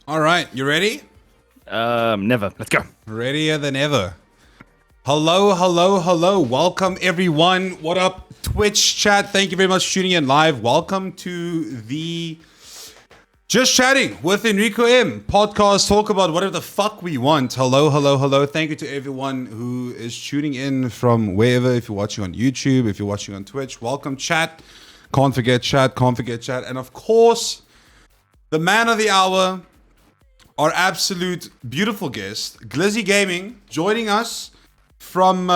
All right, you ready? Never. Let's go. Readier than ever. Hello, hello, hello. Welcome, everyone. What up, Twitch chat? Thank you very much for tuning in live. Welcome to the Just Chatting with HenricoM podcast. Talk about whatever the fuck we want. Hello, hello, hello. Thank you to everyone who is tuning in from wherever. If you're watching on YouTube, if you're watching on Twitch, welcome, chat. Can't forget chat, can't forget chat. And of course, the man of the hour, our absolute beautiful guest, Glizzy Gaming, joining us from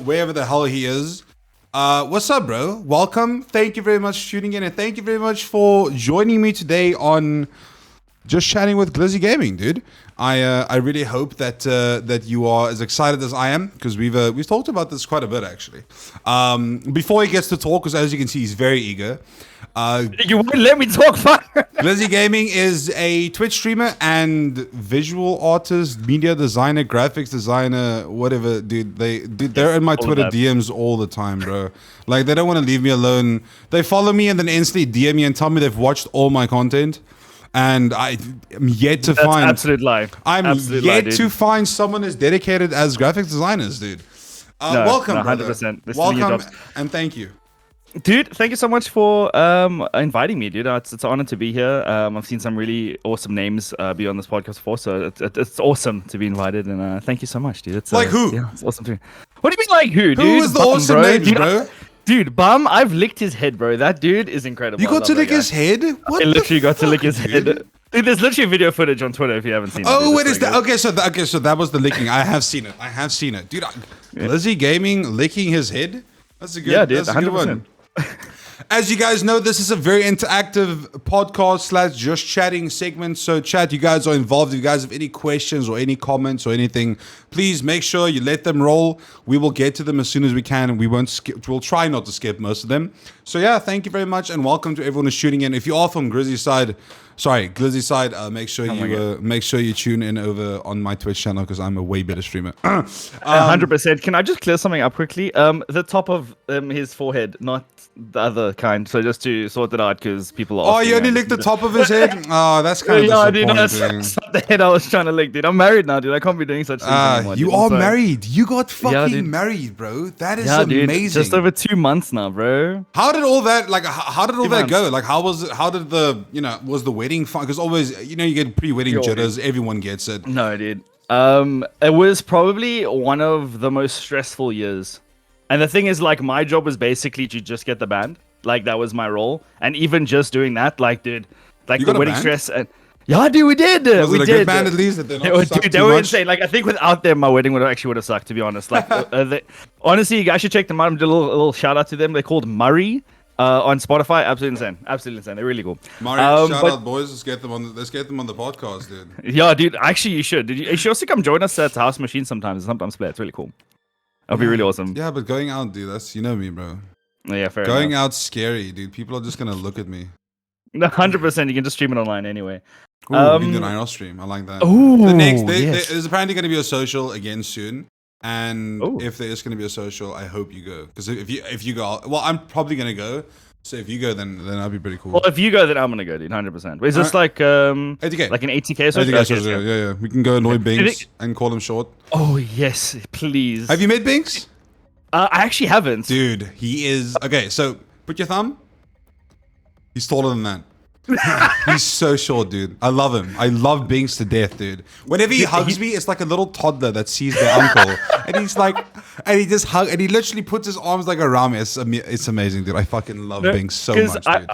wherever the hell he is. What's up, bro? Welcome. Thank you very much for tuning in, and thank you very much for joining me today on Just Chatting with Glizzy Gaming, dude. I really hope that that you are as excited as I am, because we've talked about this quite a bit actually. Before he gets to talk, because as you can see, he's very eager. You won't let me talk, fuck. Glizzy Gaming is a Twitch streamer and visual artist, media designer, graphics designer, whatever, dude. They're in my Twitter DMs all the time, bro. Like, they don't want to leave me alone. They follow me and then instantly DM me and tell me they've watched all my content. And I'm yet to find... absolute lie. I'm absolute yet lie, to find someone as dedicated as graphics designers, dude. Welcome, 100%. Welcome, and thank you. Dude, thank you so much for inviting me, dude. It's an honor to be here. I've seen some really awesome names be on this podcast before, so it's awesome to be invited, and thank you so much, dude. It's like who? Yeah, it's awesome too. What do you mean like who, dude? Who is the awesome names, bro? Dude, Bum, I've licked his head, bro. That dude is incredible. You got to lick his head? What? I literally got to lick his dude? head. Dude, there's literally video footage on Twitter if you haven't seen it. Oh, it is that? Okay, so that was the licking. I have seen it, dude. Glizzy Gaming licking his head. That's a good. Yeah, dude. That's a good 100%. one. As you guys know, this is a very interactive podcast / just chatting segment. So chat, you guys are involved. If you guys have any questions or any comments or anything, please make sure you let them roll. We will get to them as soon as we can, and we won't skip. We'll try not to skip most of them. So yeah, thank you very much, and welcome to everyone who's tuning in. If you are from Glizzy side, make sure you tune in over on my Twitch channel, because I'm a way better streamer. 100%. Can I just clear something up quickly? The top of his forehead, not the other kind. So just to sort it out, because people are. Oh, you only licked the top of his head? Oh, that's kind of disappointing. Dude, that's not the head I was trying to lick, dude. I'm married now, dude. I can't be doing such things anymore. You are married. You got fucking married, bro. That is amazing. Dude, just over 2 months now, bro. How did all that go? Like, how was it? How did was the wedding fun? Because always, you get pre-wedding jitters. Everyone gets it. No, dude. It was probably one of the most stressful years. And the thing is, like, my job was basically to just get the band. Like, that was my role. And even just doing that, like, dude, like the wedding stress and yeah, dude, we did. Was it a good band at least? That dude, they were insane. Like, I think without them, my wedding would have sucked, to be honest. Like, honestly, you guys should check them out. Do a little shout out to them. They're called Murray. On Spotify, absolutely insane. They're really cool. Mario, shout out, boys. Let's get them on the podcast, dude. Yeah, dude. Actually, you should. You should also come join us at House Machine sometimes play. It's really cool. It'll be really awesome. Yeah, but going out, dude, that's, you know me, bro. Yeah, fair Going enough. out scary, dude. People are just gonna look at me. 100%. You can just stream it online anyway. Ooh, we can do an IRL stream. I like that. Ooh, there's apparently going to be a social again soon. And if there is going to be a social, I hope you go. Because if you go, well, I'm probably going to go. So if you go, then that'll be pretty cool. Well, if you go, then I'm gonna go, dude. 100%. Is this like 80K. Like an 80K? So yeah. We can go annoy Binks and call him short. Oh yes, please. Have you met Binks? I actually haven't. Dude, he is okay. So put your thumb. He's taller than that. He's so short, dude. I love him. I love Binks to death, dude. Whenever he hugs me, it's like a little toddler that sees their uncle, and he's like, and he just and he literally puts his arms like around me. It's amazing, dude. I fucking love Binks so much, dude.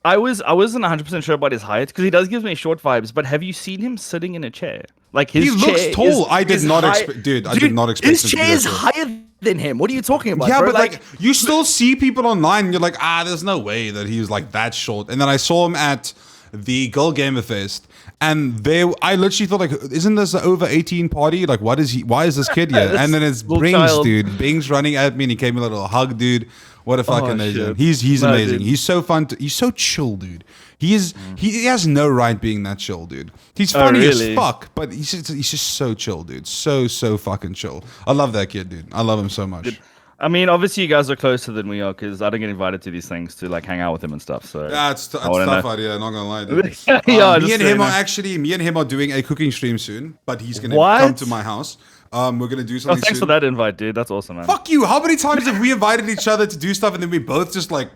I wasn't 100% sure about his height, because he does give me short vibes. But have you seen him sitting in a chair? Like, his he chair looks tall. I did not expect, dude. I did not expect his chair is higher than him. What are you talking about? Yeah, bro? but like you still see people online, and you're like, there's no way that he was like that short. And then I saw him at the Girl Gamer Fest, and I literally thought, like, isn't this an over 18 party? Like, why is this kid here? And then it's Bings, dude. Bings running at me, and he gave me a little hug, dude. What a fucking legend. He's amazing. Dude. He's so fun. He's so chill, dude. He has no right being that chill, dude. He's funny as fuck, but he's just so chill, dude. So fucking chill. I love that kid, dude. I love him so much. Dude, I mean, obviously you guys are closer than we are because I don't get invited to these things to like hang out with him and stuff. So Yeah, it's tough idea. Not gonna lie, dude. yeah, Me and him are doing a cooking stream soon, but he's gonna What? come to my house. We're gonna do Oh, something. thanks soon. for that invite, dude. That's awesome, man. Fuck you! How many times have we invited each other to do stuff and then we both just like?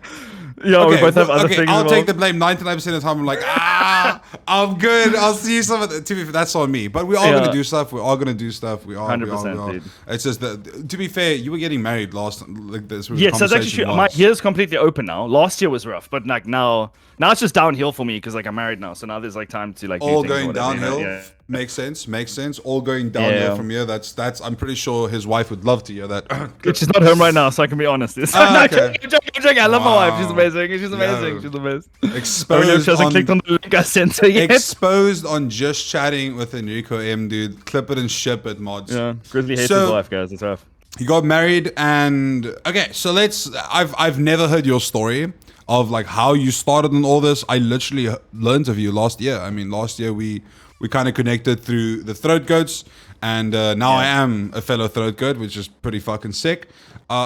Yeah, we both have other things. I'll take involved. the blame 99% of the time. I'm like, I'm good. I'll see you some of the, to be fair, that's on me. But we're all gonna do stuff. We're all gonna do stuff. We are. 100%, dude. It's just that. To be fair, you were getting married last. Like this. Yes, that's actually true. My year's completely open now. Last year was rough, but like now it's just downhill for me because like I'm married now. So now there's like time to like do all things or going whatever, downhill. You know? Makes sense. All going downhill from here. That's. I'm pretty sure his wife would love to hear that. She's not home right now, so I can be honest. Okay. I'm joking. I love my wife. She's amazing. She's amazing. She's the best. Exposed she hasn't clicked on the link I sent her yet. Exposed on Just Chatting with HenricoM, dude. Clip it and ship it, mods. Yeah, Grizzly hates his wife, guys. It's rough. You got married, and okay, so I've never heard your story of like how you started on all this. I literally learned of you last year. I mean, last year we kind of connected through the Throat Goats, and now I am a fellow Throat Goat, which is pretty fucking sick.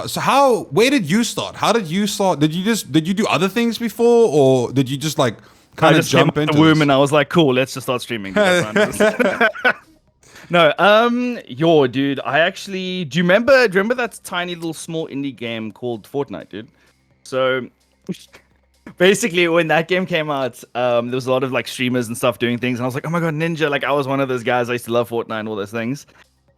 So where did you start? How did you start? Did you do other things before, or did you just like kind of jump into the womb this? and I was like, cool, let's just start streaming. No, dude, I actually, do you remember that tiny little small indie game called Fortnite, dude? So basically when that game came out, there was a lot of like streamers and stuff doing things, and I was like, oh my god, Ninja, like I was one of those guys. I used to love Fortnite and all those things.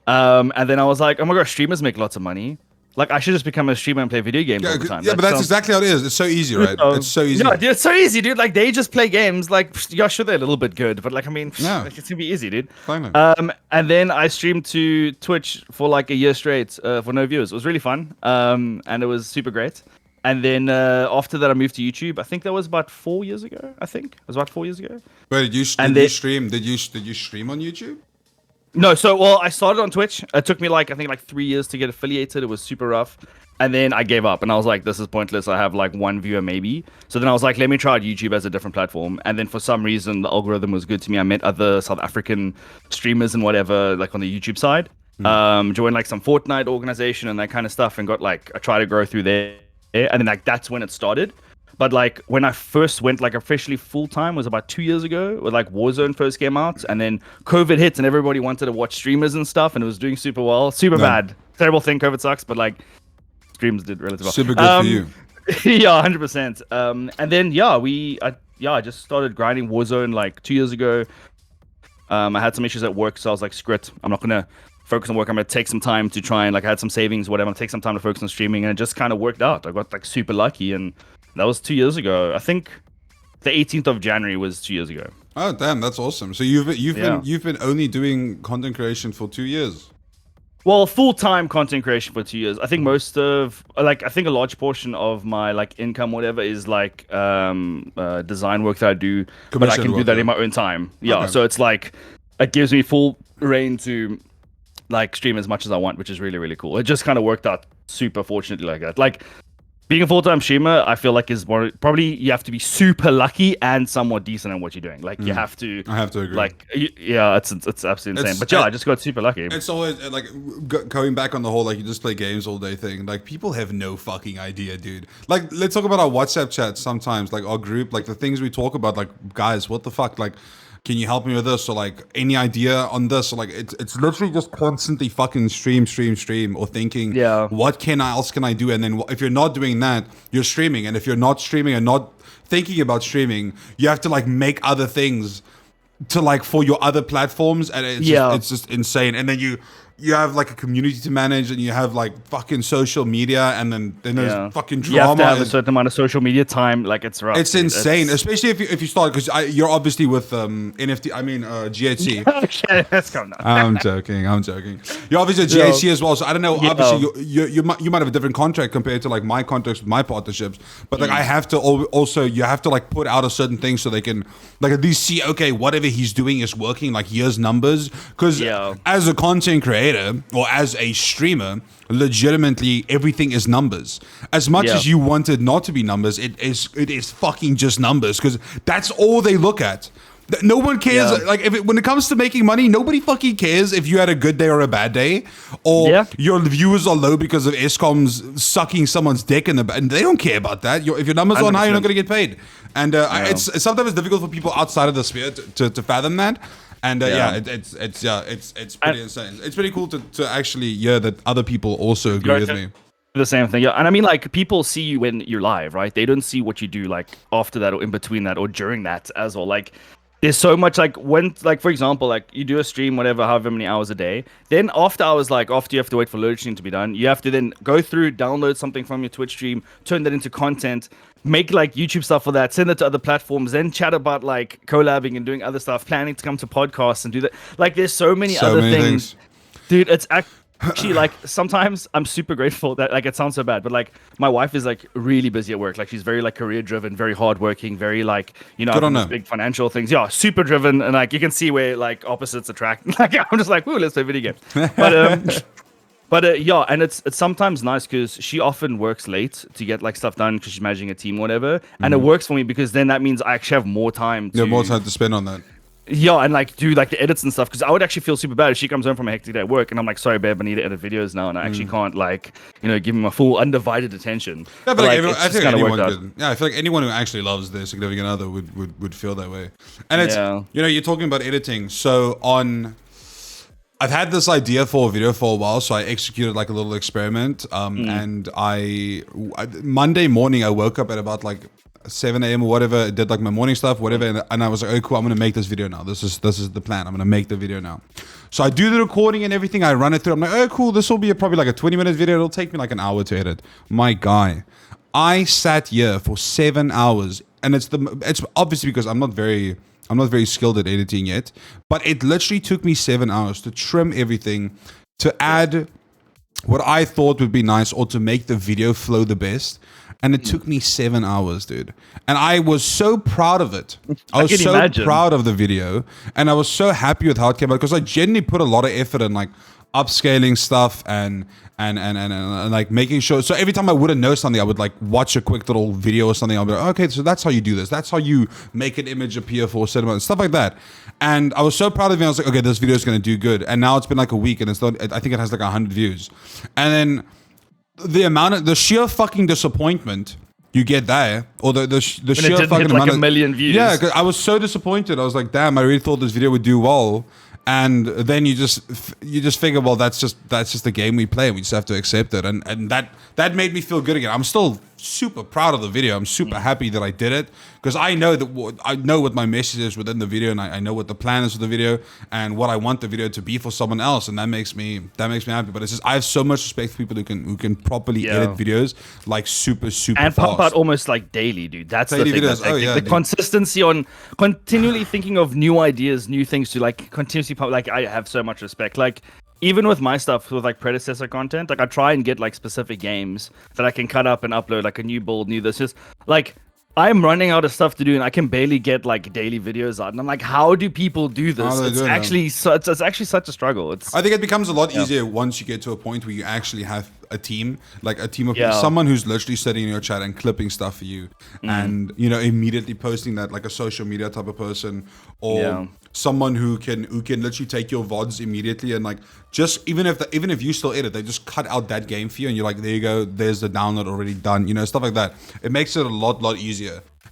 And then I was like, oh my gosh, streamers make lots of money. Like I should just become a streamer and play video games all the time. Yeah, but that's exactly how it is. It's so easy, right? It's so easy. Yeah, dude, it's so easy, dude. Like they just play games. Like yeah, sure they're a little bit good, but like I mean, like, it's gonna be easy, dude. Finally. And then I streamed to Twitch for like a year straight for no viewers. It was really fun. And it was super great. And then after that, I moved to YouTube. I think that was about 4 years ago. Wait, did you stream? Did you stream on YouTube? No, so I started on Twitch. It took me I think 3 years to get affiliated. It was super rough. And then I gave up and I was like, this is pointless. I have like one viewer maybe. So then I was like, let me try out YouTube as a different platform. And then for some reason, the algorithm was good to me. I met other South African streamers and whatever, like on the YouTube side. Joined like some Fortnite organization and that kind of stuff and got I tried to grow through there. And then like that's when it started. But like when I first went like officially full time was about 2 years ago, when like Warzone first came out, and then COVID hit and everybody wanted to watch streamers and stuff, and it was doing super well, bad, terrible thing. COVID sucks, but like streams did relatively well. Super good for you. Yeah, 100%. And then I just started grinding Warzone like 2 years ago. I had some issues at work, so I was like, screw it, I'm not gonna focus on work. I'm gonna take some time to try and like I had some savings, whatever. I'm gonna take some time to focus on streaming, and it just kind of worked out. I got like super lucky, and that was 2 years ago. I think the 18th of January was 2 years ago. Oh damn, that's awesome. So you've been only doing content creation for 2 years. Well, full-time content creation for 2 years. I think I think a large portion of my like income, whatever, is like design work that I do, but I can do that in my own time. Yeah, okay. So it's like it gives me full reign to like stream as much as I want, which is really, really cool. It just kind of worked out super fortunately like that. Like being a full-time streamer, I feel like is more probably you have to be super lucky and somewhat decent at what you're doing. Like you have to. I have to agree. Like yeah, it's absolutely insane. But yeah, I just got super lucky. It's always like going back on the whole like you just play games all day thing. Like people have no fucking idea, dude. Like let's talk about our WhatsApp chat sometimes. Like our group, like the things we talk about. Like guys, what the fuck, like. Can you help me with this? Or like any idea on this? Or like it's literally just constantly fucking stream, or thinking, what else can I do? And then if you're not doing that, you're streaming. And if you're not streaming and not thinking about streaming, you have to like make other things to like for your other platforms, and it's just insane. And then you have like a community to manage, and you have like fucking social media, and then there's fucking drama. You have to have a certain amount of social media time. Like it's rough. It's insane, especially if you start because you're obviously with NFT. I mean GHC. Okay, let's go now. I'm joking. You're obviously at GHC as well, so I don't know. Obviously, you might have a different contract compared to like my contracts with my partnerships, but like I have to also you have to like put out a certain thing so they can like at least see whatever he's doing is working. Like here's numbers because as a content creator or as a streamer, legitimately everything is numbers. As much as you want it not to be numbers, it is fucking just numbers because that's all they look at. No one cares. Yeah. Like when it comes to making money, nobody fucking cares if you had a good day or a bad day, or your viewers are low because of ESCOMs sucking someone's dick in the back. And they don't care about that. If your numbers aren't high, you're not going to get paid. And it's sometimes difficult for people outside of the sphere to fathom that. And it's pretty insane. It's pretty cool to actually hear that other people also agree with me. The same thing, yeah. And I mean, like, people see you when you're live, right? They don't see what you do, like, after that or in between that or during that as well. Like, there's so much, like, when, like, for example, like, you do a stream, whatever, however many hours a day. Then after hours, like, after you have to wait for load stream to be done, you have to then go through, download something from your Twitch stream, turn that into content, make, like, YouTube stuff for that, send it to other platforms, then chat about, like, collabing and doing other stuff, planning to come to podcasts and do that. Like, there's so many other things. Dude, it's actually, like, sometimes I'm super grateful that, like, it sounds so bad, but, like, my wife is, like, really busy at work. Like, she's very, like, career driven, very hardworking, very, like, you know, big financial things. Yeah, super driven. And, like, you can see where, like, opposites attract. Like, I'm just like, ooh, let's play video games. But yeah, and it's sometimes nice because she often works late to get, like, stuff done because she's managing a team or whatever. And it works for me because then that means I actually have more time to spend on that. Yeah, and, like, do, like, the edits and stuff, because I would actually feel super bad if she comes home from a hectic day at work and I'm like, sorry babe, I need to edit videos now, and I actually can't, like, you know, give me my full undivided attention. Yeah, but like, I think anyone could. Yeah, I feel like anyone who actually loves their significant other would feel that way. And it's, you know, you're talking about editing. So I've had this idea for a video for a while, so I executed, like, a little experiment. And Monday morning I woke up at about, like, 7 a.m. or whatever, did, like, my morning stuff, whatever, and I was like, oh cool, I'm gonna make this video now. This is the plan. I'm gonna make the video now. So I do the recording and everything, I run it through, I'm like, oh cool, this will be probably like a 20-minute video, it'll take me like an hour to edit. My guy, I sat here for 7 hours, and it's obviously because I'm not very skilled at editing yet, but it literally took me 7 hours to trim everything, to add what I thought would be nice, or to make the video flow the best. And it took me 7 hours, dude. And I was so proud of it. I was so proud of the video. And I was so happy with how it came out, because I genuinely put a lot of effort in, like, upscaling stuff and like making sure. So every time I wouldn't know something, I would, like, watch a quick little video or something. I'll be like, okay, so that's how you do this. That's how you make an image appear for cinema and stuff like that. And I was so proud of it. I was like, okay, this video is going to do good. And now it's been like a week, and I think it has like 100 views. And then the sheer fucking disappointment you get there, or the sheer fucking amount of 1 million views. Yeah, because I was so disappointed. I was like, damn, I really thought this video would do well. And then you just figure, well, that's just the game we play, and we just have to accept it. And that made me feel good again. I'm still super proud of the video. I'm super happy that I did it, because I know what my message is within the video, and I know what the plan is for the video and what I want the video to be for someone else, and that makes me happy. But it's just, I have so much respect for people who can properly edit videos, like, super and pump out almost like daily, dude. That's daily the thing. Videos. The consistency on continually thinking of new ideas, new things to, like, continuously pump. Like, I have so much respect. Like, even with my stuff, with, like, predecessor content, like, I try and get, like, specific games that I can cut up and upload, like a new build, new this. Just, like, I'm running out of stuff to do, and I can barely get, like, daily videos out. And I'm like, how do people do this? It's actually such a struggle. I think it becomes a lot easier once you get to a point where you actually have a team, like a team of people, someone who's literally sitting in your chat and clipping stuff for you, and, you know, immediately posting that, like a social media type of person, or someone who can literally take your VODs immediately, and, like, just even if you still edit, they just cut out that game for you, and you're like, there you go, there's the download already done, you know, stuff like that. It makes it a lot easier.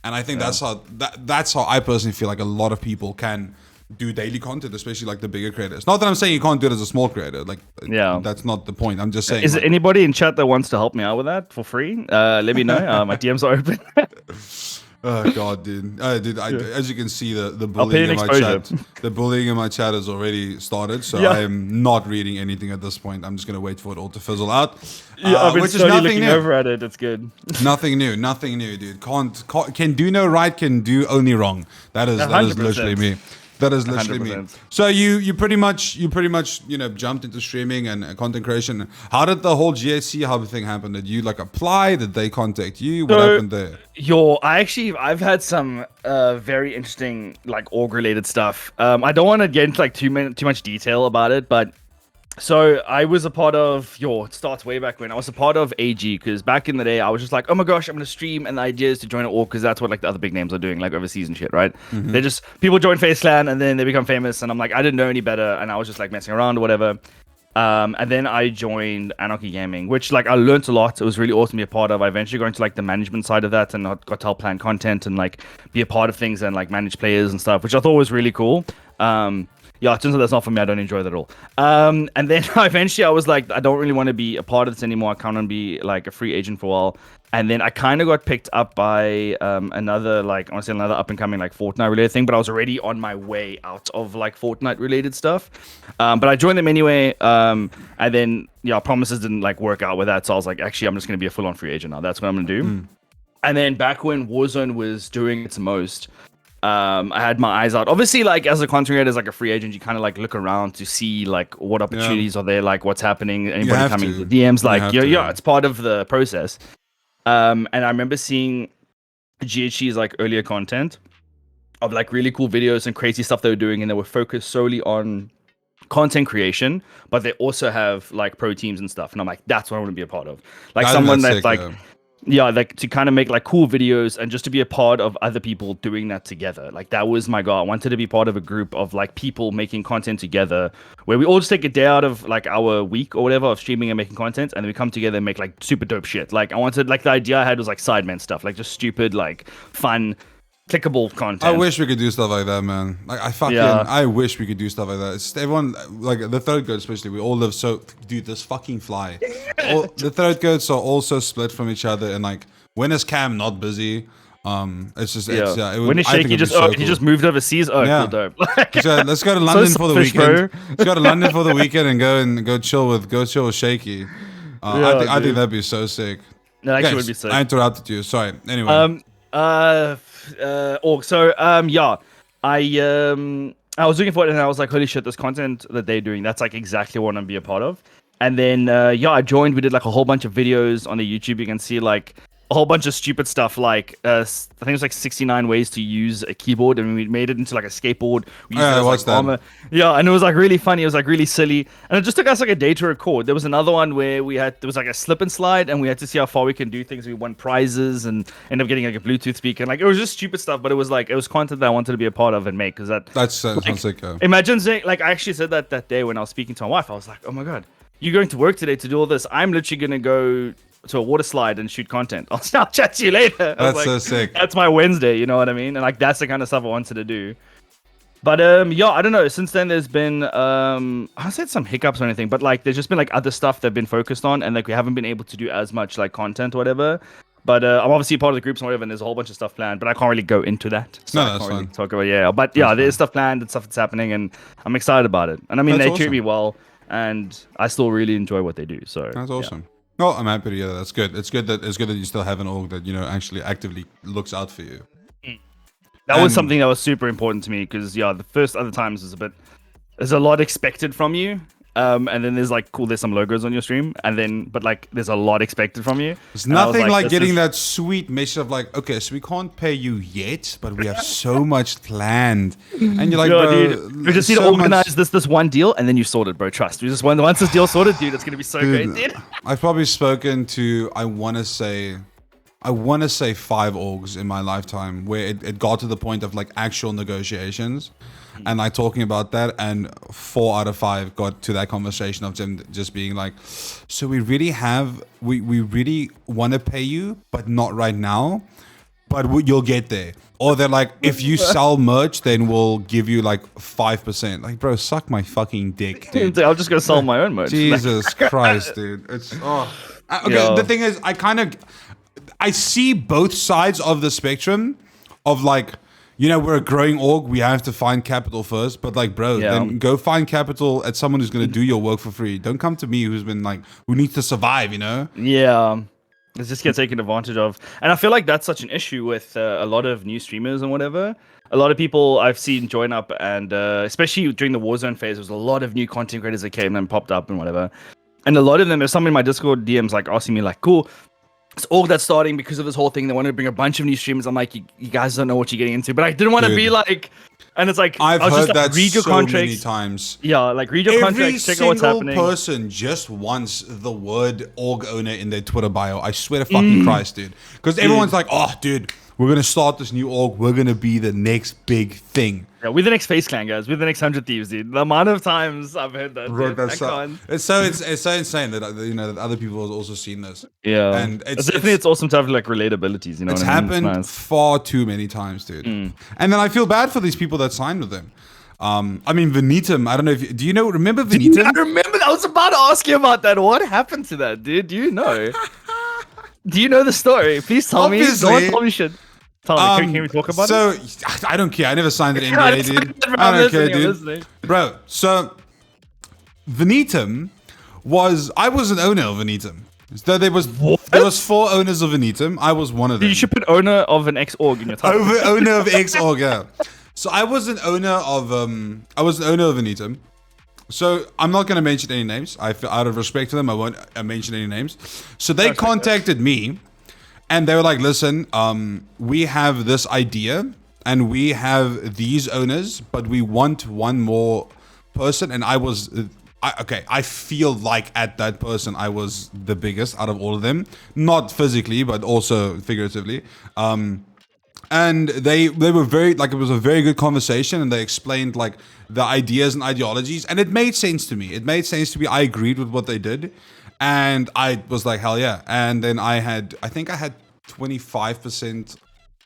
And I think that's how I personally feel like a lot of people can do daily content, especially, like, the bigger creators. Not that I'm saying you can't do it as a small creator, like, that's not the point. I'm just saying, is there anybody in chat that wants to help me out with that for free? Let me know. My DMs are open. Oh god, dude! As you can see, the bullying in my chat, has already started. So I am not reading anything at this point. I'm just gonna wait for it all to fizzle out. I've been slowly looking over at it. It's good. Nothing new, dude. Can do no right, can do only wrong. That is literally me. That is literally 100%. Me. So you pretty much you know, jumped into streaming and content creation. How did the whole GHC hub thing happen? Did you, like, apply? Did they contact you? What happened there? I've had some very interesting, like, org related stuff. I don't want to get into, like, too much detail about it, but So I was a part of it starts way back when I was a part of AG, because back in the day I was just like, oh my gosh, I'm gonna stream, and the idea is to join an org because that's what like the other big names are doing, like overseas and shit, right? They just people join Face Clan and then they become famous, and I'm like, I didn't know any better, and I was just like messing around or whatever. And then I joined Anarchy Gaming, which like I learned a lot. It was really awesome to be a part of. I eventually got into like the management side of that, and I got to help plan content and like be a part of things and like manage players and stuff, which I thought was really cool. Yeah, it turns out that's not for me. I don't enjoy that at all. And then eventually I was like, I don't really want to be a part of this anymore. I kind of be like a free agent for a while. And then I kind of got picked up by another, like, I want to say another up and coming like Fortnite related thing, but I was already on my way out of like Fortnite related stuff. But I joined them anyway. And then, yeah, promises didn't like work out with that. So I was like, actually, I'm just going to be a full on free agent now. That's what I'm going to do. And then back when Warzone was doing its most, I had my eyes out. Obviously, like as a content creator, as like a free agent, you kind of like look around to see like what opportunities are there, like what's happening, anybody coming to DMs, like yeah, it's part of the process. And I remember seeing GHC's like earlier content of like really cool videos and crazy stuff they were doing, and they were focused solely on content creation, but they also have like pro teams and stuff. And I'm like, that's what I want to be a part of. Like someone that's like. Yeah, like to kind of make like cool videos and just to be a part of other people doing that together. Like that was my goal. I wanted to be part of a group of like people making content together, where we all just take a day out of like our week or whatever of streaming and making content, and then we come together and make like super dope shit. Like I wanted, like the idea I had was like Sidemen stuff, like just stupid, like fun, clickable content. I wish we could do stuff like that, man. Like I wish we could do stuff like that. It's everyone, like the third goat especially, we all live so, dude, this fucking fly. The third goats are also split from each other, and like when is Cam not busy? It's just when is Shaky just he just moved overseas? Cool, dope. Let's go to London for the weekend. Let's go to London for the weekend and go chill with Shaky. I think that'd be so sick. That actually would be sick. I interrupted you. Sorry. Anyway. I was looking for it and I was like, holy shit, this content that they're doing, that's like exactly what I'm be a part of. And then I joined. We did like a whole bunch of videos on the YouTube. You can see like a whole bunch of stupid stuff, like I think it was like 69 ways to use a keyboard, and we made it into like a skateboard. We used it as, like, armor. Yeah, and it was like really funny. It was like really silly, and it just took us like a day to record. There was another one where there was like a slip and slide, and we had to see how far we can do things. We won prizes and ended up getting like a Bluetooth speaker. And like it was just stupid stuff, but it was content that I wanted to be a part of and make. Because that's like, sick. Imagine saying, like, I actually said that day when I was speaking to my wife. I was like, oh my god, you're going to work today to do all this. I'm literally gonna go to a water slide and shoot content. I'll chat to you later. That's like, so sick. That's my Wednesday, you know what I mean? And like that's the kind of stuff I wanted to do. But I don't know. Since then there's been I said some hiccups or anything, but like there's just been like other stuff they've been focused on, and like we haven't been able to do as much like content or whatever. But I'm obviously part of the groups and whatever, and there's a whole bunch of stuff planned, but I can't really go into that. So no, that's fine. Really talk about but yeah, there's stuff planned and stuff that's happening, and I'm excited about it. And I mean, they treat me well, and I still really enjoy what they do. So that's awesome. Yeah. No, I'm happy to hear that. That's good. It's good that you still have an org that, you know, actually actively looks out for you. That was something that was super important to me, because the first other times there's a lot expected from you. And then there's like, cool, there's some logos on your stream, but like there's a lot expected from you. There's nothing like getting that sweet message of like, okay, so we can't pay you yet, but we have so much planned. And you're like, bro, dude, we just need to organize this one deal, and then you sort it, bro. Trust. We just once this deal sorted, dude, it's gonna be so great, dude. I've probably spoken to, I want to say 5 orgs in my lifetime where it got to the point of like actual negotiations. And like talking about that, and 4 out of 5 got to that conversation of them just being like, so we really want to pay you, but not right now, but you'll get there. Or they're like, if you sell merch, then we'll give you like 5%. Like, bro, suck my fucking dick, dude. I'm just gonna sell my own merch. Jesus Christ, dude. It's okay. The thing is, I see both sides of the spectrum of like, you know, we're a growing org. We have to find capital first. But like, bro, then go find capital at someone who's going to do your work for free. Don't come to me who needs to survive, you know? Yeah. It just gets taken advantage of. And I feel like that's such an issue with a lot of new streamers and whatever. A lot of people I've seen join up, and especially during the Warzone phase, there was a lot of new content creators that came and popped up and whatever. And a lot of them, there's some in my Discord DMs like asking me like, cool, it's all that's starting because of this whole thing. They wanted to bring a bunch of new streamers. I'm like, you guys don't know what you're getting into. But I didn't want to be like, And it's like, I've I was heard just like, that read your so contracts. many times. Yeah, like read your Every contracts, check out what's single happening. person just wants the word org owner in their Twitter bio. I swear to fucking Christ, dude. Because everyone's like, oh, dude, we're going to start this new org. We're going to be the next big thing. Yeah, we're the next Face Clan, guys. We're the next 100 Thieves, dude. The amount of times I've heard that. Bro, Dude, that's so, it's so insane that that other people have also seen this. yeah, And it's definitely it's awesome to have like relatabilities. You know, it's what I mean? happened It's nice. far too many times, dude. And then I feel bad for these people that signed with them. I mean, Vanitum. I don't know if do you know? Remember Vanitum? I remember. I was about to ask you about that. What happened to that, dude? Do you know? Do you know the story? Please tell me. No one told me shit. Tell me. Can we talk about it? So I don't care. I never signed an NDA, dude. I don't care, dude. Bro, so Vanitum I was an owner of Vanitum. So there was 4 owners of Vanitum. I was one of them. You should put owner of an X-Org in your title. Owner of X-Org, yeah. So I was an owner of Vanitum. So I'm not going to mention any names. Out of respect to them, I won't mention any names. So they contacted me, and they were like, "Listen, we have this idea, and we have these owners, but we want one more person." And I feel like at that person, I was the biggest out of all of them, not physically, but also figuratively. And they were very, like, it was a very good conversation, and they explained like the ideas and ideologies, and it made sense to me. I agreed with what they did, and I was like, hell yeah. And then I think I had 25%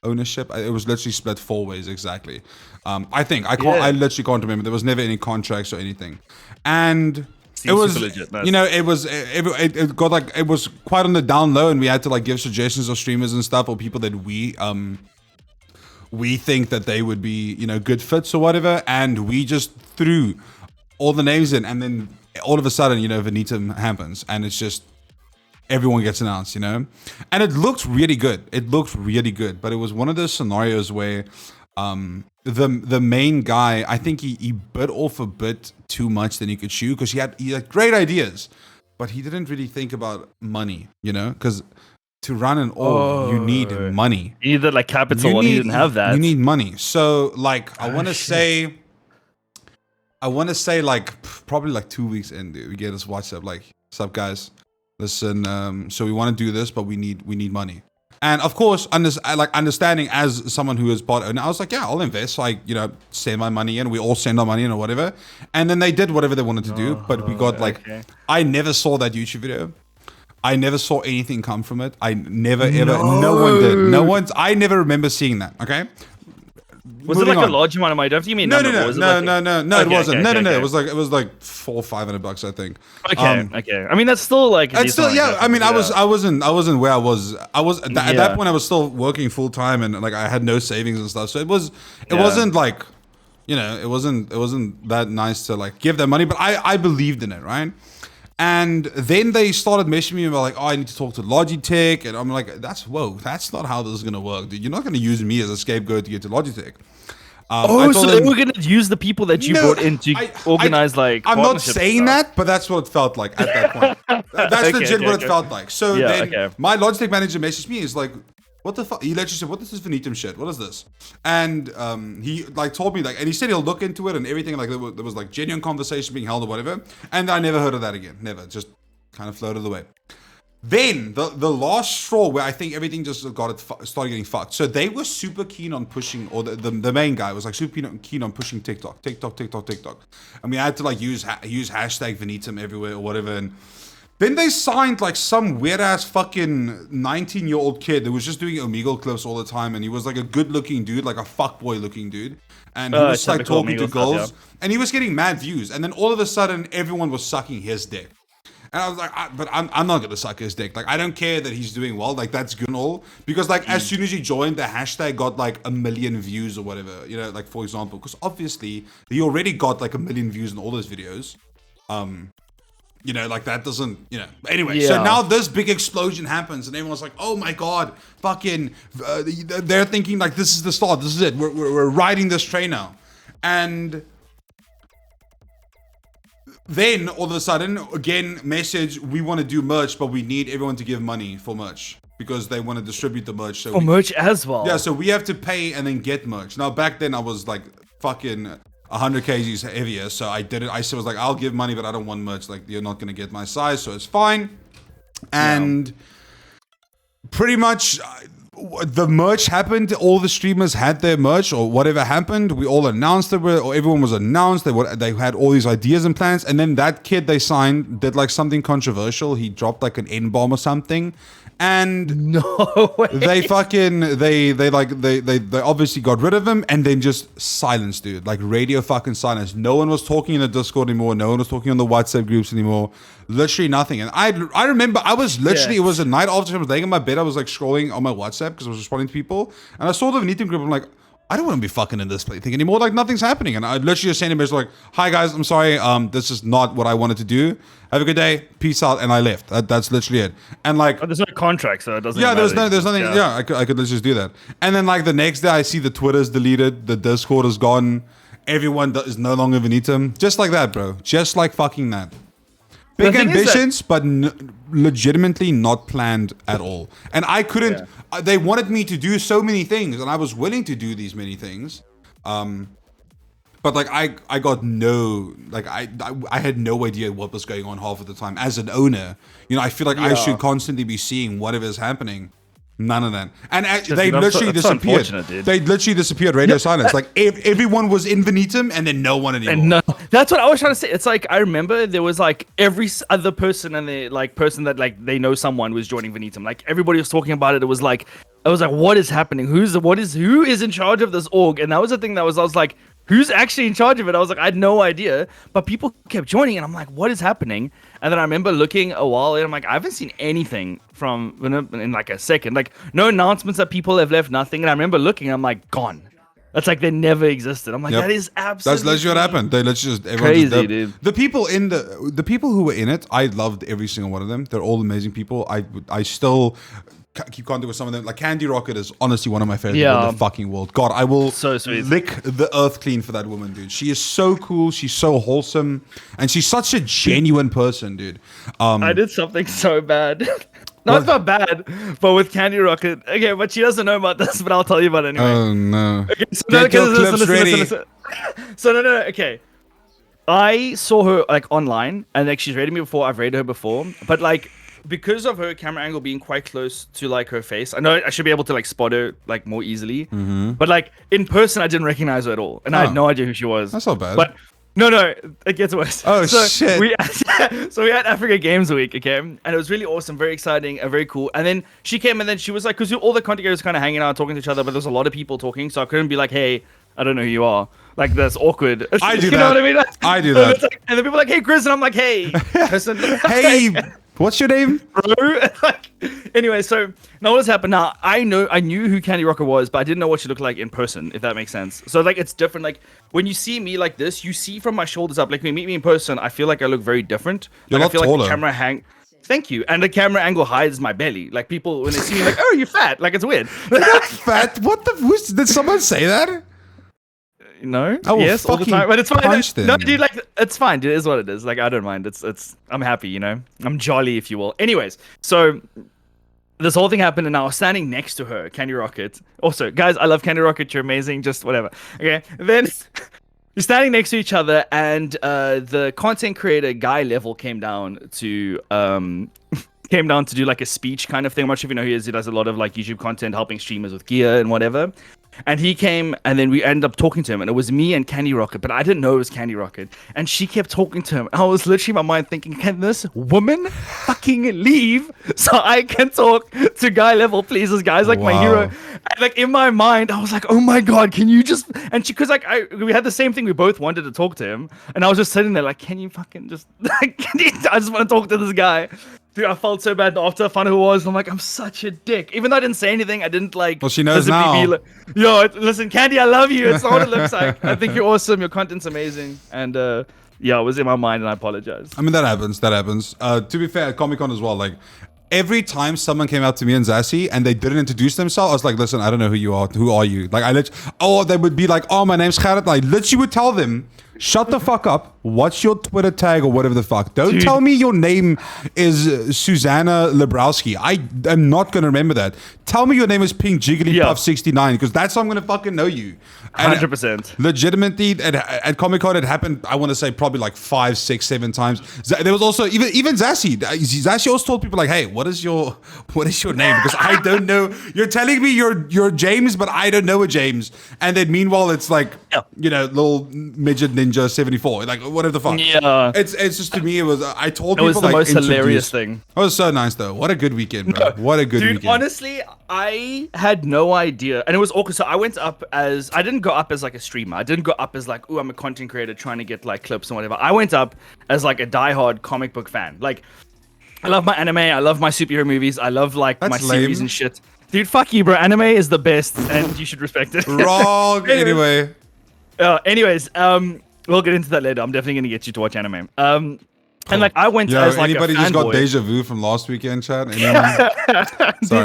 ownership. It was literally split 4 ways exactly. I literally can't remember. There was never any contracts or anything, and it was legit, nice. You know, it got like, it was quite on the down low, and we had to like give suggestions of streamers and stuff, or people that we think that they would be, you know, good fits or whatever, and we just threw all the names in, and then all of a sudden, you know, Vanitum happens, and it's just everyone gets announced, you know, and it looked really good. But it was one of those scenarios where the main guy, I think he bit off a bit too much than he could chew, because he had great ideas, but he didn't really think about money, you know, because to run an org, you need money. You need like capital, and he didn't have that. You need money. So like, I want to say like probably like 2 weeks in, dude, we get this WhatsApp like, "What's up, guys? Listen, so we want to do this, but we need money." And of course, understanding as someone who is part owner, I was like, yeah, I'll invest. Like, you know, send my money in. We all send our money in or whatever. And then they did whatever they wanted to do. But we got like, I never saw that YouTube video. I never saw anything come from it. I never, ever, no one did. I never remember seeing that, okay? Was it like a large amount of money? Don't you mean no, it wasn't. It was like $400 or $500, I think. Okay. I mean, that's still like. It's still, yeah. I mean, I wasn't where I was. At that point, I was still working full time, and like I had no savings and stuff. So it wasn't like, you know, it wasn't that nice to like give them money. But I believed in it, right? And then they started messaging me about like, oh, I need to talk to Logitech, and I'm like, that's not how this is gonna work, dude. You're not gonna use me as a scapegoat to get to Logitech. So they were gonna use the people that you brought in to organize like. I'm not saying that, but that's what it felt like at that point. That's legit what it felt like. So then my Logitech manager messaged me. He's like, "What the fuck?" He literally said, "What is this Vanitum shit? What is this?" And he like told me like, and he said he'll look into it and everything. Like there was like genuine conversation being held or whatever. And I never heard of that again. Never. Just kind of floated away. Then the last straw where I think everything just started getting fucked. So they were super keen on pushing, or the main guy was like super keen on pushing TikTok, and we had to like use hashtag Vanitum everywhere or whatever. And then they signed like some weird ass fucking 19-year-old kid that was just doing Omegle clips all the time, and he was like a good looking dude, like a fuckboy looking dude, and he was like talking to girls, and he was getting mad views, and then all of a sudden everyone was sucking his dick. And I was like, but I'm not gonna suck his dick. Like, I don't care that he's doing well. Like, that's good and all. Because like, as soon as you joined, the hashtag got like 1 million views or whatever. You know, like for example, because obviously he already got like 1 million views in all those videos. You know, like that doesn't, you know. Anyway, so now this big explosion happens, and everyone's like, oh my god, fucking. They're thinking like, this is the start. This is it. We're riding this train now, and. Then, all of a sudden, again, message, we want to do merch, but we need everyone to give money for merch. Because they want to distribute the merch. So merch as well. Yeah, so we have to pay and then get merch. Now, back then, I was like fucking 100 kgs heavier. So I did it. I was like, I'll give money, but I don't want much. Like, you're not gonna get my size, so it's fine. And pretty much the merch happened. All the streamers had their merch or whatever happened. We all announced it, or everyone was announced. They had all these ideas and plans. And then that kid they signed did like something controversial. He dropped like an N-bomb or something. And No way. they obviously got rid of him and then just silence, dude. Like radio fucking silence. No one was talking in the Discord anymore. No one was talking on the WhatsApp groups anymore. Literally nothing. And I remember I was literally, it was a night after I was laying in my bed. I was like scrolling on my WhatsApp because I was responding to people. And I saw the Venetian group. I'm like, I don't want to be fucking in this thing anymore. Like nothing's happening. And I literally just sent a message like, hi guys, I'm sorry. This is not what I wanted to do. Have a good day. Peace out. And I left. That's literally it. And like, there's no contract, so it doesn't. Yeah, there's nothing. Yeah, I could just do that. And then like the next day, I see the Twitter's deleted, the Discord is gone, everyone is no longer Venetum. Just like that, bro. Just like fucking that. Big ambitions, but legitimately not planned at all. And I couldn't. They wanted me to do so many things, and I was willing to do these many things. But like I got no, like I had no idea what was going on half of the time. As an owner, you know, I feel like I should constantly be seeing whatever is happening. None of that. And they literally disappeared. They literally disappeared. Radio silence. Like everyone was in Venetum and then no one anymore. And no, that's what I was trying to say. It's like I remember there was like every other person and the like person that like they know someone was joining Venetum. Like everybody was talking about it. It was like I was like, what is happening? Who is in charge of this org? And that was the thing I was like, who's actually in charge of it? I was like, I had no idea. But people kept joining and I'm like, what is happening? And then I remember looking a while and I'm like, I haven't seen anything from in like a second. Like no announcements that people have left, nothing. And I remember looking, I'm like, gone. That's like they never existed. I'm like, that is absolutely. That's literally what happened. They literally just crazy, dude. The people in the people who were in it, I loved every single one of them. They're all amazing people. I still keep contact with some of them. Like Candy Rocket is honestly one of my favorite people in the fucking world. God, I will lick the earth clean for that woman, dude. She is so cool. She's so wholesome, and she's such a genuine person, dude. I did something so bad. Not bad, but with Candy Rocket. Okay, but she doesn't know about this, but I'll tell you about it anyway. Oh no. Okay, so listen. So no. Okay. I saw her like online, and like she's rated me before. I've rated her before, but like because of her camera angle being quite close to like her face, I know I should be able to like spot her like more easily. But like in person, I didn't recognize her at all, and I had no idea who she was. That's not bad. But no, it gets worse. Oh shit! We had Africa Games Week, okay, and it was really awesome, very exciting, and very cool. And then she came, and then she was like, because all the content creators kind of hanging out, talking to each other, but there's a lot of people talking, so I couldn't be like, hey, I don't know who you are. Like that's awkward. I do you that. know what I mean? I do that. And then people are like, hey, Chris, and I'm like, hey, person. Hey, what's your name, bro? Like, anyway, so now what has happened? Now I knew who Candy Rocker was, but I didn't know what she looked like in person, if that makes sense. So like it's different. Like when you see me like this, you see from my shoulders up. Like when you meet me in person, I feel like I look very different. You're like, not I feel taller. like the camera Thank you. And the camera angle hides my belly. Like people when they see me, like, oh, you're fat. Like it's weird. You're not fat. What the? Did someone say that? No. Yes, all the time. But it's fine. No, dude, like it's fine. Dude, it is what it is. Like I don't mind. It's I'm happy, you know. I'm jolly, if you will. Anyways, so this whole thing happened and I was standing next to her, Candy Rocket. Also, guys, I love Candy Rocket. You're amazing. Just whatever. Okay. Then we're standing next to each other and the content creator guy level came down to do like a speech kind of thing. I'm not sure if you know who he is. He does a lot of like YouTube content, helping streamers with gear and whatever. And he came, and then we ended up talking to him, and it was me and Candy Rocket, but I didn't know it was Candy Rocket. And she kept talking to him. I was literally in my mind thinking, can this woman fucking leave so I can talk to guy level, please? This guy's like my hero. And like in my mind, I was like, oh my god, can you just? And she, because like we had the same thing. We both wanted to talk to him, and I was just sitting there like, can you fucking just? I just want to talk to this guy. Dude, I felt so bad after I found out who it was. I'm like, I'm such a dick. Even though I didn't say anything, I didn't like. Well, she knows now. Yo, listen, Candy, I love you. It's not what it looks like. I think you're awesome. Your content's amazing. And yeah, it was in my mind, and I apologize. I mean, that happens. To be fair, at Comic Con as well, like every time someone came up to me and Zassy and they didn't introduce themselves, I was like, listen, I don't know who you are. Who are you? Like they would be like, oh, my name's Gerrit. I literally would tell them shut the fuck up. What's your Twitter tag or whatever the fuck? Don't tell me your name is Susanna Lebrowski. I am not going to remember that. Tell me your name is Pink Jigglypuff 69 because that's how I'm going to fucking know you. 100%. Legitimately, at Comic Con, it happened, I want to say, probably like 5, 6, 7 times. There was also, even Zassy. Zassy also told people like, hey, what is your name? Because I don't know. You're telling me you're James, but I don't know a James. And then meanwhile, it's like, little midget ninja 74. Like, whatever the fuck. Yeah. It's just, to me, it was, I told people, it was the most hilarious thing. It was so nice, though. What a good weekend, bro. What a good weekend. Dude, honestly, I had no idea. And it was awkward. So I went up as, I didn't go up as like a streamer. I didn't go up as like, oh, I'm a content creator trying to get like clips and whatever. I went up as like a diehard comic book fan. Like, I love my anime. I love my superhero movies. I love like my series and shit. Dude, fuck you, bro. Anime is the best and you should respect it. Wrong. Anyway. Anyways, we'll get into that later. I'm definitely going to get you to watch anime. Cool. And like I went as like anybody a just got fanboy. deja vu from last weekend, chat? Dude,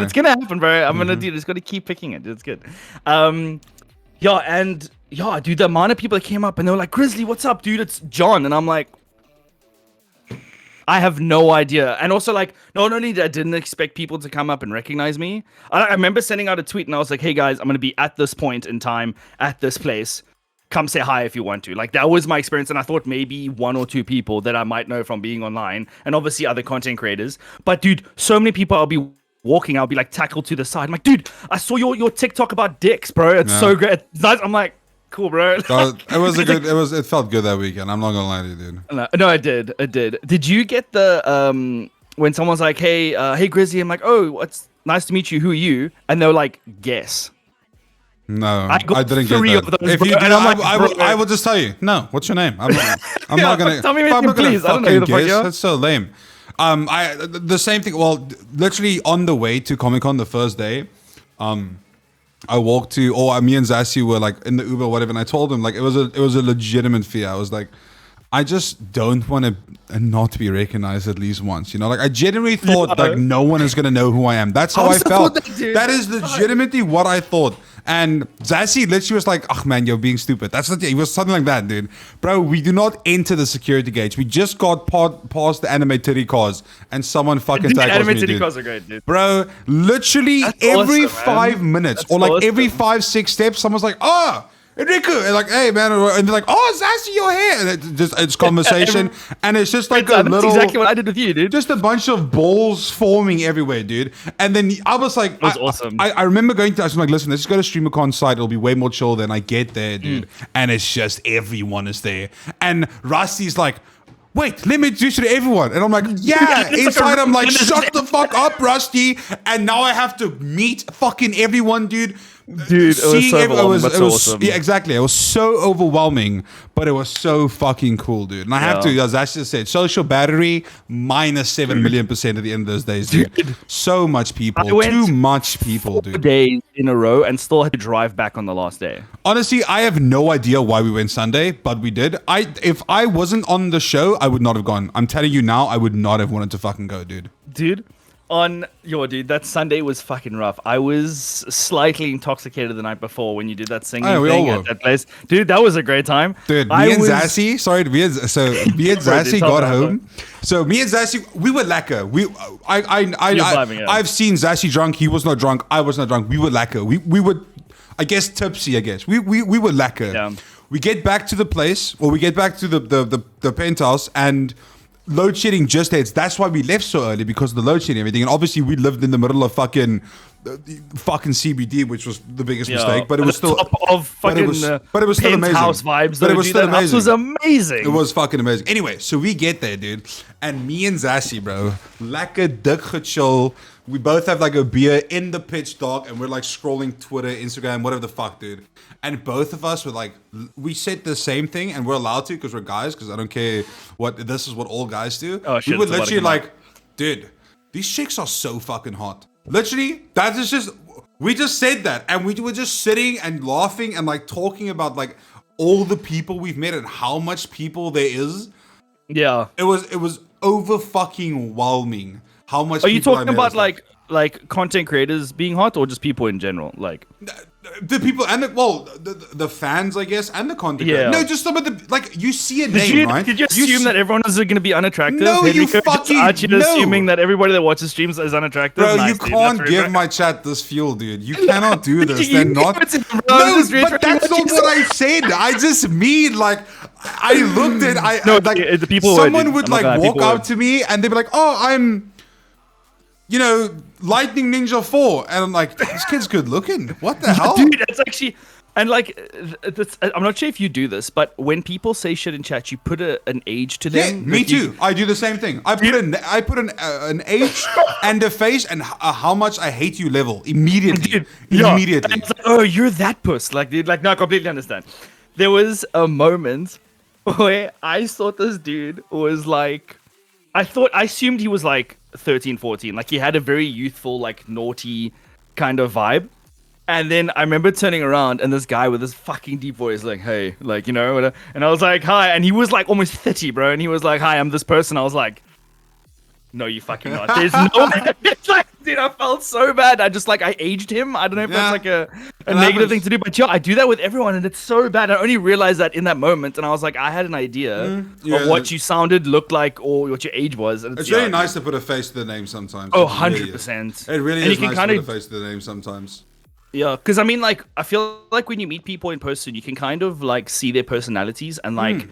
it's gonna happen, bro. I'm gonna just gotta keep picking it. It's good. Dude, the amount of people that came up and they were like, Grizzly, what's up, dude? It's John. And I'm like, I have no idea. And also, like, not only that I didn't expect people to come up and recognize me, I remember sending out a tweet and I was like, hey guys, I'm gonna be at this point in time at this place. Come say hi if you want to. Like, that was my experience, and I thought maybe 1 or 2 people that I might know from being online, and obviously other content creators. But dude, so many people I'll be walking, I'll be like tackled to the side. I'm like, dude, I saw your TikTok about dicks, bro. It's so great. It's nice. I'm like, cool, bro. It felt good that weekend. I'm not gonna lie to you, dude. No, I did. Did you get the when someone's like, hey Grizzly, I'm like, oh, it's nice to meet you. Who are you? And they're like, guess. No, I didn't get that. Those, if you did, I will just tell you. No, what's your name? I'm not gonna. Tell me your name, please. I don't know who the fuck you are. That's so lame. The same thing. Well, literally on the way to Comic Con the first day, I walked to. Me and Zassy were like in the Uber, or whatever, and I told him like it was a legitimate fear. I was like, I just don't want to not be recognized at least once. You know, like I genuinely thought like no one is gonna know who I am. That's how I felt. That is legitimately what I thought. And Zassy literally was like, "Ach man, you're being stupid." That's not. He was something like that, dude. Bro, we do not enter the security gates. We just got past the anime titty cars, and someone fucking tackled me, dude. Anime titty cars are great, dude. Bro, literally every 5 minutes or like every 5-6 steps, someone's like, "Oh, Henrico," and like, "Hey man," and they're like, "Oh, Zassy, you're here." And it's conversation, and it's just like that's exactly what I did with you, dude. Just a bunch of balls forming everywhere, dude. And then I was like, it was awesome. I remember going to, I was like, listen, let's go to StreamerCon site. It'll be way more chill. Than I get there, dude. And it's just everyone is there. And Rusty's like, wait, let me introduce you to everyone. And I'm like, yeah. Inside, I'm like, shut the fuck up, Rusty. And now I have to meet fucking everyone, dude. Dude, it was so overwhelming, but so awesome. Yeah, exactly. It was so overwhelming, but it was so fucking cool, dude. And I have to, as I just said, social battery minus 7 million% at the end of those days, dude. So much people. Too much people, dude. 4 days in a row and still had to drive back on the last day. Honestly, I have no idea why we went Sunday, but we did. If I wasn't on the show, I would not have gone. I'm telling you now, I would not have wanted to fucking go, dude. Dude. Dude, that Sunday was fucking rough. I was slightly intoxicated the night before when you did that singing thing at that place. Dude, that was a great time. Dude, me and Zassy got home. So me and Zassy, we were lacquer. I've seen Zassy drunk. He was not drunk. I was not drunk. We were lacquer. We were, I guess, tipsy, I guess. We were lacquer. Yeah. We get back to the place, or we get back to the penthouse, and load shedding just hits. That's why we left so early, because of the load shedding and everything. And obviously we lived in the middle of fucking CBD, which was the biggest mistake. But it was still but it was still amazing. House vibes. But it was still amazing. House was amazing. It was fucking amazing. Anyway, so we get there, dude, and me and Zassy, bro, lekker dik gechill. We both have like a beer in the pitch dark, and we're like scrolling Twitter, Instagram, whatever the fuck, dude. And both of us were like, we said the same thing, and we're allowed to because we're guys. Because I don't care this is what all guys do. Oh shit! We were literally like, dude, these chicks are so fucking hot. Literally, that is just. We just said that, and we were just sitting and laughing and like talking about like all the people we've met and how much people there is. Yeah, it was over fucking whelming. How much? Are you talking about like content creators being hot, or just people in general? Like, The people and the fans, I guess, and the content. Yeah. No, just some of the like you see a name, right? Did you assume that everyone is going to be unattractive? No, you fucking assuming that everybody that watches streams is unattractive. Bro, nice, you can't give my chat this fuel, dude. You cannot do this. They're not. No, but that's not what I said. I just mean like I looked at the people. Someone would like walk out to me and they'd be like, "Oh, I'm." Lightning Ninja 4. And I'm like, this kid's good looking. What the hell? Dude, it's actually... And like, I'm not sure if you do this, but when people say shit in chat, you put an age to them. Yeah, me too. I do the same thing. I put an age and a face and how much I hate you level immediately. Dude, immediately. It's like, oh, you're that puss. Like, dude, like, no, I completely understand. There was a moment where I thought this dude was like... I assumed he was like 13, 14. Like he had a very youthful, like naughty kind of vibe. And then I remember turning around and this guy with this fucking deep voice, like, hey, like, and I was like, hi. And he was like almost 30, bro. And he was like, hi, I'm this person. I was like, no, you fucking not. There's no it's like, dude, I felt so bad. I aged him. I don't know if that's like a negative thing to do, but I do that with everyone and it's so bad. I only realized that in that moment and I was like, I had an idea of what you sounded, looked like, or what your age was. And it's really nice to put a face to the name sometimes. Oh, 100%. It really is nice to put a face to the name sometimes. Yeah, because I mean, like, I feel like when you meet people in person, you can kind of like see their personalities and like,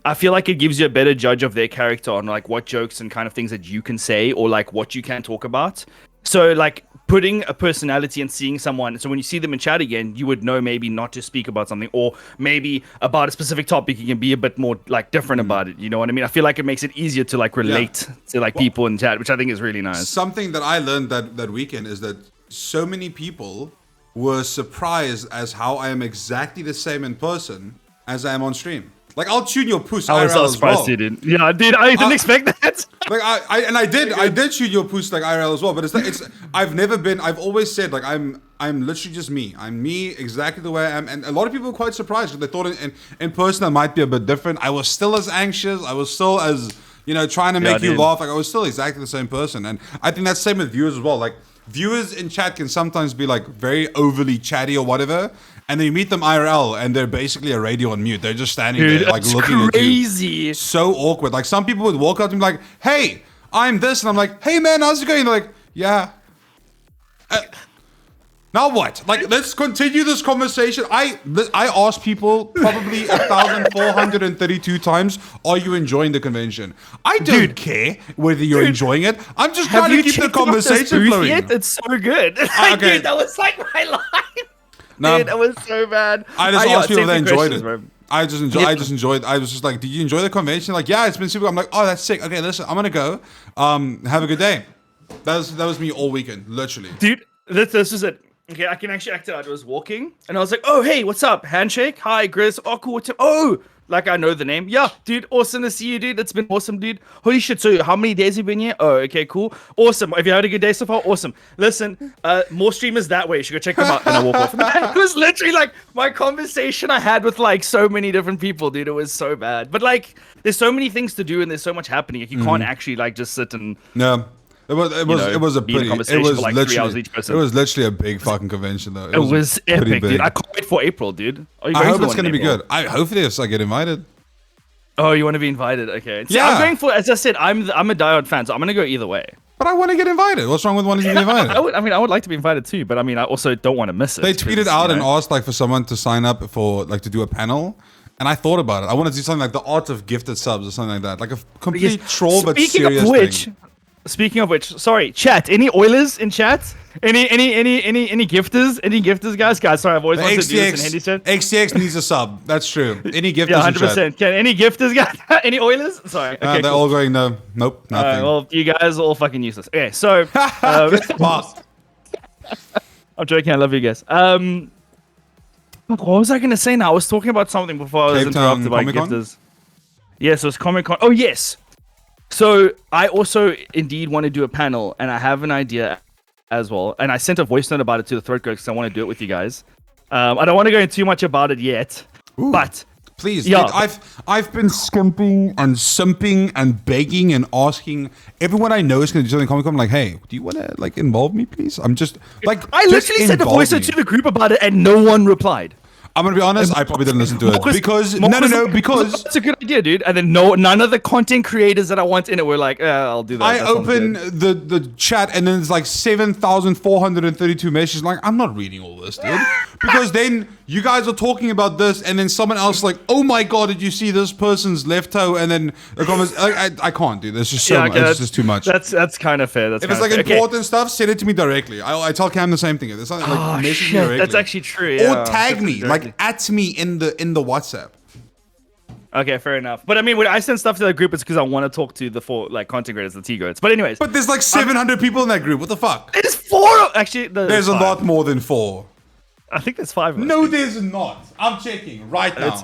I feel like it gives you a better judge of their character on like what jokes and kind of things that you can say or like what you can talk about. So like putting a personality and seeing someone, so when you see them in chat again, you would know maybe not to speak about something or maybe about a specific topic, you can be a bit more like different about it. You know what I mean? I feel like it makes it easier to like relate to like people in chat, which I think is really nice. Something that I learned that weekend is that so many people were surprised as how I am exactly the same in person as I am on stream. Like I'll tune your puss IRL so surprised you didn't. Yeah, dude, I didn't expect that. Like I did shoot your puss like IRL as well. But I've always said like I'm literally just me. I'm me exactly the way I am. And a lot of people were quite surprised because they thought in person I might be a bit different. I was still as anxious. I was still as trying to make you laugh. Like I was still exactly the same person. And I think that's the same with viewers as well. Like viewers in chat can sometimes be like very overly chatty or whatever. And then you meet them IRL and they're basically a radio on mute. They're just standing there like looking crazy. At you. So awkward. Like some people would walk up to me like, hey, I'm this. And I'm like, hey man, how's it going? And they're like, yeah. Now what? Like, let's continue this conversation. I asked people probably 1,432 times, are you enjoying the convention? I don't care whether you're enjoying it. I'm just trying to keep the conversation flowing. It's so good. Okay. Dude, that was like my line. No, dude, that was so bad. I just asked people if they enjoyed it. Bro. I just enjoyed. I was just like, did you enjoy the convention? Like, yeah, it's been super. I'm like, oh, that's sick. Okay, listen, I'm gonna go. Have a good day. That was me all weekend, literally. Dude, this is it. Okay, I can actually act it out. I was walking, and I was like, oh, hey, what's up? Handshake. Hi, Grizz. Oh, cool. What's up? Oh, like I know the name. Yeah, dude, awesome to see you, dude. It's been awesome, dude. Holy shit, so how many days have you been here? Oh, okay, cool. Awesome. Have you had a good day so far? Awesome. Listen, more streamers that way. You should go check them out. And I walk off. It was literally like my conversation I had with like so many different people, dude. It was so bad. But like, there's so many things to do and there's so much happening. Like, you can't actually like just sit and... No. It was literally a big fucking convention though. It was epic, dude. I can't wait for April, dude. I hope it's gonna be good. Hopefully I get invited. Oh, you want to be invited? Okay. See, yeah. I'm going for, as I said, I'm a diehard fan, so I'm gonna go either way. But I want to get invited. What's wrong with wanting to be invited? I would like to be invited too, but I mean, I also don't want to miss it. They tweeted out and asked like for someone to sign up for like to do a panel. And I thought about it. I wanted to do something like the art of gifted subs or something like that. Like a complete troll but serious thing. Speaking of which, sorry, chat. Any Oilers in chat? Any gifters? Any gifters, guys? Sorry, I've always wanted to do this in handy chat. XTX needs a sub. That's true. Any gifters? Yeah, 100%. Can any gifters, guys? Any Oilers? Sorry. Okay, they're all going no. Nope. Nothing. All right, well, you guys are all fucking useless. Okay, so I'm joking. I love you guys. What was I gonna say now? I was talking about something before I was interrupted by gifters. Yes, it was Comic-Con. Oh yes. So I also indeed want to do a panel, and I have an idea as well. And I sent a voice note about it to the Throat Goat because I want to do it with you guys. I don't want to go into too much about it yet, but Please, Yeah. dude, I've been skimping and simping and begging and asking everyone I know is going to do something Comic Con. Like, hey, do you want to like involve me, please? I'm just like I just literally sent a involve voice me. note to the group about it, and no one replied. I'm gonna be honest. I probably didn't listen to it because because it's a good idea, dude. And then none of the content creators that I want in it were like, I'll do that. I That sounds open good." the chat and then it's like 7,432 messages. Like, I'm not reading all this, dude. Because then you guys are talking about this and then someone else like, oh my god, did you see this person's left toe? And then the comments, I can't do this. It's just so much. It's just too much. That's kind of fair. If it's like important stuff, send it to me directly. I tell Cam the same thing. If it's something like message me directly. That's actually true. Yeah. Or tag me, like at me in the WhatsApp. Okay, fair enough. But I mean, when I send stuff to the group, it's because I want to talk to the 4 like content creators, the T-goats. But anyways, But there's like 700 people in that group. What the fuck? there's 4. Actually, There's a lot more than 4. I think there's 5. Of us. No, there's not. I'm checking right now.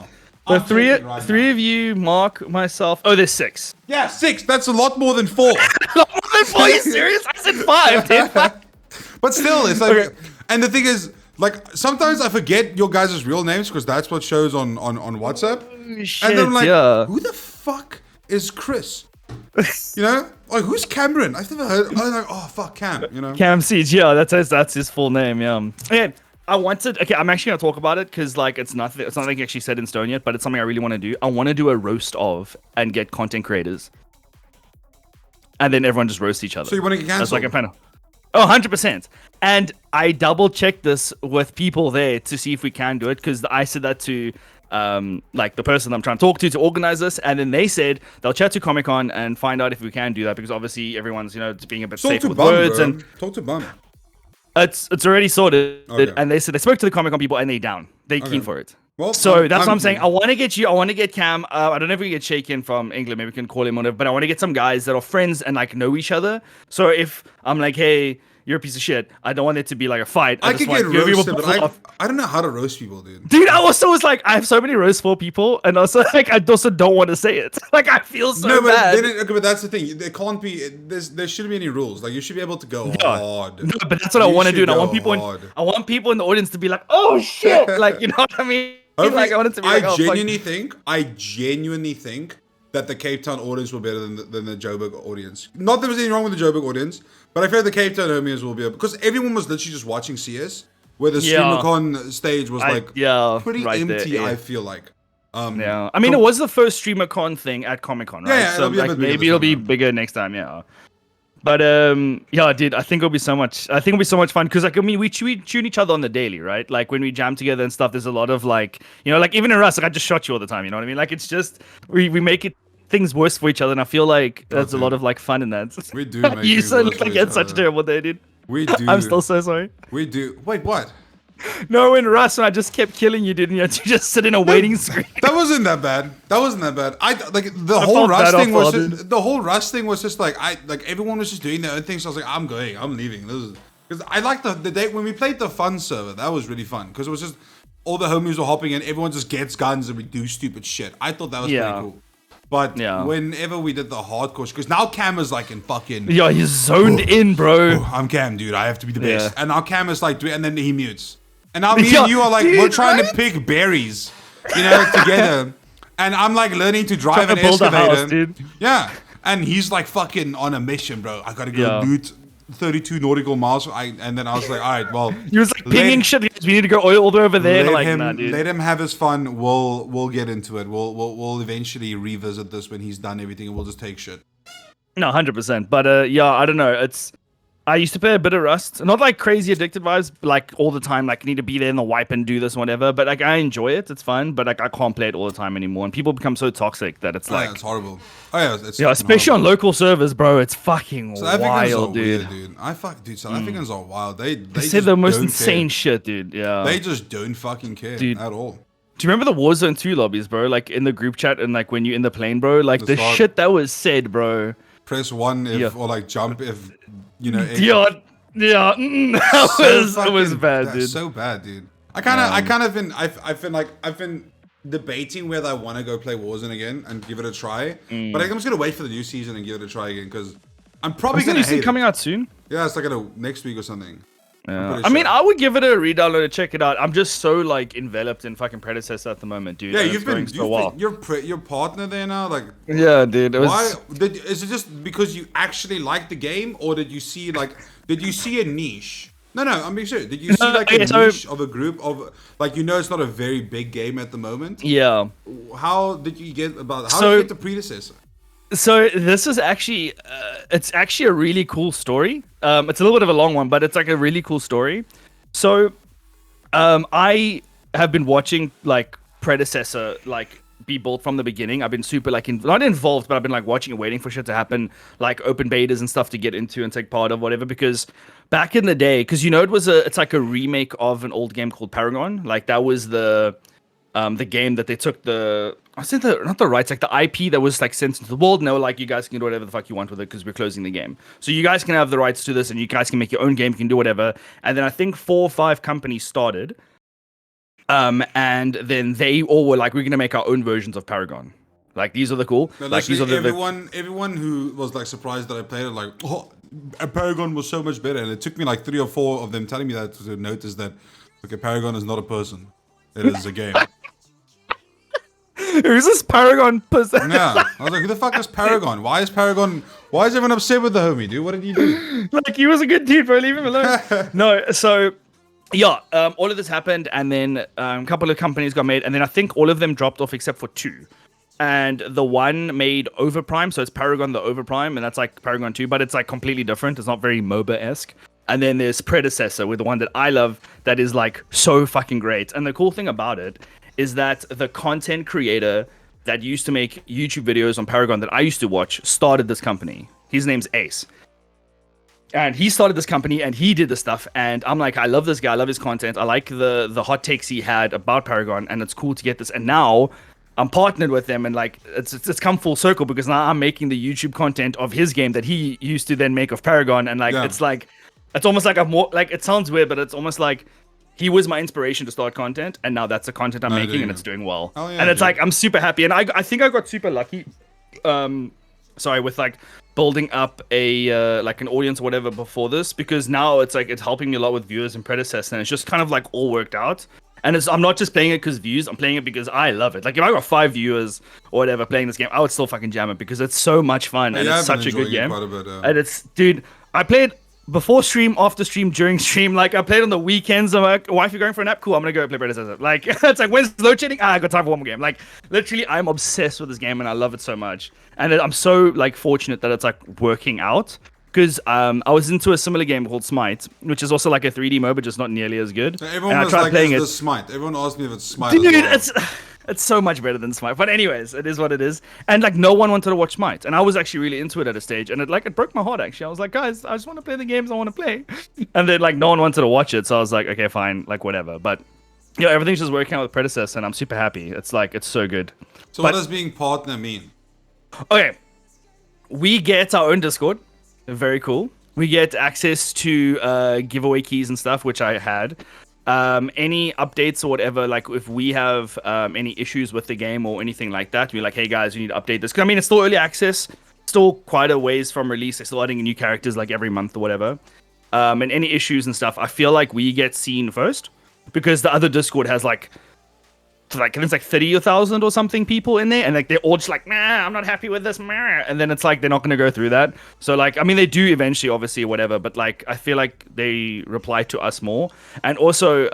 The I'm three checking of you, Mark, myself. Oh, there's 6. Yeah, 6. That's a lot more than 4. Are you serious? I said 5, dude. But still, it's like, Okay. and the thing is, like, sometimes I forget your guys' real names because that's what shows on WhatsApp. Shit, And then I'm like, yeah. who the fuck is Chris? You know, like who's Cameron? I've never heard. I'm like, oh fuck, Cam. You know, Cam Siege, yeah, that's his full name, yeah. Okay, I'm actually gonna talk about it because like it's nothing actually set in stone yet, but it's something I really want to do. I want to do a roast of and get content creators, and then everyone just roast each other. So you want to get That's cancelled? like a panel. Oh, 100%. And I double checked this with people there to see if we can do it because I said that to like the person I'm trying to talk to organize this, and then they said they'll chat to Comic Con and find out if we can do that because obviously everyone's being a bit Talk safe to with Bum, words bro. and Talk to Bum. it's already sorted. Okay. And they said they spoke to the Comic Con people and they down. They keen for it. Well, So that's what I'm saying. keen. I want to get you. I want to get Cam. I don't know if we can get Shaken from England. Maybe we can call him on it. But I want to get some guys that are friends and like know each other. So if I'm like, hey, you're a piece of shit, I don't want it to be like a fight. I just could want get you to be able roasted, to but laugh. I don't know how to roast people, dude. Dude, I also was like, I have so many roast for people, and also like I also don't want to say it. Like I feel so No, but, bad. but that's the thing. There can't be. There shouldn't be any rules. Like you should be able to go hard. No, but that's what I You want to do. should And I go want people. hard. I want people in the audience to be like, "Oh shit!" Like you know what I mean? Like I want it to be like, "Oh fuck." I genuinely think that the Cape Town audience will be better than the Joburg audience. Not that there's anything wrong with the Joburg audience, but I feel the Cape Town homies will be able, because everyone was literally just watching CS, where the StreamerCon stage was pretty right empty. there, yeah. I feel like. Yeah, I mean, it was the first StreamerCon thing at Comic Con, right? Yeah, so it'll be a like, bit bigger maybe this it'll time, be yeah. bigger next time, yeah. But yeah, dude, I think it'll be so much. I think it'll be so much fun because, like, I mean, we tune each other on the daily, right? Like when we jam together and stuff. There's a lot of like, like even in Rust, like I just shot you all the time. You know what I mean? Like it's just we make it things worse for each other, and I feel like there's a lot of like fun in that. We do. Make You things sound worse like for you had each such a other. terrible day, dude. We do. I'm still so sorry. We do. Wait, what? No, in Rust, when I just kept killing you, dude, and you had to just sit in a waiting screen. That wasn't that bad. I like the whole felt Rust bad thing was off, just, the whole Rust thing was just like everyone was just doing their own thing. So I was like, I'm leaving. Because I liked the day when we played the fun server. That was really fun because it was just all the homies were hopping in. Everyone just gets guns and we do stupid shit. I thought that was pretty cool. But whenever we did the hardcore, because now Cam is like in fucking. Yeah, he's zoned in, bro. I'm Cam, dude. I have to be the best. Yeah. And now Cam is like, and then he mutes. And now me and you are like, dude, we're trying right? to pick berries, together. And I'm like learning to drive Trying an to build a excavator. house, dude. Yeah. And he's like fucking on a mission, bro. I gotta go loot 32 nautical miles. And then I was like, all right, well. He was like pinging shit. We need to go all the way over there. And I'm like, nah, dude. Let him have his fun. We'll get into it. We'll eventually revisit this when he's done everything, and we'll just take shit. No, 100%. But yeah, I don't know. I used to play a bit of Rust, not like crazy addicted vibes, like all the time. Like need to be there in the wipe and do this, and whatever. But like I enjoy it. It's fun. But like I can't play it all the time anymore. And people become so toxic that it's like, it's horrible. Oh yeah, it's especially horrible. on local servers, bro. It's fucking South Africans wild, are dude. weird, dude. South Africans are wild. They say just the most don't insane care. shit, dude. Yeah. They just don't fucking care Dude. at all. Do you remember the Warzone 2 lobbies, bro? Like in the group chat and like when you're in the plane, bro. Like the start. shit that was said, bro. Press 1 if or like jump if X. Yeah, it was bad, That's dude. so bad, dude. I've been debating whether I want to go play Warzone again and give it a try. But I'm just gonna wait for the new season and give it a try again because I'm probably Is the gonna new season hate coming it. out soon? Yeah, it's like next week or something. Yeah. pretty I mean, sure. I would give it a redownload to check it out. I'm just so like enveloped in fucking Predecessor at the moment, dude. Yeah, and it's going so well. your partner there now. Like, Yeah, dude. It was... why is it just because you actually like the game, or did you see a niche? No, I'm being serious. Did you see like a niche of a group of like it's not a very big game at the moment? Yeah. How did you get the Predecessor? So this is actually, it's actually a really cool story. It's a little bit of a long one, but it's like a really cool story. So, I have been watching like Predecessor like be built from the beginning. I've been super like not involved, but I've been like watching and waiting for shit to happen, like open betas and stuff to get into and take part of whatever. Because back in the day, because it's like a remake of an old game called Paragon. Like that was the game that they took not the rights, like the IP that was like sent into the world. No, like you guys can do whatever the fuck you want with it because we're closing the game. So you guys can have the rights to this, and you guys can make your own game. You can do whatever. And then I think 4 or 5 companies started. And then they all were like, we're gonna make our own versions of Paragon. Like these are the cool. No, like these are everyone who was like surprised that I played it, like, oh, Paragon was so much better, and it took me like 3 or 4 of them telling me that to notice that, okay, Paragon is not a person, it is a game. Who's this Paragon person? Yeah, I was like, who the fuck is Paragon? Why is everyone upset with the homie, dude? What did he do? Like he was a good dude, bro. Leave him alone. No, so. Yeah, all of this happened, and then a couple of companies got made, and then I think all of them dropped off except for 2. And the one made Overprime, so it's Paragon the Overprime, and that's like Paragon 2, but it's like completely different. It's not very MOBA-esque. And then there's Predecessor, with the one that I love, that is like so fucking great. And the cool thing about it is that the content creator that used to make YouTube videos on Paragon that I used to watch started this company. His name's Ace. And he started this company, and he did the stuff, and I'm like, I love this guy, I love his content, I like the hot takes he had about Paragon, and it's cool to get this. And now I'm partnered with them, and like it's come full circle, because now I'm making the YouTube content of his game that he used to then make of Paragon, and like it's almost like I'm more like, it sounds weird, but it's almost like he was my inspiration to start content, and now that's the content I'm making, and it's doing well. Oh, yeah, and it's like I'm super happy, and I think I got super lucky. With like building up a like an audience or whatever before this, because now it's like it's helping me a lot with viewers and Predecessor, and it's just kind of like all worked out. And I'm not just playing it because views, I'm playing it because I love it. Like if I got 5 viewers or whatever playing this game, I would still fucking jam it because it's so much fun, and it's such a good game. And it's, dude, I played before stream, after stream, during stream. Like I played on the weekends. I'm like, wife, you going for a nap? Cool, I'm gonna go play Predecessor. Like it's like, when's load shedding? I got time for one more game. Like literally, I'm obsessed with this game, and I love it so much. And I'm so like fortunate that it's like working out, because I was into a similar game called Smite, which is also like a 3D MOBA, just not nearly as good. So everyone was like, "Is this Smite?" Everyone asked me if it's Smite. Dude, it's so much better than Smite. But anyways, it is what it is. And like no one wanted to watch Smite, and I was actually really into it at a stage, and it broke my heart actually. I was like, guys, I just want to play the games I want to play, and then like no one wanted to watch it, so I was like, okay, fine, like whatever. But yeah, everything's just working out with Predecessor, and I'm super happy. It's so good. So what does being partner mean? Okay, we get our own Discord. Very cool. We get access to giveaway keys and stuff, which I had. Any updates or whatever, like if we have any issues with the game or anything like that, we're like, hey guys, you need to update this. Because I mean, it's still early access, still quite a ways from release. They're still adding new characters like every month or whatever. And any issues and stuff, I feel like we get seen first, because the other Discord has like it's like 30,000 or something people in there, and like they're all just like, nah, I'm not happy with this, and then it's like they're not going to go through that. So like, I mean, they do eventually, obviously, or whatever, but like I feel like they reply to us more. And also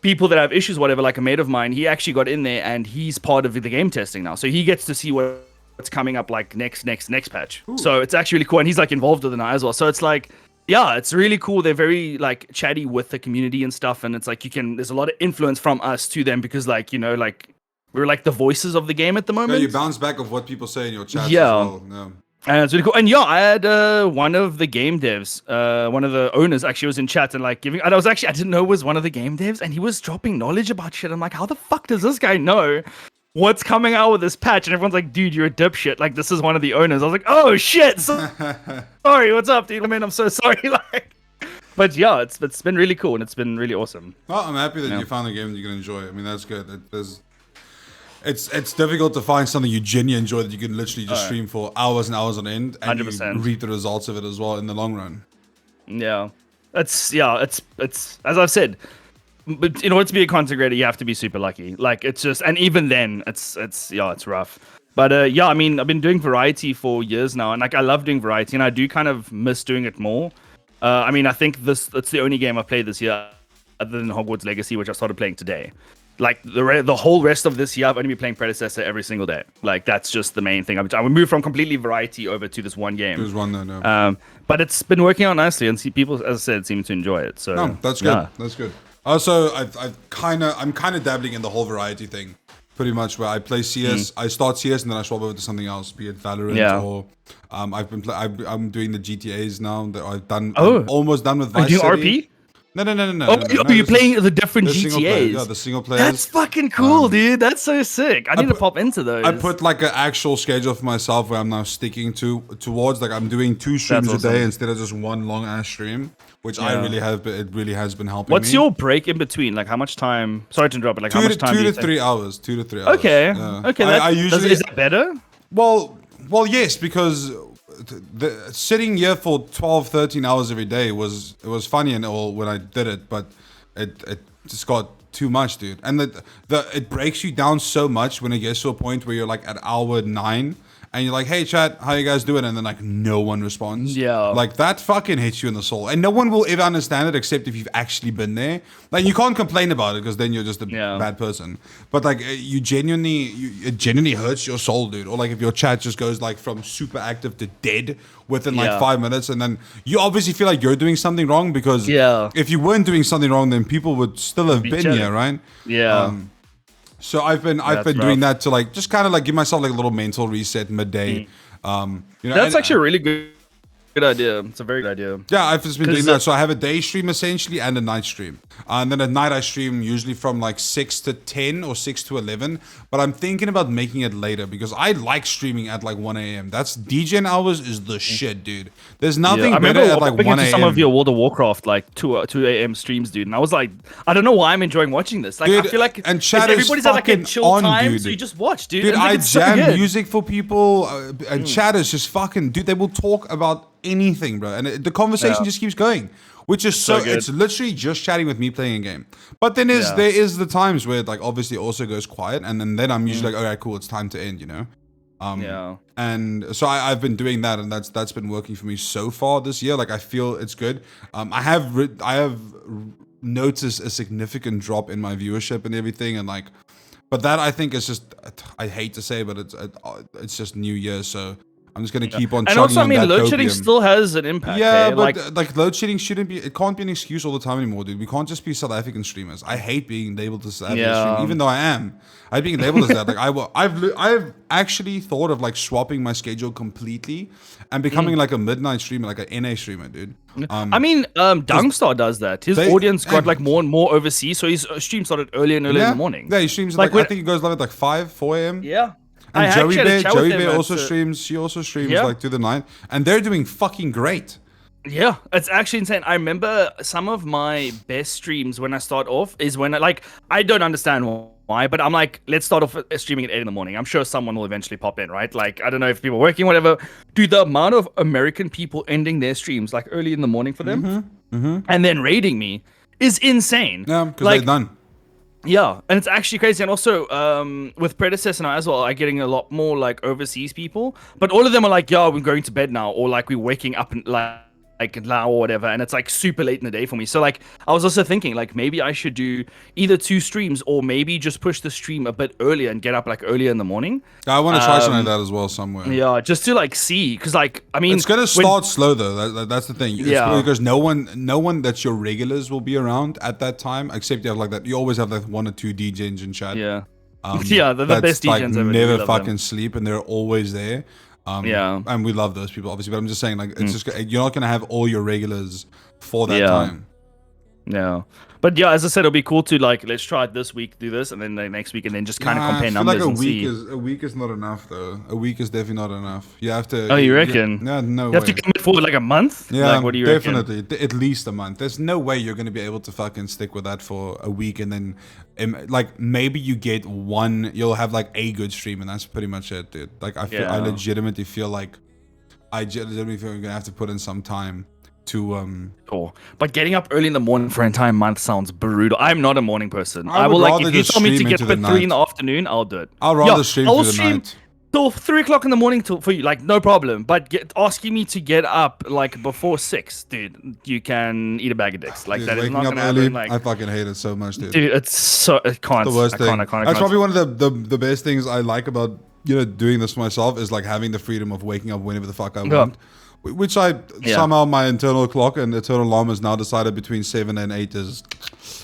people that have issues, whatever, like a mate of mine, he actually got in there, and he's part of the game testing now, so he gets to see what's coming up like next patch. Ooh. So it's actually really cool, and he's like involved with it now as well. So it's like, yeah, it's really cool. They're very like chatty with the community and stuff, and it's like there's a lot of influence from us to them, because like, you know, like we're like the voices of the game at the moment. Yeah, you bounce back of what people say in your chat as well. Yeah. And it's really cool. And yeah, I had one of the game devs, one of the owners actually was in chat and like giving, and I didn't know it was one of the game devs, and he was dropping knowledge about shit. I'm like, how the fuck does this guy know what's coming out with this patch? And everyone's like, dude, you're a dipshit. Like, this is one of the owners. I was like, oh shit. Sorry, what's up, dude? I mean, I'm so sorry. Like, but yeah, it's been really cool, and it's been really awesome. Well, I'm happy that you found a game that you can enjoy. I mean, that's good. It's difficult to find something you genuinely enjoy that you can literally just stream for hours and hours on end, and 100%. You reap the results of it as well in the long run. Yeah. It's as I've said. But in order to be a content creator, you have to be super lucky. Like it's just, and even then, it's rough. But yeah, I mean, I've been doing variety for years now, and like I love doing variety, and I do kind of miss doing it more. I mean, I think it's the only game I've played this year, other than Hogwarts Legacy, which I started playing today. Like the whole rest of this year, I've only been playing Predecessor every single day. Like that's just the main thing. I would move from completely variety over to this one game. There's one there, no. But it's been working out nicely, and people, as I said, seem to enjoy it. So no, that's good. Yeah. That's good. Also, I'm kind of dabbling in the whole variety thing, pretty much. Where I play CS, I start CS and then I swap over to something else, be it Valorant or I'm doing the GTAs now. That I've done. I'm almost done with Vice City. Are you RP? No. You're playing the different GTAs. Yeah, the single players. That's fucking cool, dude. That's so sick. I need to pop into those. I put like an actual schedule for myself where I'm now sticking towards like I'm doing 2 streams a day instead of just one long ass stream, which I really have. It really has been helping. What's your break in between? Like how much time? Sorry to interrupt, but like how much time? 2 to 3 hours. 2 to 3 hours. Okay. Yeah. Okay. I usually is that better? Well, yes, because sitting here for 12, 13 hours every day was funny and all when I did it, but it just got too much, dude. And it breaks you down so much when it gets to a point where you're like at hour 9 and you're like, hey chat, how you guys doing? And then like no one responds. Yeah. Like that fucking hits you in the soul. And no one will ever understand it except if you've actually been there. Like you can't complain about it because then you're just a bad person. But like it genuinely hurts your soul, dude. Or like if your chat just goes like from super active to dead within like 5 minutes, and then you obviously feel like you're doing something wrong because if you weren't doing something wrong, then people would still have been here, right? Yeah. So I've been doing that to like just kind of like give myself like a little mental reset midday. That's actually a really good idea. It's a very good idea. Yeah, I've just been doing that. So I have a day stream essentially and a night stream. And then at night I stream usually from like 6 to 10 or 6 to 11. But I'm thinking about making it later because I like streaming at like 1 a.m. That's DJing hours is the shit, dude. There's nothing better at like 1 a.m. Some of your World of Warcraft like 2 a.m. streams, dude. And I was like, I don't know why I'm enjoying watching this. Like, dude, I feel like and chat everybody's at like a chill on, time, dude. so you just watch, dude. Dude, and, like, I jam music for people and chat is just fucking, dude, they will talk about anything, bro, and the conversation just keeps going, which is so it's literally just chatting with me playing a game. But then there is the times where it like obviously also goes quiet, and then I'm usually like, okay, cool, it's time to end, you know. And so I've been doing that, and that's been working for me so far this year. Like I feel it's good. I have noticed a significant drop in my viewership and everything, and like, but that I think is just, I hate to say, but it's just New Year, so I'm just gonna keep on. And also, I mean, load shedding still has an impact. Yeah, but like load shedding shouldn't be. It can't be an excuse all the time anymore, dude. We can't just be South African streamers. I hate being labeled as South African streamer, even though I am. I hate being labeled as that. Like I've actually thought of like swapping my schedule completely and becoming like a midnight streamer, like an NA streamer, dude. I mean, Dangstar does that. His audience got like more and more overseas, so his stream started earlier and earlier in the morning. Yeah, he streams like I think he goes live at like 5, 4 a.m. Yeah. And Joey Bear also streams. She also streams like through the night, and they're doing fucking great. Yeah, it's actually insane. I remember some of my best streams when I start off is when I don't understand why, but I'm like, let's start off streaming at 8 in the morning. I'm sure someone will eventually pop in, right? Like, I don't know if people are working, whatever. Dude, the amount of American people ending their streams like early in the morning for them, and then raiding me is insane. Yeah, because they're done. Yeah, and it's actually crazy. And also, with Predecessor now as well, I'm getting a lot more like overseas people. But all of them are like, yeah, we're going to bed now, or like we're waking up and like now or whatever, and it's like super late in the day for me. So like I was also thinking like maybe I should do either 2 streams or maybe just push the stream a bit earlier and get up like earlier in the morning. I want to try something like that as well somewhere. Yeah, just to like see, because like I mean it's gonna start slow though. That's the thing. Because no one that's your regulars will be around at that time, except you have like that. You always have like 1 or 2 DJs in chat. Yeah. They're the best DJs like ever. Never fucking sleep, and they're always there. And we love those people, obviously. But I'm just saying, like, it's just you're not gonna have all your regulars for that time. Yeah. But yeah, as I said, it'll be cool to like let's try it this week, do this, and then the next week, and then just kind of compare numbers and see. A week is not enough though. A week is definitely not enough. You have to. Oh, you reckon? Yeah, no. You have to commit for like a month. Yeah, like, what do you definitely. reckon? At least a month. There's no way you're gonna be able to fucking stick with that for a week, and then like maybe you get one. You'll have like a good stream, and that's pretty much it, dude. Like I legitimately feel like I'm gonna have to put in some time Cool. But getting up early in the morning for an entire month sounds brutal. I'm not a morning person. I I will would like if rather you just tell me to stream get into up the at 3 in the night. afternoon, I'll do it. I'll rather stream I'll through the stream night. till 3 o'clock in the morning for you, like no problem. But asking me to get up like before 6, dude, you can eat a bag of dicks. Like Dude, that is waking not up gonna early, happen. Like, I fucking hate it so much, dude. dude, it's so I can't. The worst I thing. can't. That's probably one of the best things I like about doing this for myself is like having the freedom of waking up whenever the fuck I want. Which somehow my internal clock and internal alarm has now decided between 7 and 8 is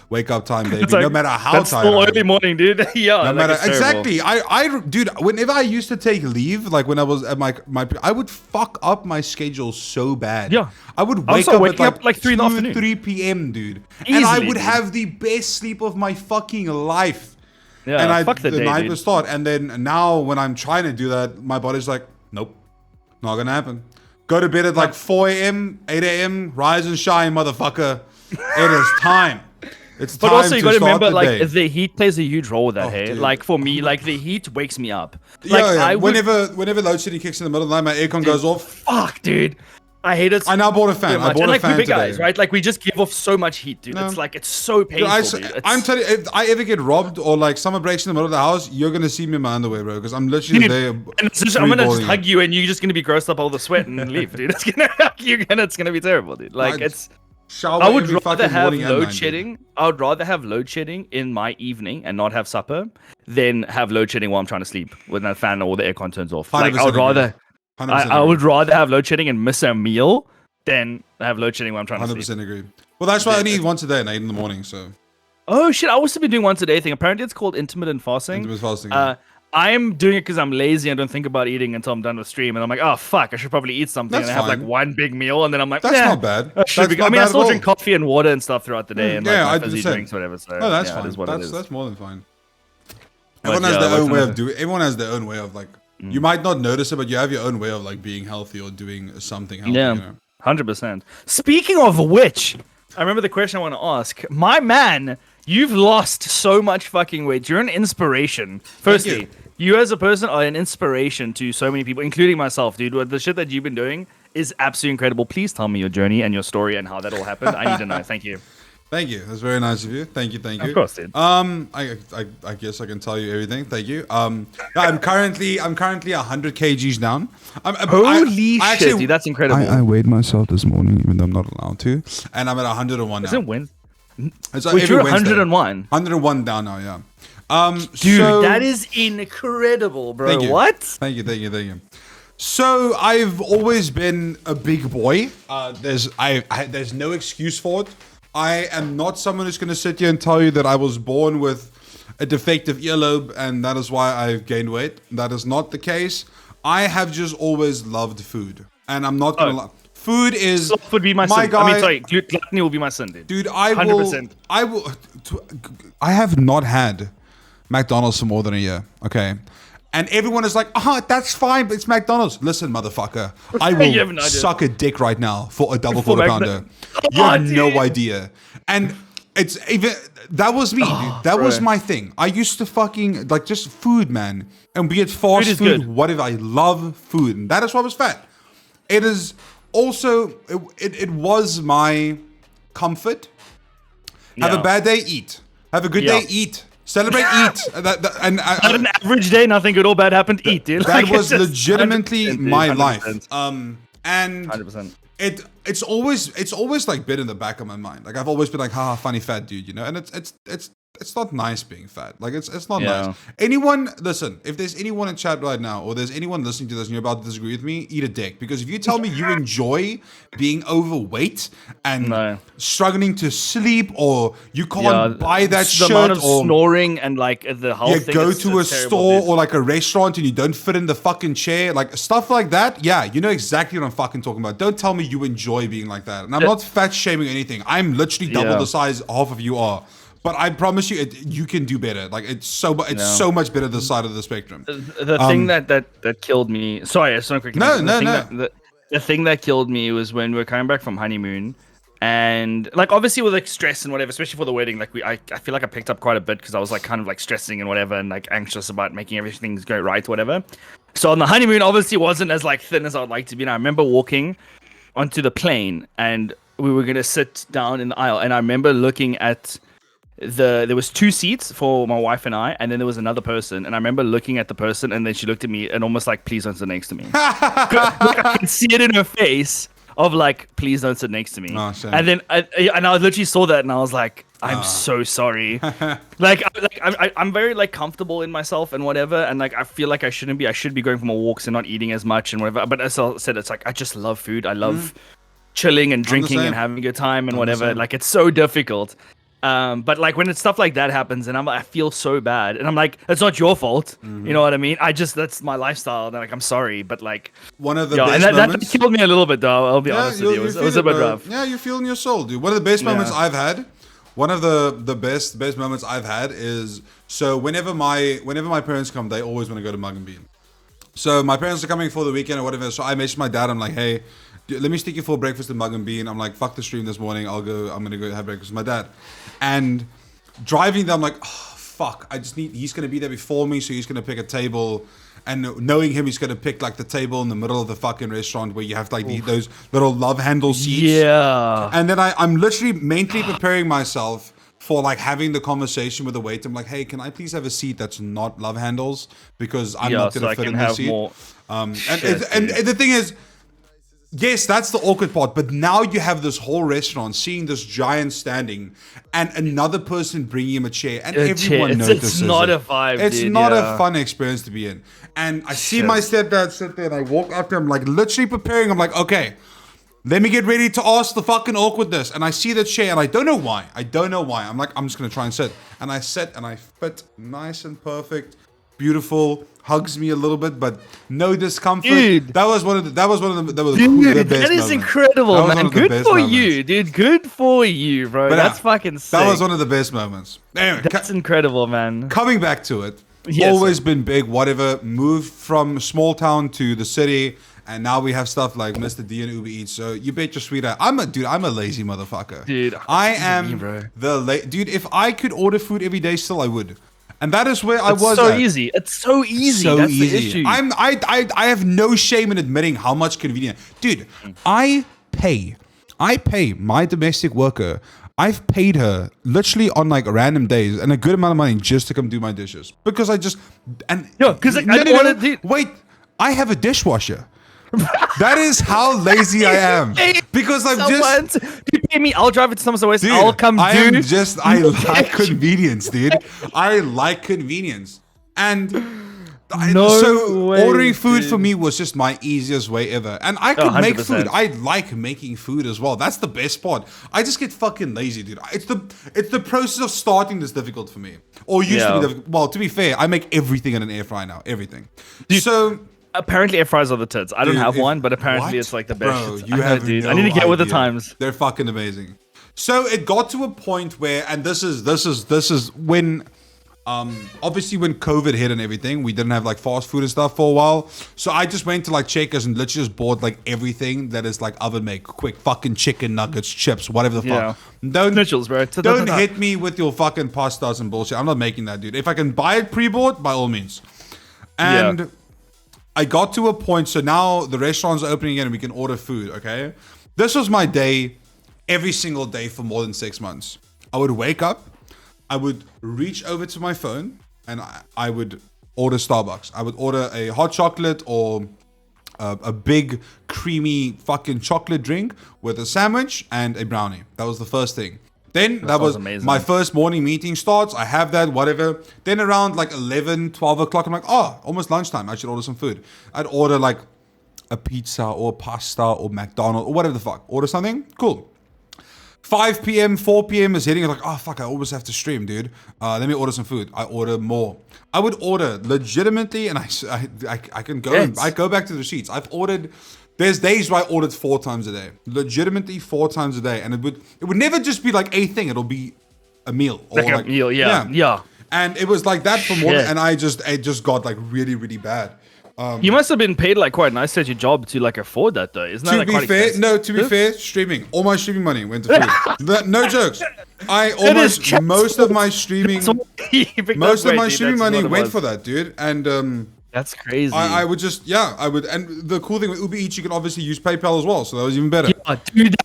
wake up time, baby. Like, no matter how that's tired still I am. early morning, dude. Yeah, No like, matter it's terrible. exactly. Dude, whenever I used to take leave, like when I was at my I would fuck up my schedule so bad. Yeah. I would I was wake up waking at up like 3 in the 2, afternoon. 3 p.m., dude. And I Easily, would dude. have the best sleep of my fucking life. Yeah, And fuck the day, night dude. would start. And then now when I'm trying to do that, my body's like, nope, not gonna happen. Go to bed at like 4 a.m., 8 a.m., rise and shine, motherfucker. It is time. It's time But also, you to gotta start remember, the like, day. the heat plays a huge role with that, hey? dude. Like, for me, like, the heat wakes me up. Like, Yeah. I would... Whenever load shedding kicks in the middle of the night, my aircon goes off. Fuck, dude. I hate it so I now bought a fan. I much. bought And, a like, fan we big today. guys, right? Like, we just give off so much heat, dude. No. It's like, it's so painful, dude. I'm telling you, if I ever get robbed or like summer breaks in the middle of the house, you're gonna see me in my underwear, bro. Because I'm literally Dude, there. and it's just, I'm gonna just freeballing hug it. you, and you're just gonna be grossed up all the sweat and leave, dude. It's gonna hug you, and it's gonna be terrible, dude. Like, it's... Shower I would every rather fucking have morning and night, load dude. shedding. I would rather have load shedding in my evening and not have supper than have load shedding while I'm trying to sleep when the fan or the aircon turns off. Like, I would 100% rather, 100% I would rather have load shedding and miss a meal than have load shedding while I'm trying to 100% sleep. agree. Well, that's why I need once a day and 8 in the morning. So Oh shit! I also been doing once a day thing. Apparently, it's called intermittent fasting. intermittent fasting. Yeah. I'm doing it because I'm lazy and don't think about eating until I'm done with stream, and I'm like, oh fuck, I should probably eat something. That's and I have like fine. one big meal, and then I'm like, That's nah, not bad. I should That's be. I not mean, I bad still at drink all. coffee and water and stuff throughout the day, and Yeah, like my I fizzy do the drinks, same. whatever. So No, that's yeah, it fine. is what it is. That's more than fine. But Everyone has yeah, their own way what's of doing. Everyone has their own way of like. You might not notice it, but you have your own way of like being healthy or doing something healthy. Yeah, You know? 100%. Speaking of which, I remember the question I want to ask. My man, you've lost so much fucking weight. You're an inspiration. Firstly, you as a person are an inspiration to so many people, including myself, dude. The shit that you've been doing is absolutely incredible. Please tell me your journey and your story and how that all happened. I need to know. Thank you. Thank you. That's very nice of you. Thank you. Of course, dude. I guess I can tell you everything. Thank you. I'm currently 100 kgs down. Holy shit, dude, that's incredible. I weighed myself this morning, even though I'm not allowed to, and I'm at 101 now. Is it win? It's Wait, every you're Wednesday. 101. 101 down now. Yeah. Dude, so- that is incredible, bro. Thank you. What? Thank you. So I've always been a big boy. There's no excuse for it. I am not someone who's going to sit here and tell you that I was born with a defective earlobe and that is why I've gained weight. That is not the case. I have just always loved food, and I'm not going to lie. Food is Sloth would be my sin. guy. I mean, sorry, gluttony will be my sin, dude. Dude, 100%. I have not had McDonald's for more than a year. Okay. And everyone is like, that's fine, but it's McDonald's. Listen, motherfucker, I You have will no idea. suck a dick right now for a double For quarter Magna- pounder. You have Oh, no dude. idea. And it's even, that was me, dude. That was bro. my thing. I used to fucking, like, just food, man. And be it fast Food is food, good. whatever. I love food. And that is why I was fat. It is also, it was my comfort. Have a Yeah. bad day, eat. Have a good Yeah. day, eat. Celebrate, eat. On an average day, nothing good or bad happened. Eat, dude. that Like, was it's just legitimately 100%, dude, my 100%. life. And 100%. it's always like been in the back of my mind. Like I've always been like, haha, funny fat dude, you know. And it's not nice being fat. Like it's not Yeah. nice. Anyone, listen, if there's anyone in chat right now, or there's anyone listening to this and you're about to disagree with me, eat a dick. Because if you tell me you enjoy being overweight and No. struggling to sleep, or you can't buy that the shit, amount of or snoring and like the whole you thing. go it's to a terrible, store dude. or like a restaurant and you don't fit in the fucking chair, like stuff like that. Yeah, you know exactly what I'm fucking talking about. Don't tell me you enjoy being like that. And I'm not fat shaming or anything. I'm literally double Yeah. the size half of you are. But I promise you, you can do better. Like it's so much better this side of the spectrum. The thing that killed me. Sorry, I just want to quickly. No, mention, no, the thing the thing that killed me was when we were coming back from honeymoon, and like obviously with like stress and whatever, especially for the wedding. Like I feel like I picked up quite a bit because I was like kind of like stressing and whatever, and like anxious about making everything go right, whatever. So on the honeymoon, obviously wasn't as like thin as I would like to be. And I remember walking onto the plane, and we were gonna sit down in the aisle. And I remember looking at there was 2 seats for my wife and I, and then there was another person. And I remember looking at the person, and then she looked at me and almost like, "Please don't sit next to me." I could see it in her face of like, "Please don't sit next to me." Oh, shame. And then I literally saw that, and I was like, "I'm so sorry." I'm very like comfortable in myself and whatever, and like I feel like I shouldn't be. I should be going for more walks and not eating as much and whatever. But as I said, it's like I just love food. I love chilling and drinking and having a good time and whatever. Like it's so difficult. But like when it's stuff like that happens, and I feel so bad, and I'm like, it's not your fault. You know what I mean? That's my lifestyle. And like, I'm sorry, but like one of the best and moments. that killed me a little bit, though. I'll be honest with you. It was a bit rough. Yeah, you feel in your soul, dude. One of the best moments I've had. One of the best moments I've had is so whenever my parents come, they always want to go to Mug and Bean. So my parents are coming for the weekend or whatever. So I messaged my dad. I'm like, hey, let me stick you for breakfast at Mug and Bean. I'm like, fuck the stream this morning. I'm gonna go have breakfast with my dad. And driving there, I'm like, oh, fuck. He's gonna be there before me, so he's gonna pick a table. And knowing him, he's gonna pick like the table in the middle of the fucking restaurant where you have like those little love handle seats. Yeah. And then I'm literally mentally preparing myself for like having the conversation with the waiter. I'm like, hey, can I please have a seat that's not love handles, because I'm not gonna fit in the seat. And the thing is, yes, that's the awkward part, but now you have this whole restaurant seeing this giant standing and another person bringing him a chair, and everyone notices. It's not a vibe. It's not a fun experience to be in. And I see my stepdad sit there, and I walk up to him, like literally preparing. I'm like, okay, let me get ready to ask the fucking awkwardness. And I see the chair, and I don't know why. I'm like, I'm just gonna try and sit. And I sit, and I fit nice and perfect, beautiful. Hugs me a little bit, but no discomfort. Dude, that was one of the best that is incredible, man. Good for you, dude. Good for you, bro. But that's fucking sick. That was one of the best moments. Anyway, that's incredible, man. Coming back to it, always been big. Whatever, moved from small town to the city, and now we have stuff like Mr. D and Uber Eats. So you bet your sweet ass. I'm a lazy motherfucker. Dude, I am dude. If I could order food every day, still I would. And that is where I was. Easy. It's so easy. That's the issue. I have no shame in admitting how much convenience. Dude, I pay my domestic worker. I've paid her literally on like random days and a good amount of money just to come do my dishes, because I just wait. I have a dishwasher. That is how lazy I am. Because I'm just. You pay me, I'll drive it to someone's place. Dude, I'll come I like convenience, dude. I like convenience. And ordering food for me was just my easiest way ever. And I could make food. I like making food as well. That's the best part. I just get fucking lazy, dude. It's the process of starting that's difficult for me. Or used to be difficult. Well, to be fair, I make everything in an air fryer now. Everything. Dude, so apparently air fryers are the tits. I don't have one, but apparently it's like the best. Bro, you have dude. No I need to get idea. with the times. They're fucking amazing. So it got to a point where, and this is when, obviously when COVID hit and everything, we didn't have like fast food and stuff for a while. So I just went to like Checkers and literally just bought like everything that is like oven make, quick fucking chicken nuggets, chips, whatever the fuck. Don't hit me with your fucking pastas and bullshit. I'm not making that, dude. If I can buy it pre-bought, by all means. And I got to a point, so now the restaurants are opening again and we can order food, okay? This was my day every single day for more than 6 months. I would wake up, I would reach over to my phone, and I would order Starbucks. I would order a hot chocolate or a big creamy fucking chocolate drink with a sandwich and a brownie. That was the first thing. Then that was amazing. My first morning meeting starts. I have that, whatever. Then around like 11, 12 o'clock, I'm like, oh, almost lunchtime. I should order some food. I'd order like a pizza or pasta or McDonald's or whatever the fuck. Order something. Cool. 5 p.m., 4 p.m. is hitting. I'm like, oh, fuck, I always have to stream, dude. Let me order some food. I order more. I would order legitimately, and I can go. I go back to the receipts. I've ordered. There's days where I ordered 4 times a day, legitimately 4 times a day, and it would never just be like a thing. It'll be a meal, or like a meal, yeah. And it was like that for more, and it just got like really, really bad. You must have been paid like quite nice at your job to like afford that though. Isn't that like quite expensive? To be fair, streaming. All my streaming money went to food. No jokes. Most of my streaming money went for that, dude. And That's crazy. I would just, I would. And the cool thing with Uber Eats, you can obviously use PayPal as well. So that was even better. Yeah, dude,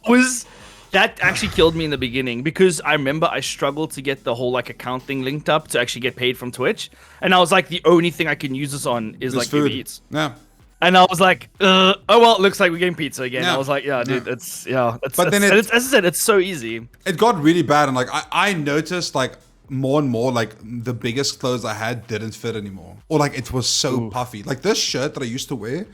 that actually killed me in the beginning because I remember I struggled to get the whole like account thing linked up to actually get paid from Twitch, and I was like, the only thing I can use this on is like food. Uber Eats. Yeah. And I was like, oh well, it looks like we're getting pizza again. Yeah. I was like, yeah, dude, it's But then as I said, it's so easy. It got really bad, and like I noticed like more and more like the biggest clothes I had didn't fit anymore, or like it was so puffy. Like this shirt that I used to wear,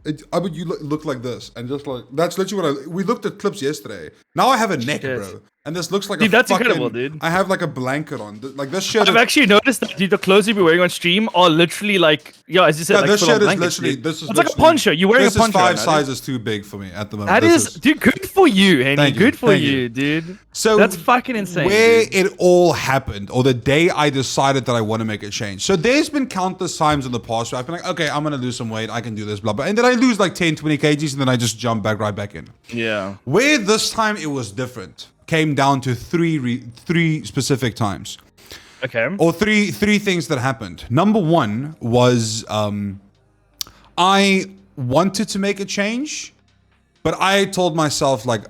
you look like this, and just like that's literally what we looked at clips yesterday. Now I have a neck, bro, and this looks like dude, that's incredible, dude. I have like a blanket on, like this shirt. I've actually noticed that, dude. The clothes you be wearing on stream are literally like, as you said, like this shirt is blankets, literally dude. it's like a poncho. You're wearing a poncho. This is 5 right now, sizes too big for me at the moment. That is, dude. Good for you, Henry. Thank you, Good for thank you, dude. So that's fucking insane. Where dude. it all happened, or the day I decided that I want to make a change. So there's been countless times in the past where I've been like, okay, I'm gonna lose some weight. I can do this, blah blah, and then I lose like 10, 20 kgs, and then I just jump right back in. Yeah. Where this time it was different. Came down to three specific times. Okay. Or three things that happened. Number one was I wanted to make a change, but I told myself like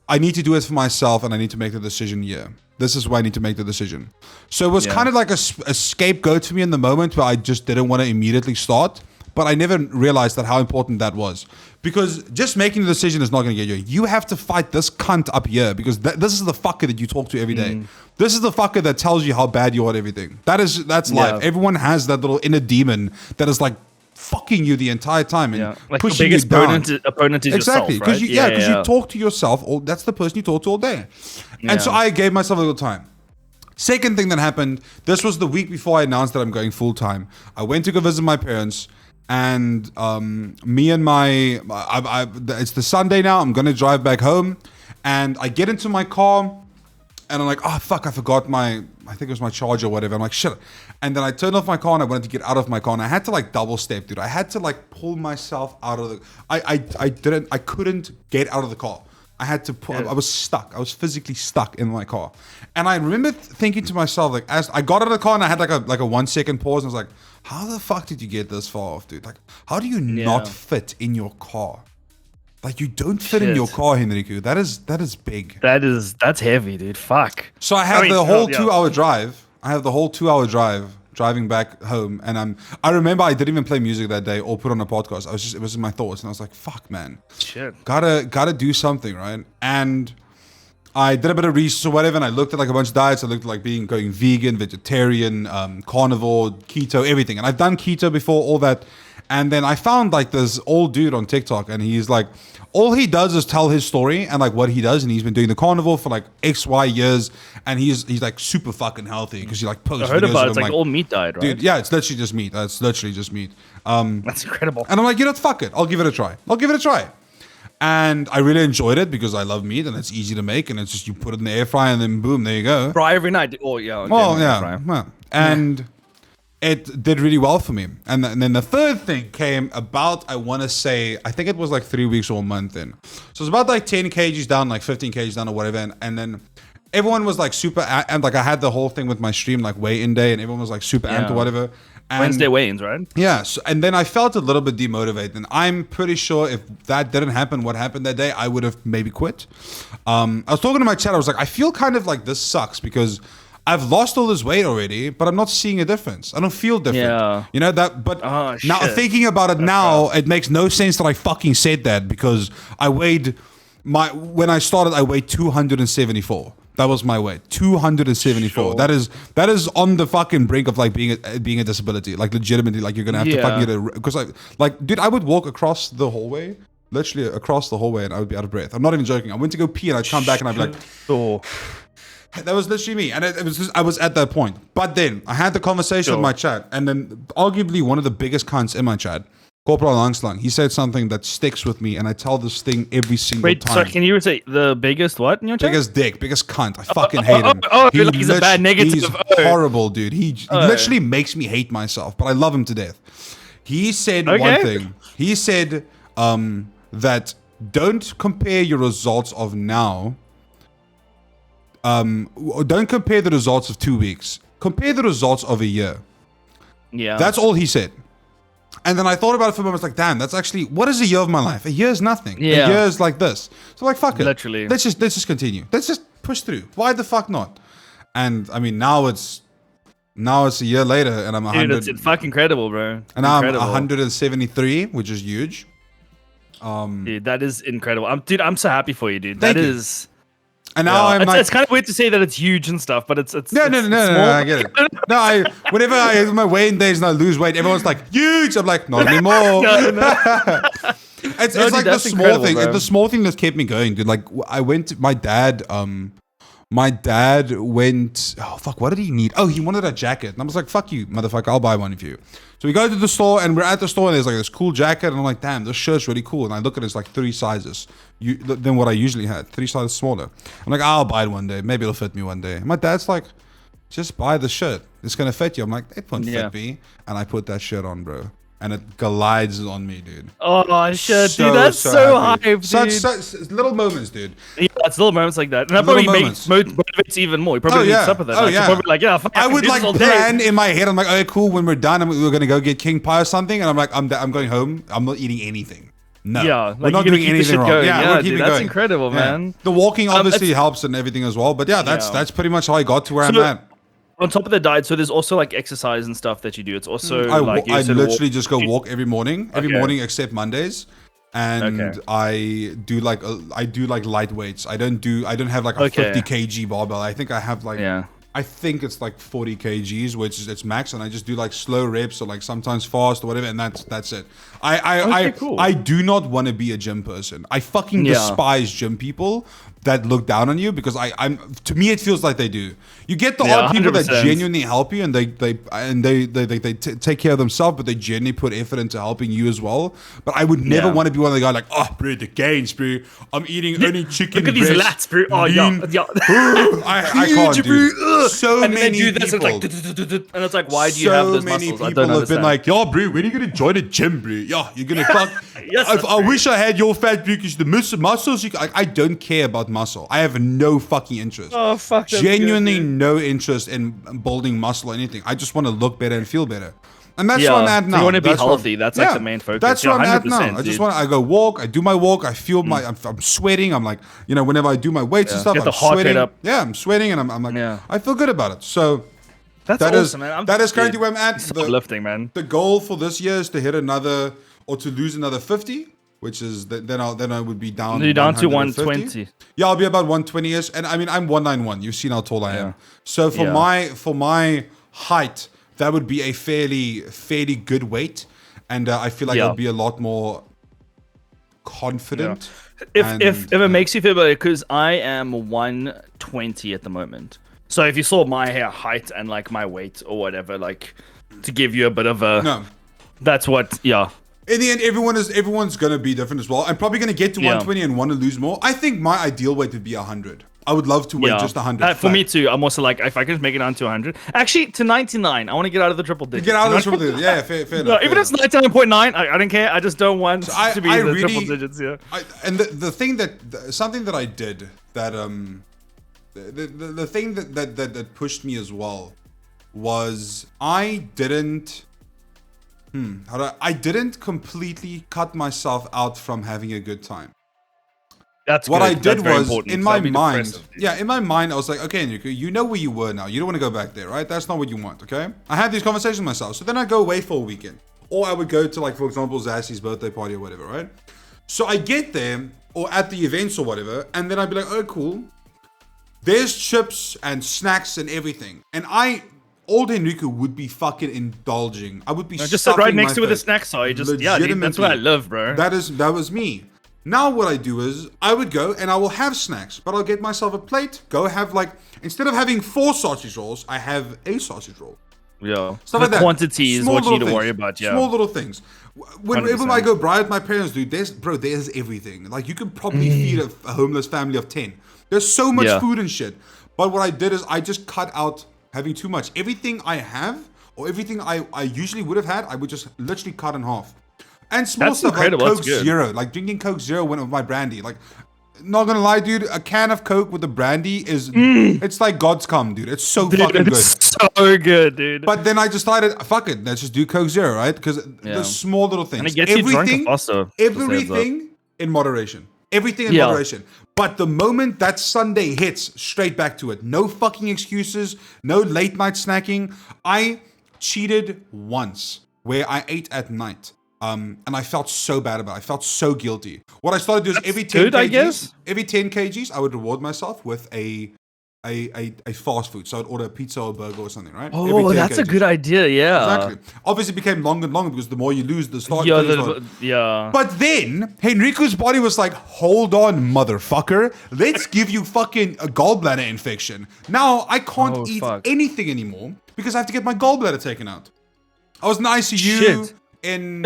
I need to do it for myself and I need to make the decision here. This is why I need to make the decision. So it was kind of like a scapegoat for me in the moment where I just didn't want to immediately start. But I never realized that how important that was. Because just making the decision is not going to get you. You have to fight this cunt up here because this is the fucker that you talk to every day. This is the fucker that tells you how bad you are at everything. That's life. Everyone has that little inner demon that is like fucking you the entire time and like pushing the biggest you down. Opponent is exactly, yourself, right? Because you talk to yourself. That's the person you talk to all day. And so I gave myself a little time. Second thing that happened, this was the week before I announced that I'm going full time. I went to go visit my parents. And me and it's the Sunday now. I'm gonna drive back home, and I get into my car, and I'm like, oh fuck, I forgot I think it was my charger or whatever. I'm like, shit. And then I turned off my car and I wanted to get out of my car, and I had to like double step, dude. I had to like pull myself out of the. I couldn't get out of the car. I had to pull. I was stuck. I was physically stuck in my car, and I remember thinking to myself, like, as I got out of the car and I had like a 1 second pause, and I was like, how the fuck did you get this far off, dude? Like, how do you not fit in your car? Like, you don't fit in your car, Henrico. That is big. That's heavy, dude. Fuck. So I have the whole 2 hour drive. I have the whole 2 hour drive driving back home, and I remember I didn't even play music that day or put on a podcast. It was in my thoughts, and I was like, fuck, man. Shit. Gotta do something, right? And I did a bit of research or whatever, and I looked at like a bunch of diets. I looked at like going vegan, vegetarian, carnivore, keto, everything. And I've done keto before, all that. And then I found like this old dude on TikTok, and he's like, all he does is tell his story and like what he does, and he's been doing the carnivore for like XY years, and he's like super fucking healthy because he like posts. I heard about it. It's like all meat diet, right? Dude, yeah, it's literally just meat. That's literally just meat. That's incredible. And I'm like, fuck it. I'll give it a try. And I really enjoyed it because I love meat and it's easy to make, and it's just you put it in the air fryer and then boom, there you go. Fry every night. Oh yeah. Okay, well, yeah. Well, and it did really well for me. And then the third thing came about, I want to say, I think it was like 3 weeks or a month in. So it's about like 10 kgs down, like 15 kgs down or whatever. And then everyone was like super, and like I had the whole thing with my stream, like weigh-in day, and everyone was like super amped or whatever. And Wednesday weigh-ins, right? Yeah. So, and then I felt a little bit demotivated. And I'm pretty sure if that didn't happen, what happened that day, I would have maybe quit. I was talking to my chat. I was like, I feel kind of like this sucks because I've lost all this weight already, but I'm not seeing a difference. I don't feel different. Yeah. You know that, but now thinking about it now, it makes no sense that I fucking said that because I weighed when I started, I weighed 274. That was my weight, 274. Sure. That is on the fucking brink of like being a disability, like legitimately, like you're gonna have to fucking get because dude, I would walk across the hallway, literally across the hallway, and I would be out of breath. I'm not even joking. I went to go pee and I'd come back and I'd be like, that was literally me, and it was just, I was at that point. But then I had the conversation with my chat, and then arguably one of the biggest cunts in my chat, Corporal Langslang, he said something that sticks with me, and I tell this thing every single time. Wait, so can you say the biggest what in your chat? Biggest dick, biggest cunt. I fucking hate him. He's a bad negative. He's horrible, dude. He literally makes me hate myself, but I love him to death. He said one thing. He said that don't compare your results of now. Don't compare the results of 2 weeks. Compare the results of a year. Yeah. That's all he said. And then I thought about it for a moment. I was like, damn, that's actually, what is a year of my life? A year is nothing. Yeah. A year is like this. So like, fuck it. Literally. Let's just continue. Let's just push through. Why the fuck not? And I mean, now it's a year later, and I'm 100. Dude, it's fucking incredible, bro. And now I'm 173, which is huge. Dude, that is incredible. I'm so happy for you, dude. Thank That you. is. And now I'm like, it's kind of weird to say that it's huge and stuff, but it's no, it's small. I get it. No, whenever I have my weighing days and I lose weight, everyone's like, huge. I'm like, not anymore. No. It's dude, like the that's small incredible, thing. bro. The small thing that kept me going, dude. Like I went to my dad. My dad went. Oh fuck! What did he need? Oh, he wanted a jacket, and I was like, "Fuck you, motherfucker! I'll buy one of you." So we go to the store, and we're at the store, and there's like this cool jacket, and I'm like, "Damn, this shirt's really cool." And I look at it, it's like 3 sizes than what I usually had, 3 sizes smaller. I'm like, "I'll buy it one day. Maybe it'll fit me one day." And my dad's like, "Just buy the shirt. It's gonna fit you." I'm like, "It won't fit me," and I put that shirt on, bro. And it glides on me, dude. Oh shit, dude, that's so happy. hype, dude. Such little moments, dude. Yeah, it's little moments like that, and that Little probably moments. motivates even more. You probably meets up with that. Oh, Like, yeah. you're probably like, yeah, fuck, I can would do like this all day. plan in my head. I'm like, okay, cool. When we're done, we're gonna go get king pie or something, and I'm like, I'm going home. I'm not eating anything. No, Yeah, we're like, not you're gonna doing keep the anything shit wrong. going. Yeah, Yeah, we're dude, keeping that's going. incredible, man. The walking obviously it's- helps and everything as well. But yeah, that's pretty much how I got to where I'm So- at. On top of the diet, so there's also like exercise and stuff that you do. It's also I like you said literally walk- just go walk every morning, Okay. except Mondays, and Okay. I do like light weights. I don't have like a Okay. 50 kg barbell. I think I have like Yeah. I think it's like 40 kgs, which is its max, and I just do like slow reps or like sometimes fast or whatever, and that's it. Cool. I do not want to be a gym person. I fucking Yeah. despise gym people that look down on you because I'm to me it feels like they do. You get the Yeah, odd people that 100%. genuinely help you and they take care of themselves, but they genuinely put effort into helping you as well. But I would never Yeah. want to be one of the guys like, oh, bro, the gains, bro. I'm eating only chicken. Look at these breast, lats, bro. Oh yeah, lean." yeah. I can't, dude. So And then many they do this, people. and it's like, and it's like, why do you have those many muscles? I people don't have understand. been like, yo, bro, when are you gonna join a gym, bro? Yeah, you're gonna fuck. Yes, I wish I had your fat, bro, because the muscles. I don't care about muscle. I have no fucking interest. Oh, fuck, that's Genuinely good, dude. no interest in building muscle or anything. I just want to look better and feel better. And that's Yeah, where I'm at so now. you wanna be That's where- healthy. That's, like, the main focus. That's Yeah, where I'm at now. 100%, I just dude. I go walk. I do my walk. I feel I'm sweating. I'm like, whenever I do my weights and stuff, Get I'm the heart rate sweating. up. Yeah, I'm sweating, and I'm like, Yeah. I feel good about it. So That's that is awesome, man. that is currently where I'm at. Lifting, man. The goal for this year is to hit another or to lose another 50, which is then I would be down. You're down to 150. 120. Yeah, I'll be about 120ish, and I mean I'm 191. You've seen how tall I am. Yeah. So for Yeah. my height, that would be a fairly good weight, and I feel like Yeah. I'd be a lot more confident. If it makes you feel better, because I am 120 at the moment. So if you saw my hair height and like my weight or whatever, like to give you a bit of a No. that's what In the end, everyone's gonna be different as well. I'm probably gonna get to Yeah. 120 and want to lose more. I think my ideal weight would be 100. I would love to weigh just 100. For me too. I'm also like, if I can just make it down to 100, actually to 99. I want to get out of the triple digits. Get out of you this know? triple digits. Yeah, fair No, enough. even if it's 99.9, I don't care. I just don't want to be in the triple digits. Yeah. And the thing something that I did that the thing that pushed me as well was I didn't completely cut myself out from having a good time. That's What good. I did That's very was important, in 'cause my that'd be mind. depressive, dude. Yeah, in my mind, I was like, okay, Enrico, you know where you were now. You don't want to go back there, right? That's not what you want, okay? I had these conversations with myself. So then I'd go away for a weekend. Or I would go to, like, for example, Zassy's birthday party or whatever, right? So I get there, or at the events or whatever, and then I'd be like, oh, cool. There's chips and snacks and everything. And old Enrico would be fucking indulging. I would be Just sit right stuffing next my to it with a face. snack, so you just, yeah, dude, that's what I love, bro. That was me. Now what I do is I would go and I will have snacks, but I'll get myself a plate, go have like, instead of having 4 sausage rolls, I have a sausage roll. Yeah. Stuff like that. Quantity is Small what you need little to worry things. about, yeah. Small little things. Whenever 100%. I go bride with my parents, dude, there's everything. Like you could probably feed a homeless family of 10. There's so much Yeah. food and shit. But what I did is I just cut out having too much. Everything I have, or everything I usually would have had, I would just literally cut in half. And small That's stuff incredible, like that's Coke good. Zero, like drinking Coke Zero with my brandy. Like not gonna lie, dude, a can of Coke with a brandy is it's like God's cum, dude. It's so fucking good. So good, dude. But then I decided, fuck it, let's just do Coke Zero, right? Because the small little things. And it gets you drunk faster. Everything in moderation. Everything in moderation. But the moment that Sunday hits, straight back to it. No fucking excuses. No late night snacking. I cheated once where I ate at night. And I felt so bad about it. I felt so guilty. What I started doing is every 10 kgs, I would reward myself with a fast food. So I'd order a pizza or a burger or something, right? Oh, that's a good idea, yeah. Exactly. Obviously, it became longer and longer because the more you lose, the start. Yeah. But then, Henrico's body was like, hold on, motherfucker. Let's give you fucking a gallbladder infection. Now, I can't eat anything anymore because I have to get my gallbladder taken out. I was in the ICU in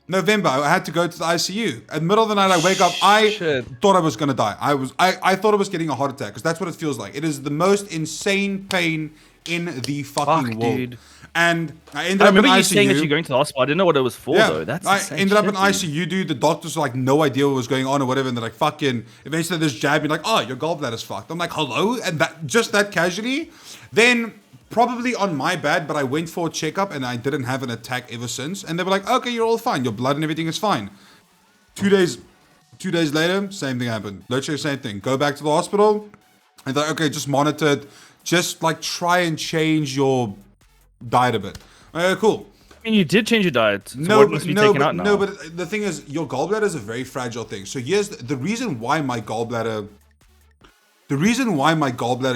November. I had to go to the ICU. At the middle of the night, I wake up. I thought I was going to die. I thought I was getting a heart attack because that's what it feels like. It is the most insane pain in the fucking world. Dude. And I ended up in ICU. I remember you saying that you're going to the hospital. I didn't know what it was for, though. That's I ended up in ICU, dude. The doctors were like, no idea what was going on or whatever. And they're like, fucking, eventually this jab, you're like, oh, your gallbladder's fucked. I'm like, hello? And that casually. Then, probably on my bad, but I went for a checkup and I didn't have an attack ever since. And they were like, okay, you're all fine. Your blood and everything is fine. 2 days later, same thing happened. Literally the same thing. Go back to the hospital. And they're like, okay, just monitor it. Just like try and change your diet a bit. Okay, cool. I mean, you did change your diet. So no, but the thing is, your gallbladder is a very fragile thing. So here's the reason why my gallbladder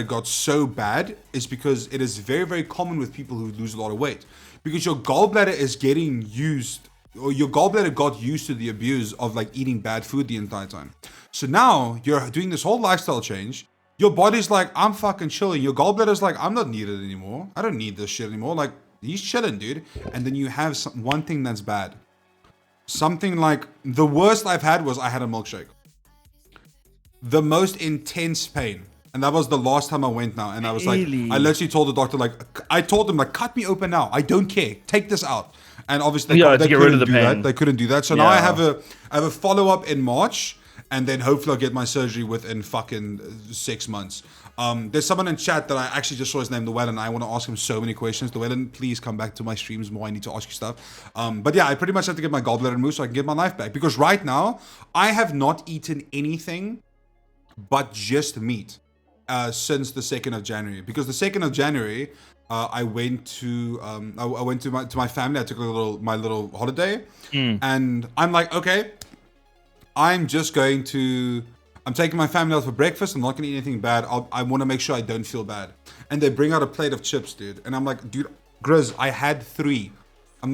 got so bad is because it is very, very common with people who lose a lot of weight. Because your gallbladder is getting used, or your gallbladder got used to the abuse of like eating bad food the entire time. So now you're doing this whole lifestyle change. Your body's like, I'm fucking chilling. Your gallbladder's like, I'm not needed anymore. I don't need this shit anymore. Like, he's chilling, dude. And then you have one thing that's bad. Something like, the worst I've had was I had a milkshake. The most intense pain. And that was the last time I went now. And I was like, I literally told the doctor, like, I told them, like, cut me open now. I don't care. Take this out. And obviously, they couldn't do that. They couldn't do that. So now I have a follow-up in March. And then hopefully I'll get my surgery within fucking 6 months. There's someone in chat that I actually just saw his name, Llewellyn. I want to ask him so many questions. Llewellyn, please come back to my streams more. I need to ask you stuff. But yeah, I pretty much have to get my gallbladder removed so I can get my life back. Because right now, I have not eaten anything but just meat since the 2nd of January. Because the 2nd of January, I went to my family. I took my little holiday. And I'm like, okay, I'm taking my family out for breakfast. I'm not going to eat anything bad. I want to make sure I don't feel bad. And they bring out a plate of chips, dude. And I'm like, dude, Grizz, I had 3. I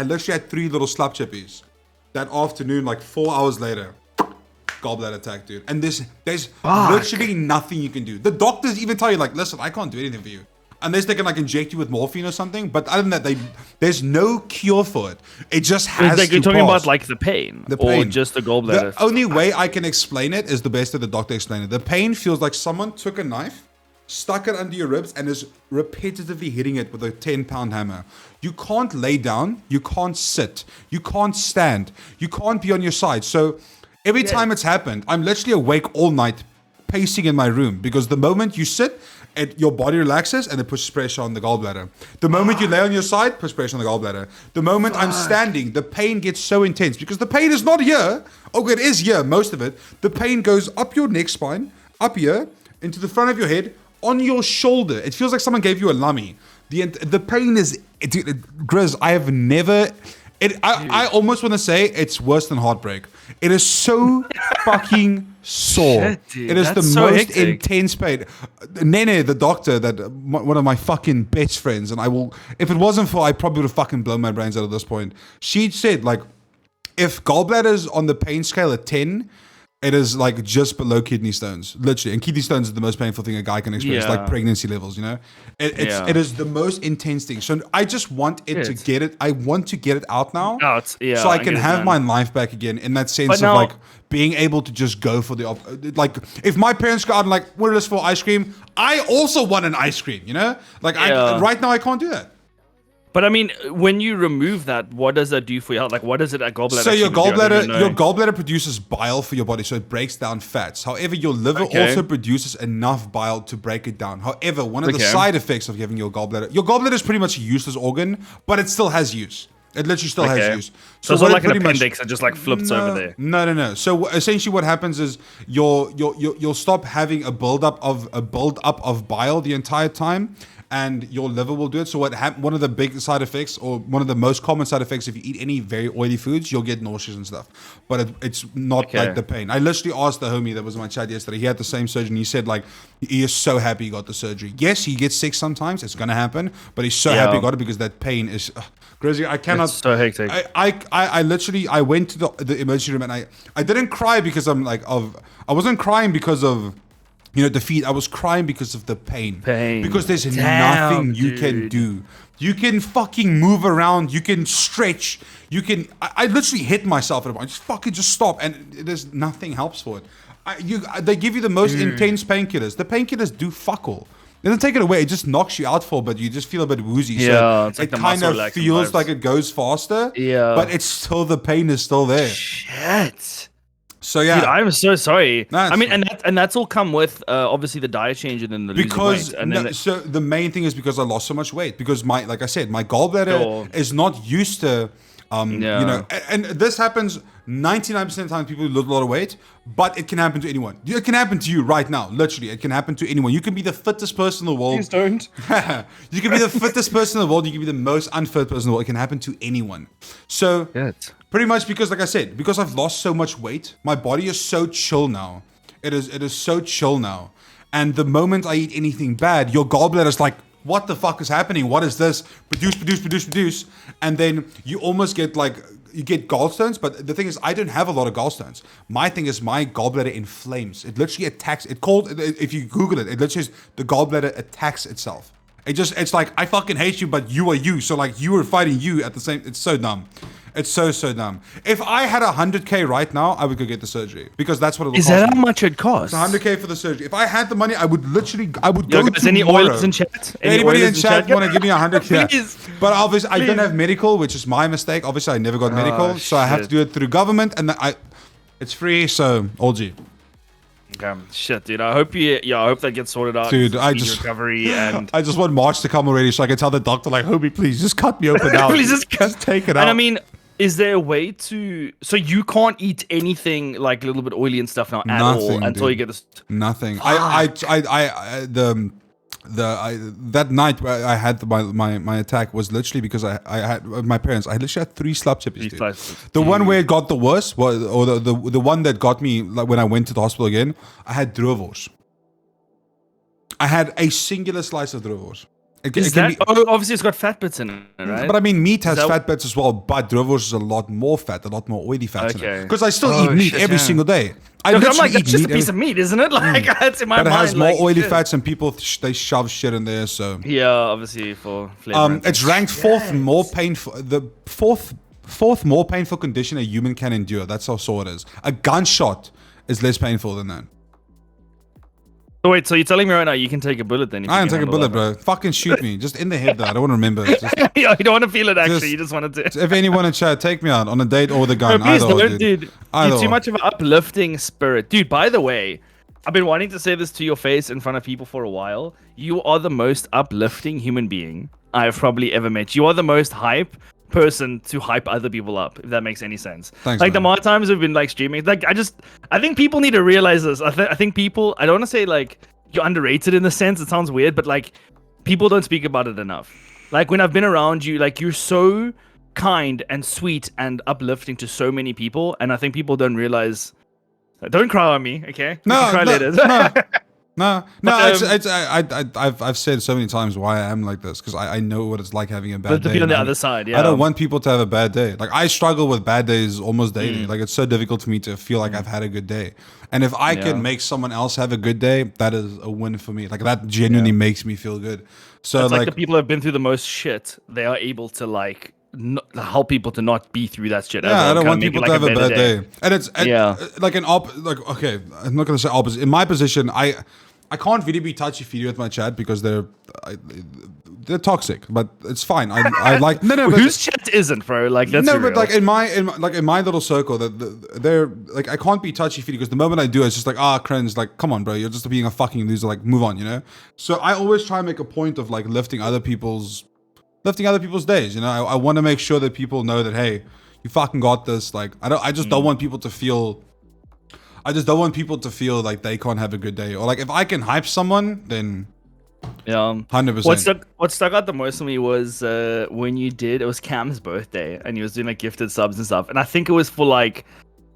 literally had 3 little slap chippies. That afternoon, like 4 hours later, gallbladder attack, dude. And there's literally nothing you can do. The doctors even tell you, like, listen, I can't do anything for you. Unless they can like inject you with morphine or something, but other than that, there's no cure for it. It just has to You're talking about like the pain, or just the gallbladder. The only way I can explain it is the best that the doctor explained it. The pain feels like someone took a knife, stuck it under your ribs, and is repetitively hitting it with a 10-pound hammer. You can't lay down, you can't sit, you can't stand, you can't be on your side. So every time it's happened, I'm literally awake all night, pacing in my room, because the moment you sit, your body relaxes and it pushes pressure on the gallbladder. The moment you lay on your side, push pressure on the gallbladder. The moment I'm standing, the pain gets so intense because the pain is not here. Okay, it is here, most of it. The pain goes up your neck spine, up here, into the front of your head, on your shoulder. It feels like someone gave you a lummy. The pain is, Grizz, I have never... I almost want to say it's worse than heartbreak. It is so fucking sore. Shit, dude, it is the most intense pain. Nene, the doctor, one of my fucking best friends, and if it wasn't for, I probably would have fucking blown my brains out at this point. She said, like, if gallbladder's on the pain scale at 10, it is like just below kidney stones, literally. And kidney stones is the most painful thing a guy can experience, like pregnancy levels, you know? It is the most intense thing. So I just want to get it. I want to get it out now. So I can have my life back again in that sense of like being able to just go for like if my parents go out and like, what is this for ice cream? I also want an ice cream, you know? Like right now I can't do that. But I mean, when you remove that, what does that do for your health? Like, what does it a gallbladder? So your actually do? I don't even know. gallbladder produces bile for your body, so it breaks down fats. However, your liver Okay. also produces enough bile to break it down. However, one of the Okay. side effects of having your gallbladder is pretty much a useless organ, but it still has use. It literally still has Okay. use. So it's what not it like an pretty much- appendix that just like flips over there. No. So essentially, what happens is you'll stop having a buildup of bile the entire time, and your liver will do it. So one of the big side effects, or one of the most common side effects, if you eat any very oily foods, you'll get nauseous and stuff. But it's not Okay. like the pain. I literally asked the homie that was in my chat yesterday. He had the same surgery, and he said like he is so happy he got the surgery. Yes, he gets sick sometimes. It's gonna happen, but he's so happy he got it because that pain is. Crazy, I cannot. It's so hectic. I literally went to the emergency room, and I didn't cry because I wasn't crying because of defeat. I was crying because of the pain. Because there's nothing you can do. You can fucking move around. You can stretch. You can. I literally hit myself at a point. Just stop, and there's nothing helps for it. They give you the most intense painkillers. The painkillers do fuck all. It doesn't take it away. It just knocks you out but you just feel a bit woozy. Yeah, so it's like it the kind muscle of feels relaxing like it goes faster. Yeah. But it's still, the pain is still there. Shit. So yeah. Dude, I'm so sorry. No, I mean, and that's all come with obviously the diet change and then the losing weight. And so the main thing is because I lost so much weight, because like I said, my gallbladder is not used to and this happens 99% of the time, people lose a lot of weight, but it can happen to anyone. It can happen to you right now. Literally, it can happen to anyone. You can be the fittest person in the world. Please don't. You can be the fittest person in the world. You can be the most unfit person in the world. It can happen to anyone. So pretty much because, like I said, because I've lost so much weight, my body is so chill now. It is so chill now. And the moment I eat anything bad, your gallbladder is like, what the fuck is happening? What is this? Produce. And then you almost get you get gallstones. But the thing is, I don't have a lot of gallstones. My thing is, my gallbladder inflames. It literally attacks. If you Google it, it literally is the gallbladder attacks itself. It's like, I fucking hate you, but you are you. So like you are fighting you at the same. It's so dumb. It's so dumb. If I had 100K right now, I would go get the surgery, because that's what it would cost. Is that how much it costs? 100K for the surgery. If I had the money, I would go guys, any tomorrow. oilers in chat? Anybody in chat want to give me 100K? Please. But obviously, I don't have medical, which is my mistake. Obviously, I never got medical, so I have to do it through government, and it's free. So all G. Okay. Shit, dude. I hope that gets sorted out. Dude, recovery and I just want March to come already, so I can tell the doctor, like, homie, please just cut me open now. Please just take it out. And I mean, is there a way to? So you can't eat anything like a little bit oily and stuff now at all until you get this. Nothing. That night where I had my attack was literally because I had my parents. I literally had 3 slap chippies, dude. The one where it got the worst was, or the one that got me, like when I went to the hospital again, I had droevors. I had a singular slice of droevors. Obviously it's got fat bits in it, right? But I mean, meat has fat bits as well, but droevors is a lot more fat, a lot more oily fats in it. Because I still eat meat every single day. I'm like, that's just a piece of meat, isn't it? Like, that's in my mind. But it has more oily fats, and people, they shove shit in there, so... Yeah, obviously for flavor. It's ranked fourth more painful... The fourth more painful condition a human can endure. That's how sore it is. A gunshot is less painful than that. So wait, so you're telling me right now you can take a bullet then? I can take a bullet, bro. Fucking shoot me. Just in the head, though. I don't want to remember. Yeah, you don't want to feel it, actually. You just want to... If anyone in chat, take me out on a date or with a gun. No, please either don't, dude. You're too much of an uplifting spirit. Dude, by the way, I've been wanting to say this to your face in front of people for a while. You are the most uplifting human being I've probably ever met. You are the most hype person to hype other people up, if that makes any sense. Thanks, like, man. the more times we've been like streaming, like, I think people need to realize this. I think people, I don't want to say like you're underrated in the sense, it sounds weird, but like people don't speak about it enough. Like, when I've been around you, like, you're so kind and sweet and uplifting to so many people, and I think people don't realize. Don't cry on me, okay? Cry later. I've said so many times why I am like this, because I know what it's like having a bad But day. to be on the other side, yeah. I don't want people to have a bad day. Like, I struggle with bad days almost daily. Like, it's so difficult for me to feel like I've had a good day. And if I can make someone else have a good day, that is a win for me. Like, that genuinely makes me feel good. So it's like the people who have been through the most shit, they are able to like help people to not be through that shit. Yeah, I don't want people to have a bad day. And it's like okay, I'm not gonna say opposite. In my position, I can't really be touchy-feely with my chat, because they're toxic, but it's fine. I like no, but whose chat isn't, bro? Like that's no, but like in my little circle, they're like I can't be touchy feely because the moment I do, it's just like cringe. Like come on, bro, you're just being a fucking loser. Like move on, you know. So I always try and make a point of like lifting other people's days. You know, I want to make sure that people know that hey, you fucking got this. Like I just don't want people to feel. I just don't want people to feel like they can't have a good day, or like if I can hype someone, then. Yeah, 100%. What stuck out the most to me was when it was Cam's birthday and he was doing like gifted subs and stuff, and I think it was for like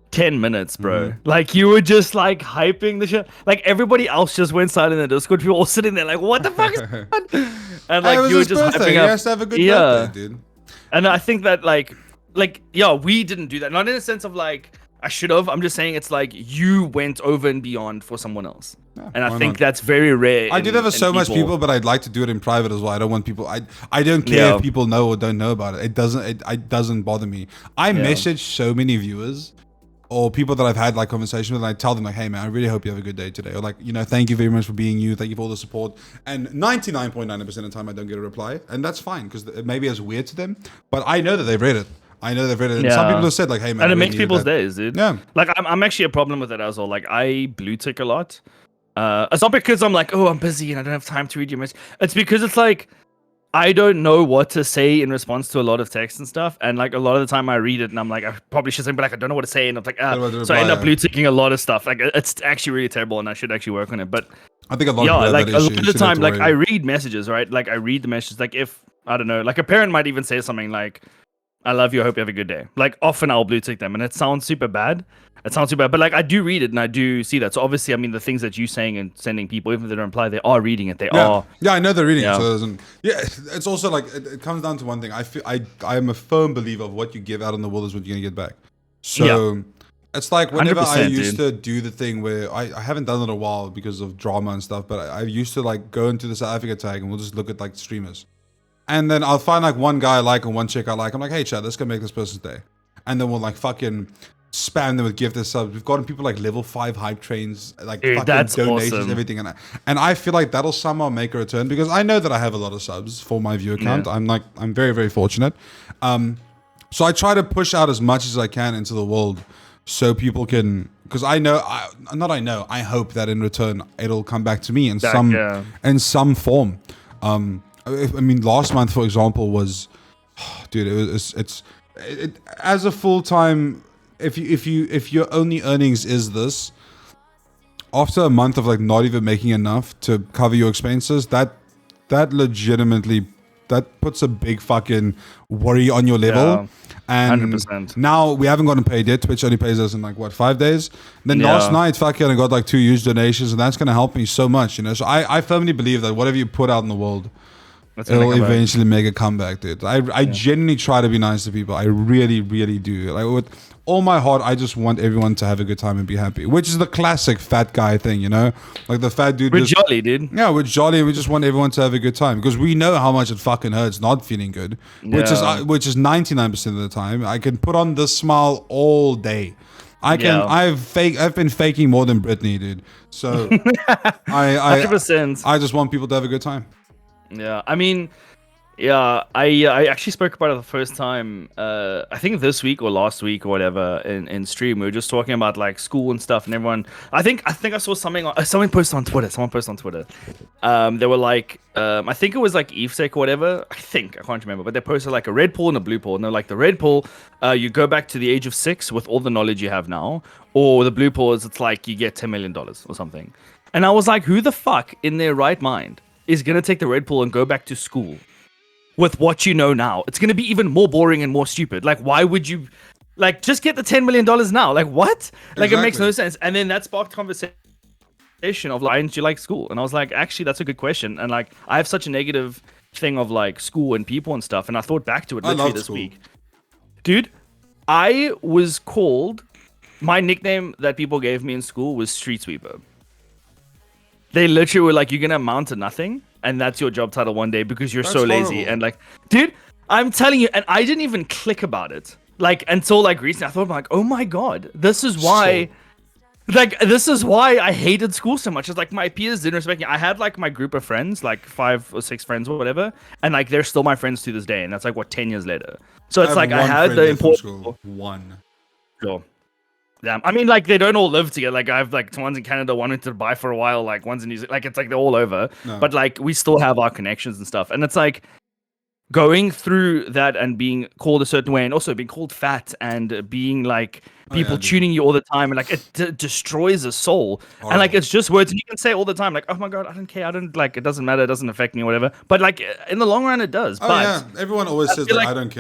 10 minutes, bro. Like you were just like hyping the shit. Like everybody else just went silent in the Discord. We were all sitting there like, what the fuck is going on? And like you were just birthday. hyping He up. has to have a good birthday, dude. And I think that like yeah, we didn't do that. Not in the sense of like I should have. I'm just saying it's like you went over and beyond for someone else. Yeah, and I think that's very rare. I do that with so much people, but I'd like to do it in private as well. I don't want people. I don't care if people know or don't know about it. It doesn't bother me. I message so many viewers or people that I've had like conversation with, and I tell them like, hey man, I really hope you have a good day today, or like, you know, thank you very much for being you. Thank you for all the support. And 99.9% of the time I don't get a reply, and that's fine because maybe it's weird to them, but I know that they've read it. And some people have said like, hey man, and it makes people's days, dude. Yeah. Like I'm actually a problem with it as well. Like I blue tick a lot. It's not because I'm like, oh, I'm busy and I don't have time to read your message. It's because it's like I don't know what to say in response to a lot of text and stuff. And like a lot of the time I read it and I'm like, I probably should say, but like I don't know what to say. And I'm like, so I end up blue ticking a lot of stuff. Like it's actually really terrible and I should actually work on it. But I think a lot of like a lot of the time, like I read messages, right? Like I read the messages. Like if I don't know, like a parent might even say something like, I love you, I hope you have a good day. Like often I'll blue tick them and it sounds super bad. But like I do read it and I do see that. So obviously, I mean, the things that you're saying and sending people, even if they don't reply, they are reading it. They are. Yeah, I know they're reading it. So it's also like, it comes down to one thing. I am a firm believer of what you give out in the world is what you're going to get back. So it's like whenever I used to do the thing where I haven't done it in a while because of drama and stuff, but I used to like go into the South Africa tag and we'll just look at like streamers. And then I'll find like one guy I like and one chick I like. I'm like, hey, chat, let's go make this person's day. And then we'll like fucking spam them with gifted subs. We've gotten people like level 5 hype trains, like fucking donations, awesome. Everything. And I feel like that'll somehow make a return because I know that I have a lot of subs for my view account. Yeah. I'm very, very fortunate. So I try to push out as much as I can into the world so people can, because I hope that in return it'll come back to me in some form. I mean, last month, for example, was, dude, it's as a full-time, if your only earnings is this, after a month of like not even making enough to cover your expenses, that legitimately, that puts a big fucking worry on your level. Yeah. And 100%. Now we haven't gotten paid yet. Twitch only pays us in like 5 days. Then last night, fucking, I got like 2 huge donations, and that's gonna help me so much, you know. So I firmly believe that whatever you put out in the world, it'll eventually make a comeback, dude. I genuinely try to be nice to people. I really, really do. Like with all my heart, I just want everyone to have a good time and be happy. Which is the classic fat guy thing, you know? Like the fat dude. We're jolly, dude. Yeah, we're jolly. We just want everyone to have a good time because we know how much it fucking hurts not feeling good. Yeah. Which is 99% of the time. I can put on this smile all day. I can. Yeah. I've been faking more than Britney, dude. So 100%. I just want people to have a good time. Yeah, I mean, I actually spoke about it the first time, I think this week or last week or whatever in stream. We were just talking about like school and stuff, and everyone. I think I saw something. Someone posted on Twitter. They were like, I think it was like EveSec or whatever. I can't remember, but they posted like a red pool and a blue pool. And they're like, the red pool, you go back to the age of 6 with all the knowledge you have now, or the blue pool is it's like you get $10 million or something. And I was like, who the fuck in their right mind is going to take the red pill and go back to school with what you know now? It's going to be even more boring and more stupid. Like, why would you, like, just get the $10 million now? Like, what? Like, It makes no sense. And then that sparked conversation of, like, why didn't you like school? And I was like, actually, that's a good question. And, like, I have such a negative thing of, like, school and people and stuff. And I thought back to it literally this week. Dude, I was called, my nickname that people gave me in school was Street Sweeper. They literally were like, you're going to amount to nothing, and that's your job title one day because you're so lazy. Horrible. And like, dude, I'm telling you, and I didn't even click about it. Like, until like recently, I thought, like, oh my God, this is why Like, this is why I hated school so much. It's like my peers didn't respect me. I had like my group of friends, like 5 or 6 friends or whatever, and like they're still my friends to this day, and that's like what 10 years later. So I it's have like I one had friend the there from important school. One. sure. Yeah, I mean, like they don't all live together. Like I have like one's in Canada, one went to Dubai for a while, like one's in New Zealand. Like it's like they're all over, No. but like we still have our connections and stuff. And it's like going through that and being called a certain way, and also being called fat and being like Oh, yeah, people dude. tuning you all the time, and like it destroys a soul. And like Horrible. it's just words, and you can say all the time, like, "Oh my god, I don't care, I don't like, it doesn't matter, it doesn't affect me, or whatever." But like in the long run, it does. Oh But yeah, everyone always says feel like, like- I don't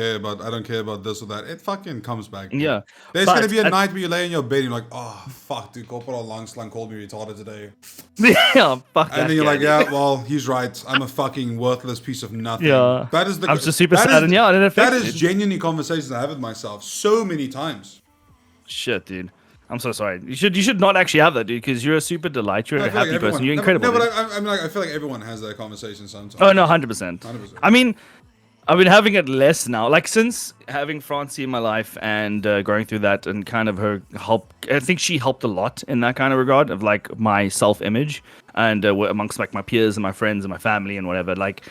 care about this or that. It fucking comes back. Dude. yeah, There's but gonna be a night where you lay in your bed and you're like, oh fuck, dude, Corporal Langslang called me retarded today. yeah, fuck that And then you're guy, like, dude. yeah, well, he's right. I'm a fucking worthless piece of nothing. Yeah. That is the. I'm just super that sad is- and yeah, and it that affects is me. genuinely conversations I have with myself so many times. Shit, dude. I'm so sorry. You should not actually have that, dude, because you're a super delight. You're I a feel like happy everyone- person. You're no, incredible. No, but dude. I mean, like, I feel like everyone has that conversation sometimes. Oh no, 100%. 100%. I mean, I've been having it less now. Like since having Francie in my life and going through that and kind of her help. I think she helped a lot in that kind of regard of like my self-image and amongst like my peers and my friends and my family and whatever. Like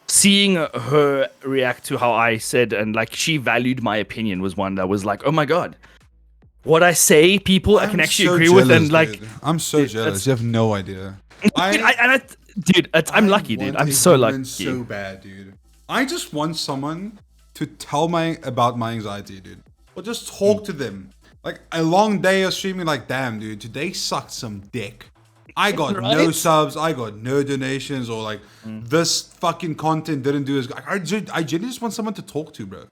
seeing her react to how I said and like she valued my opinion was one that was like, oh my god. What I say, people I can actually so agree with, jealous, and like, dude. I'm so jealous. You have no idea. I'm lucky, dude. want I'm a so human lucky. so bad, dude. I just want someone to tell me about my anxiety, dude. Or just talk to them. Like a long day of streaming, like, damn, dude, today sucked some dick. I got no Right? subs, I got no donations, or like this fucking content didn't do as. I genuinely just want someone to talk to, bro.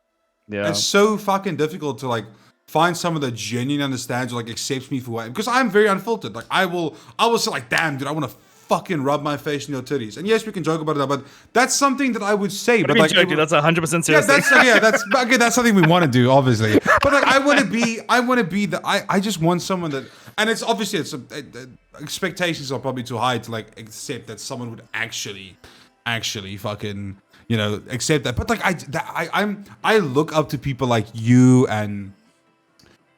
Yeah. It's so fucking difficult to like find someone that genuinely understands or like accepts me for what I am. Because I'm very unfiltered. Like I will say like, damn, dude, I want to fucking rub my face in your titties. And yes, we can joke about it, but that's something that I would say. But But I mean, like, joke, dude, that's 100% serious. that's okay. That's something we want to do, obviously. But like, I want to be the. I just want someone that, and it's obviously expectations are probably too high to like accept that someone would actually fucking accept that. But like I look up to people like you and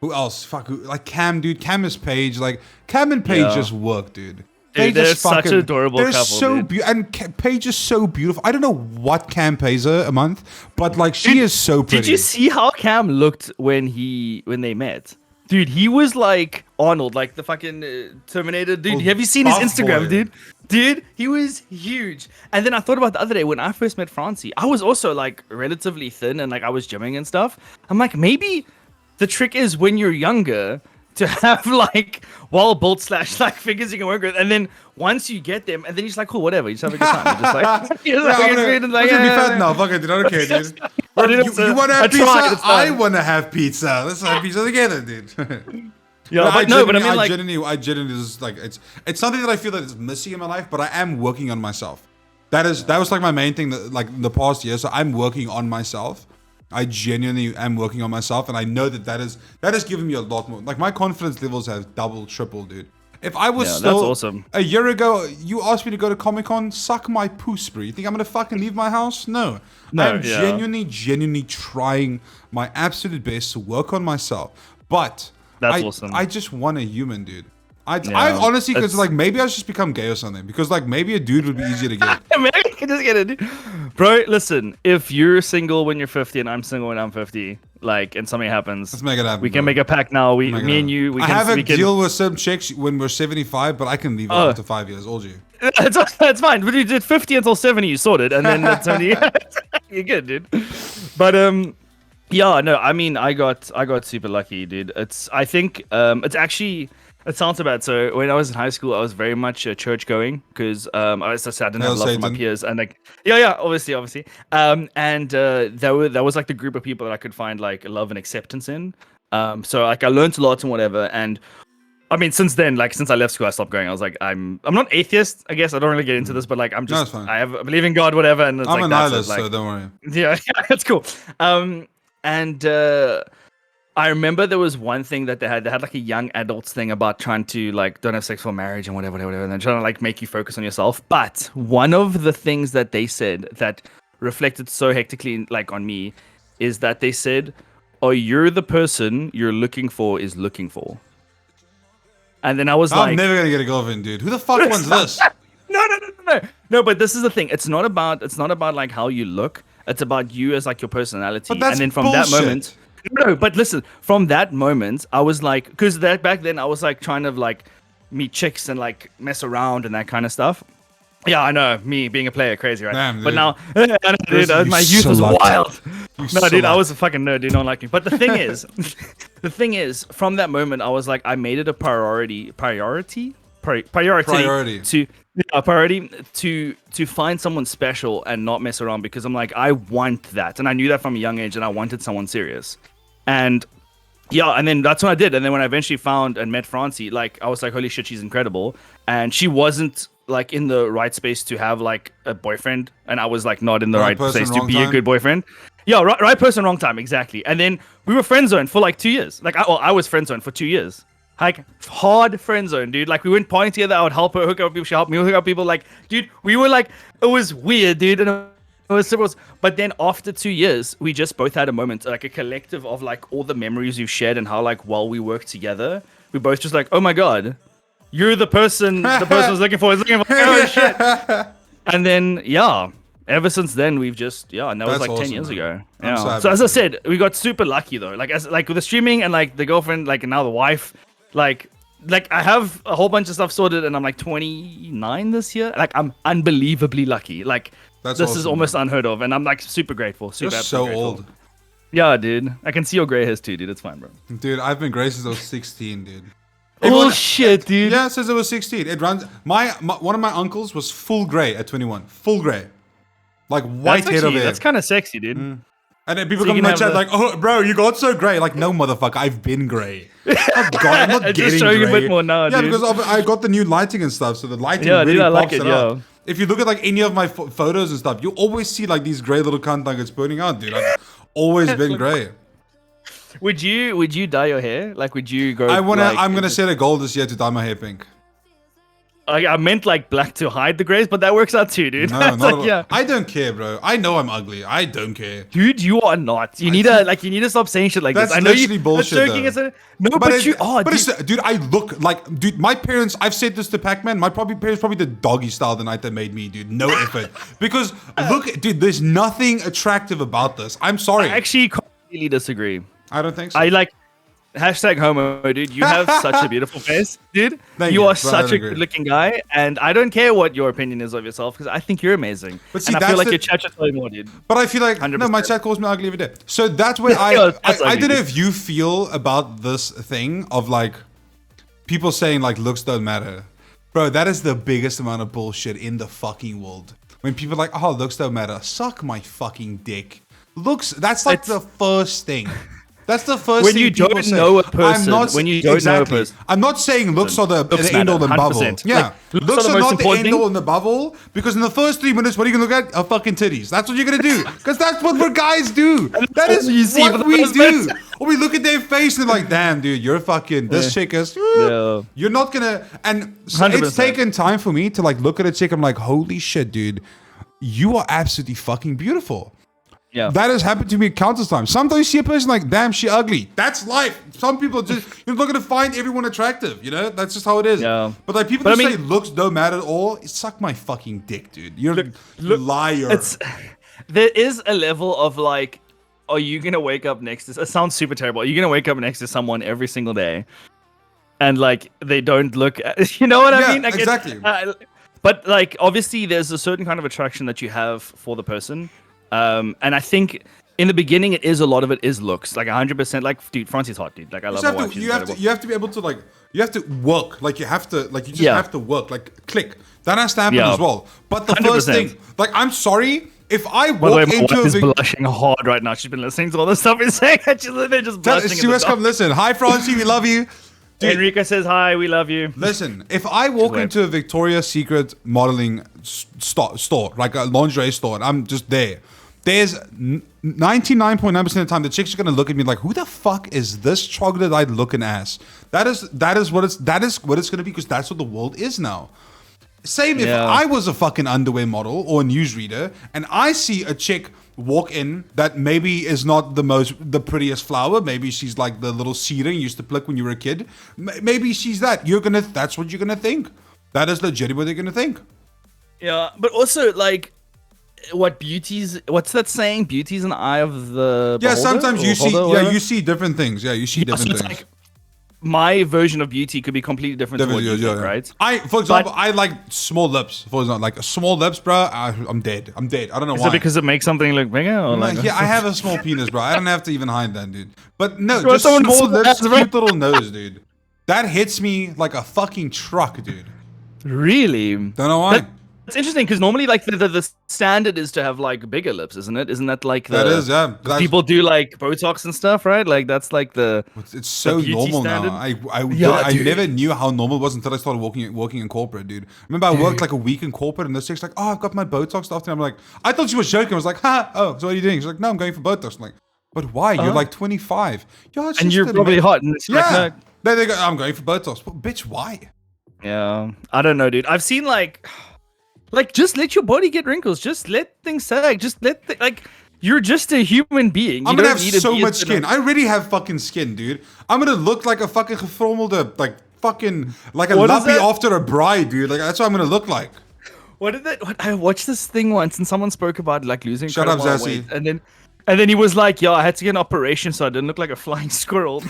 who else? Like Cam, dude. Cam is Paige. Like Cam and Paige Yeah. just work, dude. Dude, they're such an adorable they're couple, so dude. beautiful, and Paige is so beautiful. I don't know what Cam pays her a month, but like she is so pretty. Did you see how Cam looked when they met? Dude, he was like Arnold, like the fucking Terminator. Dude, Oh, have you seen his buff Instagram, boy. dude? Dude, he was huge. And then I thought about the other day when I first met Francie. I was also like relatively thin and like I was gymming and stuff. I'm like, maybe the trick is when you're younger to have like well-built / like figures you can work with, and then once you get them, and then you're just like, cool, whatever. You just have a good time. You're just like, you're Yeah, I'm gonna be fat yeah. now. Fuck it, dude. I don't care, dude. I didn't You say- want to I have pizza? tried, it's I fine. want to have pizza. Let's have pizza together, dude. Yeah, but no, but I mean, like, I genuinely just like it's something that I feel that is missing in my life, but I am working on myself. That was like my main thing that like in the past year. So I'm working on myself. I genuinely am working on myself, and I know that is giving me a lot more. Like my confidence levels have doubled, tripled, dude. If I was Yeah, still that's awesome. a year ago, you asked me to go to Comic-Con, suck my poos, bro. You think I'm gonna fucking leave my house? No. No, I'm yeah. genuinely trying my absolute best to work on myself. But That's awesome. I just want a human, dude. I Yeah, honestly, because it's- like maybe I should just become gay or something. Because like maybe a dude would be easier to get. Maybe I can just get it. Bro, listen, if you're single when you're 50 and I'm single when I'm 50, like, and something happens, Let's make it happen. we can bro. make a pact now. Make it Me and happen. you, we I can. have a we can, deal with some chicks when we're 75, but I can leave it Oh. after 5 years. All you. It's fine. But you did 50 until 70, you sorted, and then at 70, you're good, dude. But yeah, no, I mean, I got super lucky, dude. I think it's actually. It sounds so bad. So when I was in high school, I was very much church going because as I said, I didn't have Hail love for my Satan. peers, and like yeah, obviously. And that was like the group of people that I could find like love and acceptance in. So like I learned a lot and whatever. And I mean, since then, like since I left school, I stopped going. I was like, I'm not atheist, I guess. I don't really get into this, but like I'm No, it's just fine. I believe in God, whatever. And it's I'm like a that's it, nihilist, like, so don't worry. yeah, that's cool. And I remember there was one thing that they had like a young adults thing about trying to like don't have sex for marriage and whatever, and then trying to like make you focus on yourself. But one of the things that they said that reflected so hectically like on me is that they said, "Oh, you're the person you're looking for is looking for." And then I was I'm like, never gonna get a girlfriend, dude. Who the fuck wants this? no. But this is the thing. It's not about like how you look. It's about you as like your personality. But that's and then from bullshit. that moment, no. But listen, from that moment, I was like, because that back then I was like trying to like meet chicks and like mess around and that kind of stuff. Yeah, I know, me being a player, crazy, right? Damn, but dude. now, dude, my youth was select. wild. You No, dude, I select. was a fucking nerd. Dude, don't like me. But the thing is, from that moment, I was like, I made it a priority to find someone special and not mess around, because I'm like, I want that, and I knew that from a young age, and I wanted someone serious, and yeah, and then that's what I did, and then when I eventually found and met Francie, like I was like, holy shit, she's incredible, and she wasn't like in the right space to have like a boyfriend, and I was like not in the right person, place to wrong be time. a good boyfriend. Yeah, right person, wrong time, exactly. And then we were friend zoned for like 2 years. Like I was friend zoned for 2 years. Like hard friend zone, dude. Like we went partying together. I would help her hook up people. She helped me hook up people. Like, dude, we were like, it was weird, dude. And it was. But then after 2 years, we just both had a moment, like a collective of like all the memories we've shared and how like while we worked together, we both just like, oh my god, you're the person I was looking for. Oh shit. And then yeah. Ever since then, we've just and that was That's like 10 awesome, years man. ago. I'm so Yeah. happy So as for I you. said, we got super lucky though. Like with the streaming and like the girlfriend, like now the wife, like I have a whole bunch of stuff sorted, and I'm like 29 this year. Like I'm unbelievably lucky. Like That's this is awesome, almost man. unheard of, and I'm like super grateful. Super You're absolutely so grateful. old. Yeah, dude. I can see your gray hairs too, dude. It's fine, bro. Dude, I've been gray since I was 16, dude. Oh shit, dude. Yeah, since I was 16. It runs. My one of my uncles was full gray at 21. Full gray. Like white head of hair. That's kind of sexy, dude. And then people So come you in my can chat have like, oh, bro, you got so gray. Like, no, motherfucker, I've been gray. Oh, God, I'm not Just getting showing gray. a bit more now, yeah, dude. because I got the new lighting and stuff, so the lighting Yeah, really dude, I like pops it, it out. yeah. If you look at like any of my photos and stuff, you always see like these gray little cunt nuggets burning out, dude. I've always been gray. Would you dye your hair? Like, would you go? I'm like, gonna set a goal this year to dye my hair pink. I meant like black to hide the grays, but that works out too, dude. No, It's not like, at all. yeah. I don't care, bro. I know I'm ugly. I don't care. Dude, you are not. You need to stop saying shit like That's this. I know literally you. bullshit, That's joking. though. No, but you it- are. But Dude. it's, dude, I look like, dude, my parents, I've said this to Pac-Man, my parents probably did doggy style the night they made me, dude. No effort. Because, look, dude, there's nothing attractive about this. I'm sorry. I actually completely disagree. I don't think so. I like hashtag homo, dude. You have such a beautiful face, dude. Thank you you, are but I such don't a agree. good-looking guy, and I don't care what your opinion is of yourself because I think you're amazing. But see, and I that's feel like the- your chat should tell you more, dude. But I feel like, no, 100%. my chat calls me ugly every day. So that's where Yeah, that's I ugly, don't know dude. if you feel about this thing of like, people saying like looks don't matter. Bro, that is the biggest amount of bullshit in the fucking world. When people are like, oh, looks don't matter. Suck my fucking dick. Looks, that's like the first thing. That's the first When thing you people don't say. know a person, when you don't know a exactly. person. I'm not saying looks are the end all matter, and above all. 100%. Yeah, Like, looks are the are most not the important end thing. all and above all, because in the first 3 minutes, what are you gonna look at? Are fucking titties. That's what you're gonna do, because that's what we guys do. That is all you see for what the we first do. minute. Or we look at their face and they're like, damn, dude, you're fucking, this chick is, Yeah. you're not gonna, and so 100%. it's taken time for me to like look at a chick, I'm like, holy shit, dude, you are absolutely fucking beautiful. Yeah. That has happened to me countless times. Sometimes you see a person like, damn, she ugly. That's life. Some people just, you're not going to find everyone attractive, you know? That's just how it is. Yeah. But like people But that I say mean- looks don't matter at all, suck my fucking dick, dude. You're a liar. There is a level of like, are you gonna wake up next to? It sounds super terrible. Are you gonna wake up next to someone every single day, and like they don't look? You know what I Yeah, mean? Like, exactly. But like, obviously, there's a certain kind of attraction that you have for the person, and I think in the beginning, a lot of it is looks. Like 100%. Like, dude, Francie's hot, dude. Like, I love her wife. She's incredible. you have to be able to like, you have to work. Like you have to, like you just Yeah. have to work. Like click. That has to happen Yeah. as well. But the first 100%. thing, like I'm sorry, if I By the way, walk my into wife a is big, blushing hard right now. She's been listening to all the stuff he's saying. She's literally just blushing. she must come listen. Hi, Francie, we love you. Dude, Enrico says hi. We love you. listen, if I walk Wait. into a Victoria's Secret modeling store, like a lingerie store, and I'm just there, there's 99.9% of the time the chicks are gonna look at me like, who the fuck is this troglodyte looking ass? That is what it's gonna be, because that's what the world is now. Same if I was a fucking underwear model or a newsreader and I see a chick walk in that maybe is not the prettiest flower. Maybe she's like the little seedling you used to pluck when you were a kid. Maybe she's that. That's what you're gonna think. That is legit what they're gonna think. Yeah, but also like, what's that saying? Beauty's in the eye of the beholder? Sometimes you see you see different things. Yeah, you see different things. Like, my version of beauty could be completely different to what you think, right? For example, I like small lips. For example, like small lips, bro. I'm dead. I don't know why. Is it because it makes something look bigger? Or like, I have a small penis, bro. I don't have to even hide that, dude. But no, just small lips, cute little nose, dude. That hits me like a fucking truck, dude. Really? Don't know why. It's interesting because normally, like the standard is to have like bigger lips, isn't it? Isn't that like that is people do like Botox and stuff, right? Like that's like it's so normal standard. now. I never knew how normal it was until I started working in corporate, dude. Remember, I worked like a week in corporate, and this chick's like, "Oh, I've got my Botox after." I'm like, I thought she was joking. I was like, "Ha, oh, so what are you doing?" She's like, "No, I'm going for Botox." I'm like, "But why? You're like 25. Yeah, and you're probably hot." And it's like, no. They go, "I'm going for Botox." But bitch, why? Yeah, I don't know, dude. I've seen like, just let your body get wrinkles. Just let things sag. Just you're just a human being. I'm gonna have so much skin. I already have fucking skin, dude. I'm gonna look like a fucking gefrommelde, like a lappy after a bride, dude. Like that's what I'm gonna look like. I watched this thing once, and someone spoke about like losing. Shut up, Zazie. And then he was like, "Yeah, I had to get an operation, so I didn't look like a flying squirrel." Dude,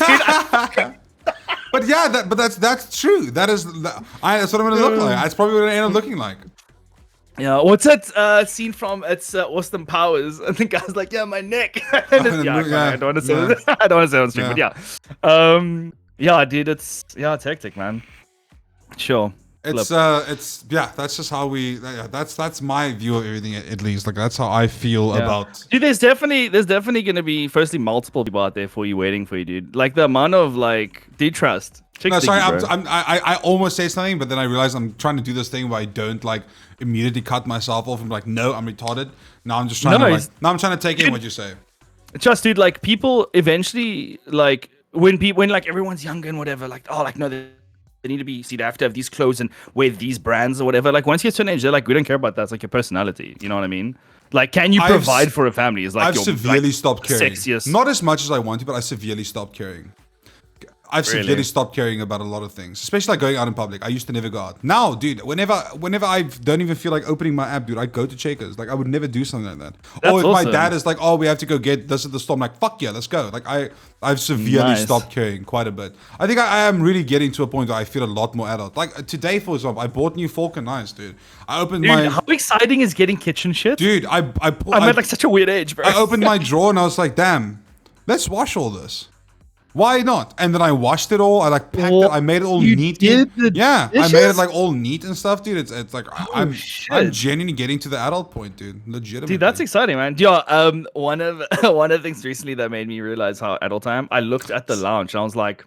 but yeah, that's true. That's what I'm gonna look like. That's probably what I end up looking like. Yeah, what's that scene from? It's Austin Powers. And the guy's like, "Yeah, my neck." I don't want to say it. I don't want to say it on stream, but yeah, dude, it's hectic, man. Sure. That's just how that's my view of everything, at least. Like that's how I feel about. Dude, there's definitely gonna be firstly multiple people out there for you waiting for you, dude. Like the amount of dude, trust. No, sorry, I almost say something, but then I realized I'm trying to do this thing where I don't like immediately cut myself off. I'm like, no, I'm retarded. Now I'm just trying I'm trying to take in what you say. Trust, dude. Like people eventually, like when like everyone's younger and whatever, like no, they need to be. See, they have to have these clothes and wear these brands or whatever. Like once you get to an age, they're like, we don't care about that. It's like your personality. You know what I mean? Like, can you provide for a family? Is like I've severely stopped caring. Sexiest. Not as much as I want to, but I severely stopped caring. I've severely stopped caring about a lot of things, especially like going out in public. I used to never go out. Now, dude, whenever I don't even feel like opening my app, dude, I go to Checkers. Like I would never do something like that. Or if my dad is like, "Oh, we have to go get this at the store," I'm like, "Fuck yeah, let's go." Like I've severely stopped caring quite a bit. I think I am really getting to a point where I feel a lot more adult. Like today, for example, I bought new fork and knives, dude. I opened how exciting is getting kitchen shit? Dude, I'm at like such a weird age, bro. I opened my drawer and I was like, damn, let's wash all this. Why not? And then I washed it all. I like packed it. I made it all neat. I made it like all neat and stuff, dude. It's like I'm genuinely getting to the adult point, dude. Legitimately. Dude, that's exciting, man. Yeah. One of the things recently that made me realize how adult I am. I looked at the lounge and I was like,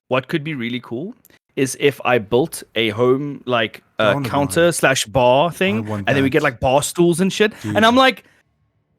what could be really cool is if I built a home like counter/bar thing, and then we get like bar stools and shit. Dude. And I'm like,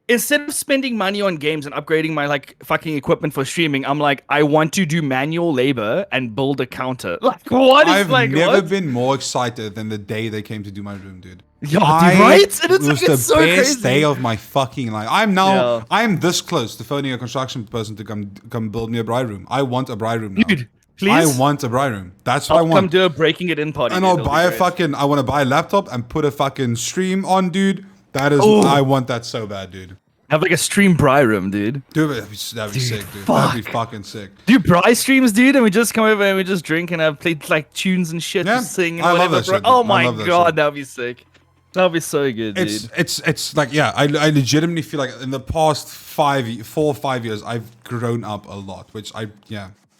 instead of spending money on games and upgrading my like fucking equipment for streaming, I'm like, I want to do manual labor and build a counter. Like, what is I've never been more excited than the day they came to do my room, dude. Yeah, right? And it was the best day of my fucking life. I'm this close to phoning a construction person to come build me a bride room. I want a bride room now. Dude, please? I want a bride room. That's what I want. Come do a breaking it in party. And I'll buy I want to buy a laptop and put a fucking stream on, dude. That is, I want that so bad, dude. Have like a stream bri room, dude. Dude, that'd be sick, dude. That'd be fucking sick. Do bri streams, dude, and we just come over and we just drink and have played like tunes and shit, and sing and whatever. Love that shit, oh my god, that'd be sick. That'd be so good, dude. It's like, yeah, I legitimately feel like in the past 4 or 5 years, I've grown up a lot, which I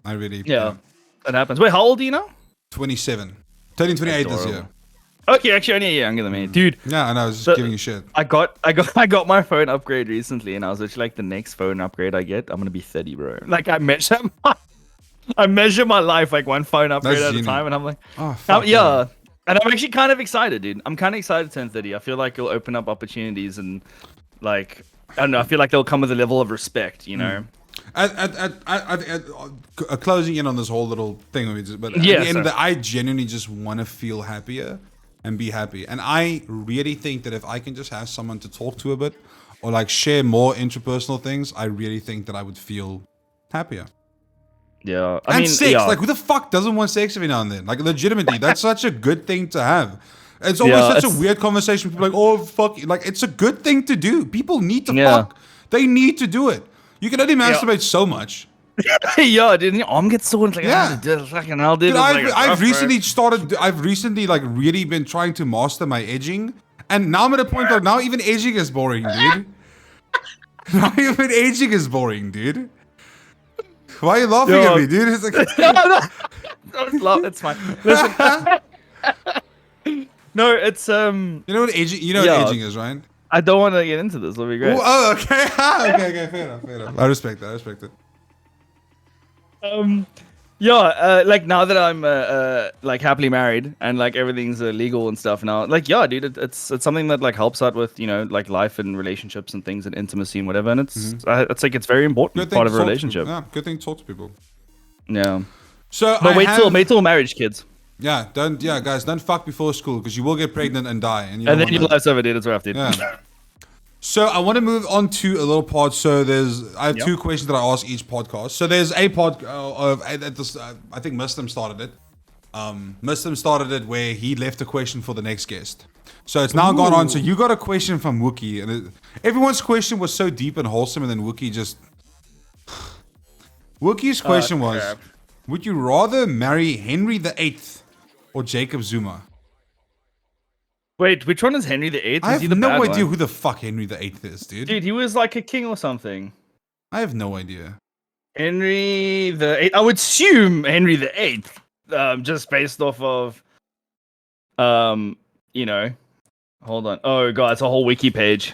really. Yeah, that happens. Wait, how old are you now? 27. Turning 28 this year. Okay, actually only a year younger than me, dude. Yeah, and I was just giving you shit. I got my phone upgrade recently, and I was actually like, the next phone upgrade I get, I'm gonna be 30, bro. Like I measure my life like one phone upgrade at a time, and I'm like, oh fuck yeah. And I'm actually kind of excited, dude. I'm kind of excited to turn 30. I feel like it'll open up opportunities and like I don't know. I feel like they'll come with a level of respect, you know. Closing in on this whole little thing, but at the end of the, I genuinely just want to feel happier. and be happy. And I really think that if I can just have someone to talk to a bit or like share more interpersonal things, I really think that I would feel happier. Yeah, I mean, sex. Like, who the fuck doesn't want sex every now and then? Like, legitimately, that's such a good thing to have. It's always such a weird conversation. People are like, oh, fuck. Like, it's a good thing to do. People need to fuck. They need to do it. You can only masturbate so much. Yeah, dude, your arm gets sore. It's like, fucking hell, dude. I've recently like really been trying to master my edging, and now I'm at a point where now even edging is boring, dude. Now even edging is boring, dude. Why are you laughing at me, dude? It's like it's fine. Listen. No, it's You know what edging? You know what edging is, right? I don't want to get into this. It'll be great. Oh, okay. okay, fair enough. I respect it. Like now that I'm like happily married and like everything's legal and stuff now, like dude, it's something that like helps out with like life and relationships and things and intimacy and whatever, and it's like it's very important part of a relationship. Yeah, good thing to talk to people. Yeah. So, but wait till marriage, kids. Yeah, guys, don't fuck before school because you will get pregnant and die, and then your life's over, dude. It's rough, dude. Yeah. So I want to move on to a little pod. So I have two questions that I ask each podcast. So there's a pod I think Muslim started it. Muslim started it where he left a question for the next guest. So it's now gone on. So you got a question from Wookie, and everyone's question was so deep and wholesome, and then Wookie just. Wookie's question was, would you rather marry Henry VIII or Jacob Zuma? Wait, which one is Henry VIII? I have no idea who the fuck Henry VIII is, dude. Dude, he was like a king or something. I have no idea. Henry VIII. I would assume Henry VIII, just based off of, hold on. Oh god, it's a whole wiki page.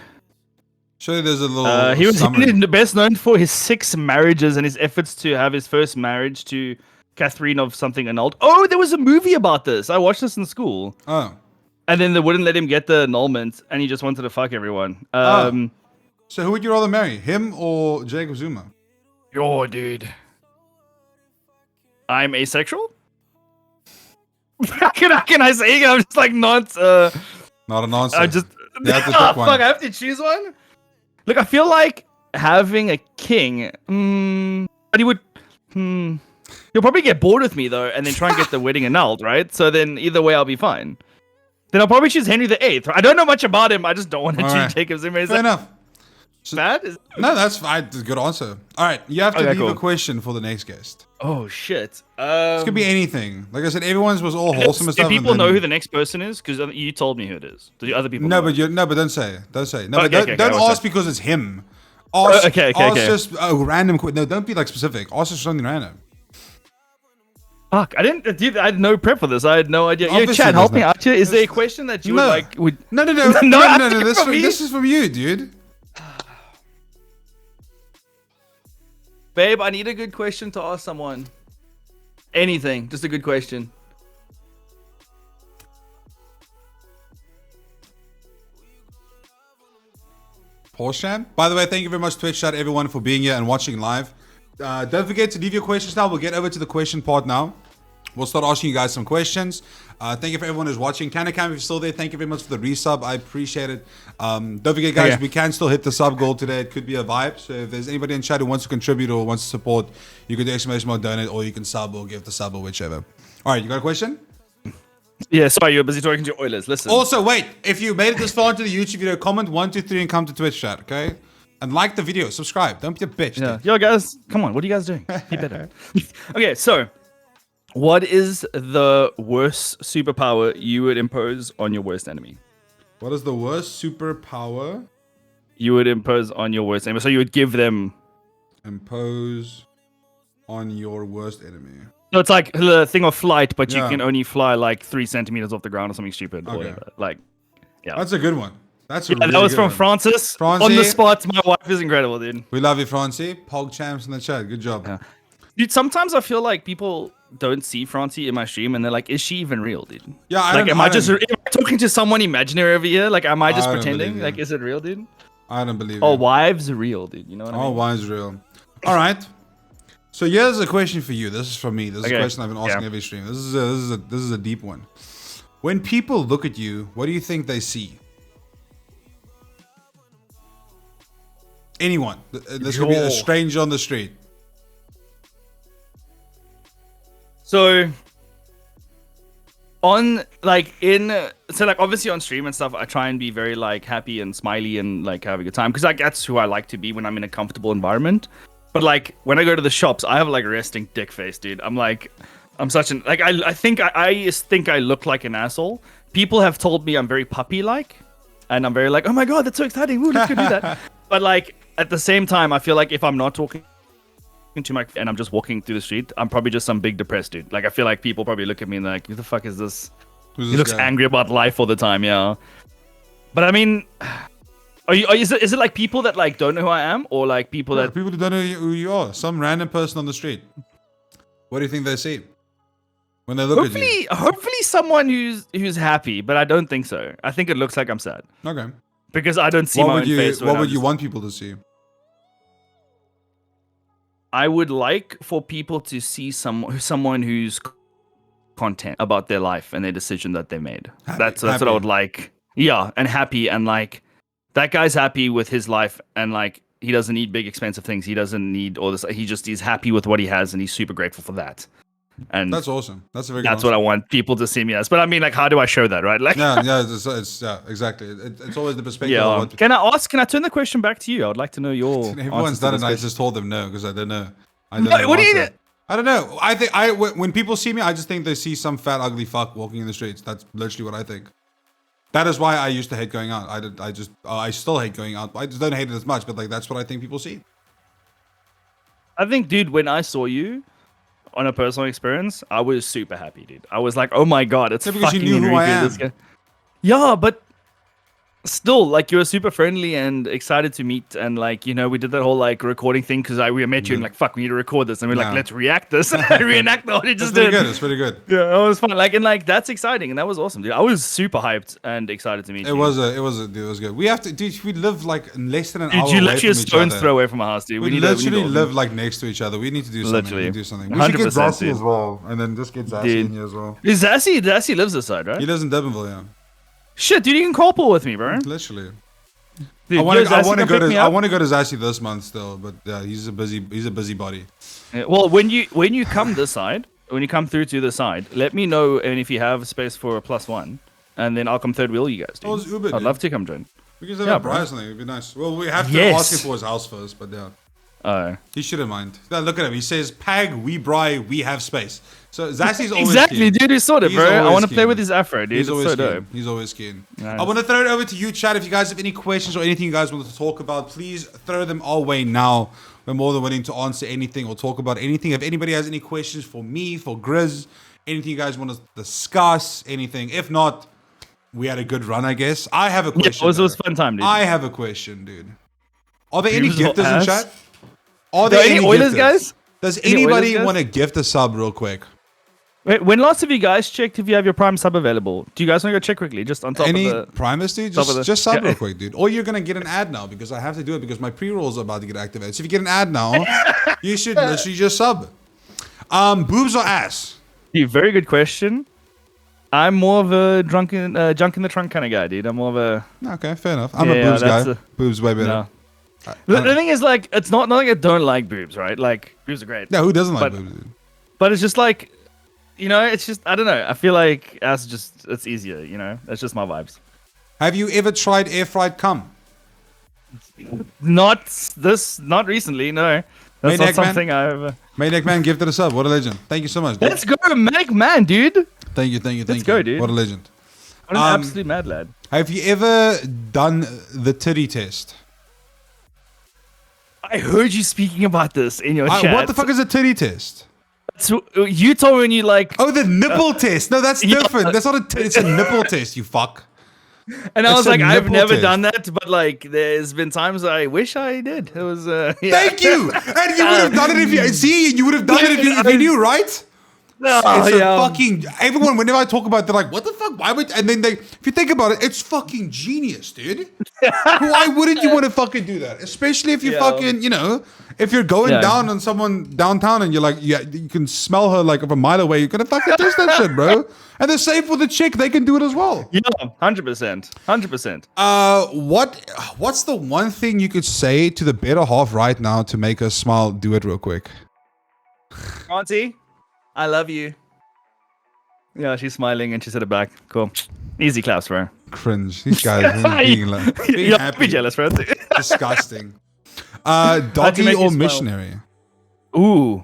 Sure, there's a little. He was best known for his 6 marriages and his efforts to have his first marriage to Catherine of something annulled. Oh, there was a movie about this. I watched this in school. Oh. And then they wouldn't let him get the annulment, and he just wanted to fuck everyone. So who would you rather marry, him or Jacob Zuma? Yo, dude. I'm asexual? How can I say it? I'm just like not an answer. I just... fuck, I have to choose one? Look, I feel like having a king... but he would... He'll probably get bored with me, though, and then try and get the wedding annulled, right? So then either way, I'll be fine. Then I'll probably choose Henry VIII. I don't know much about him. I just don't want to choose Jacob Zuma. Fair enough. Bad? No, that's fine. That's a good answer. All right, you have to leave a question for the next guest. Oh, shit. This could be anything. Like I said, everyone's was all wholesome and stuff. Do people know who the next person is? Because you told me who it is. Do the other people know? But don't say it. Don't say it. No, don't ask because it's him. Ask just a random question. No, don't be like specific. Ask just something random. Fuck, I had no prep for this. I had no idea. Yo, Chad, help me out here. Is there a question that you would No. This is from you, dude. Babe, I need a good question to ask someone. Anything, just a good question. Porsche. By the way, thank you very much, Twitch chat, everyone, for being here and watching live. Don't forget to leave your questions now. We'll get over to the question part now. We'll start asking you guys some questions. Thank you for everyone who's watching. Canacam, if you're still there, thank you very much for the resub. I appreciate it. Don't forget, guys, we can still hit the sub goal today. It could be a vibe. So if there's anybody in chat who wants to contribute or wants to support, you can do exclamation mark donate, or you can sub or give the sub or whichever. All right, you got a question? Yeah, sorry, you're busy talking to your Oilers. Listen. Also, wait, if you made it this far into the YouTube video, comment 1, 2, 3 and come to Twitch chat, okay? And like the video, subscribe. Don't be a bitch. Yeah. Yo, guys, come on. What are you guys doing? Be better. Okay, so what is the worst superpower you would impose on your worst enemy? What is the worst superpower you would impose on your worst enemy? So you would give them... Impose on your worst enemy. So it's like the thing of flight, but you can only fly like 3 centimeters off the ground or something stupid. Or whatever. Like, yeah. That's a good one. That's a really that was from Francis. On the spot. My wife is incredible, dude. We love you, Francie. Pog champs in the chat. Good job. Yeah. Dude, sometimes I feel like people don't see Francie in my stream and they're like, is she even real, dude? Yeah, am I talking to someone imaginary over here? Like, am I just pretending? Like, is it real, dude? I don't believe it. Wives real, dude. You know what I mean? Wives real. All right. So here's a question for you. This is from me. This is a question I've been asking every stream. This is a deep one. When people look at you, what do you think they see? Anyone. This could be a stranger on the street. So obviously on stream and stuff, I try and be very like happy and smiley and like have a good time because like that's who I like to be when I'm in a comfortable environment. But like when I go to the shops, I have like a resting dick face, dude. I'm such an like I think I look like an asshole. People have told me I'm very puppy like, and I'm very like, oh my god, that's so exciting. Ooh, let's go do that. But like at the same time, I feel like if I'm not talking to my and I'm just walking through the street, I'm probably just some big depressed dude. Like I feel like people probably look at me and they're like, who the fuck is this? He looks angry about life all the time, yeah. But I mean, is it like people that like don't know who I am, or like people that people who don't know who you are? Some random person on the street. What do you think they see when they look at you? Hopefully someone who's happy, but I don't think so. I think it looks like I'm sad. Okay. Because I don't see my own face. What would you want people to see? I would like for people to see someone who's content about their life and their decision that they made. That's what I would like. Yeah, and happy, and like that guy's happy with his life, and like he doesn't need big expensive things. He doesn't need all this. He's happy with what he has, and he's super grateful for that. And that's awesome. That's a very good that's what I want people to see me as. But I mean, like, how do I show that, right? Like, it's exactly. It's always the perspective. Yeah. Can I turn the question back to you? I would like to know your. Everyone's done it. I just told them no because I don't know. What do you? I don't know. When people see me, I just think they see some fat ugly fuck walking in the streets. That's literally what I think. That is why I used to hate going out. I still hate going out. I just don't hate it as much, but like that's what I think people see. I think, dude, when I saw you on a personal experience, I was super happy, dude. I was like, oh my god, it's because fucking you knew who I am. This guy. Yeah, but still, like, you were super friendly and excited to meet, and like, you know, we did that whole like recording thing because we met you and like, fuck, we need to record this, and we're like, let's react this, reenact what he just did. It's pretty good. Yeah, it was fun. Like, and like, that's exciting, and that was awesome, dude. I was super hyped and excited to meet you. It was good. We have to, dude. We live like less than an hour away from each other. You literally a stone's throw away from our house, dude. We literally live like next to each other. We need to do something. Literally. We should get Zassy as well, and then just get Zassy in here as well. Zassy lives this side, right? He lives in Durbanville, yeah. Shit, dude, you can carpool with me, bro. Literally. Dude, I want to go to Zassy this month still, but yeah, he's a busybody. Yeah, well, when you come this side, when you come through to the side, let me know, and if you have space for a +1, and then I'll come third wheel you guys. Dude. Uber, I'd love to come join. We can have a prize or something. It'd be nice. Well, we have to ask him for his house first, but yeah. He shouldn't mind. Now, look at him. He says, "Pag, we bri, we have space." So Zassy's always exactly, keen. dude. He sorted, bro. I want to play with his afro, dude. He's always so keen. Dope. He's always keen. Nice. I want to throw it over to you, chat. If you guys have any questions or anything you guys want to talk about, please throw them our way now. We're more than willing to answer anything or talk about anything. If anybody has any questions for me, for Grizz, anything you guys want to discuss, anything. If not, we had a good run, I guess. I have a question. Yeah, it was a fun time, dude. I have a question, dude. Are there any gifters in chat? Are there any Oilers guys? Does anybody want to gift a sub real quick? Wait, when last have you guys checked if you have your Prime sub available? Do you guys want to go check quickly? Just on top of the... Any Primus, dude? Just sub real quick, dude. Or you're going to get an ad now because I have to do it because my pre-rolls are about to get activated. So if you get an ad now, you should literally just sub. Boobs or ass? Dude, very good question. I'm more of a junk in the trunk kind of guy, dude. I'm more of a... Okay, fair enough. I'm a boobs guy. Boobs way better. No. The thing is, like, it's not like I don't like boobs, right? Like, boobs are great. Yeah, who doesn't like boobs? Dude? But it's just like, you know, it's just, I don't know. I feel like ass just, it's easier, you know? That's just my vibes. Have you ever tried air fried cum? Not recently, no. That's not something I've... Maniac Man gifted us up. What a legend. Thank you so much, dude. Let's go, Maniac Man, dude. Thank you. Let's go, dude. What a legend. What an absolute mad lad. Have you ever done the titty test? I heard you speaking about this in your chat. What the fuck is a titty test? So, you told me when you like... Oh, the nipple test. No, that's different. That's not it's a nipple test, you fuck. And I was like, I've never done that, but like, there's been times I wish I did. It was, Thank you! And you would have done it if you... See, you would have done it if you knew, right? It's a yeah. fucking everyone. Whenever I talk about, it, they're like, "What the fuck? Why would?" And then if you think about it, it's fucking genius, dude. Why wouldn't you want to fucking do that? Especially if you fucking, if you're going down on someone downtown and you're like, yeah, you can smell her like a mile away. You're gonna fucking test that shit, bro. And the same for the chick; they can do it as well. Yeah, 100%, 100%. What's the one thing you could say to the better half right now to make her smile? Do it real quick. Auntie, I love you. Yeah, she's smiling and she's at the back. Cool. Easy claps for her. Cringe. These guys being happy. Be jealous, bro. Disgusting. Doggy or missionary? Ooh.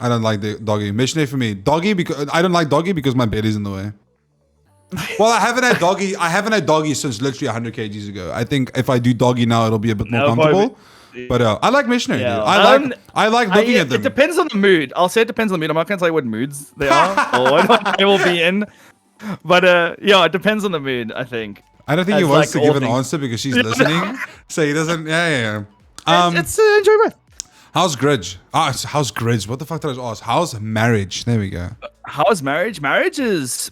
I don't like the doggy. Missionary for me. Doggy because I don't like doggy because my bed is in the way. Well, I haven't had doggy since literally 100 kgs ago. I think if I do doggy now, it'll be a bit more comfortable. But I like missionary. Yeah. Dude. I like looking at them. It depends on the mood. I'll say it depends on the mood. I'm not gonna tell you what moods they are or what I will be in. But yeah, it depends on the mood. I think. I don't think he wants to give an answer because she's listening, so he doesn't. Yeah. Enjoy both. How's Gridge? How's Gridge? What the fuck did I just ask? How's marriage? There we go. How's marriage? Marriage is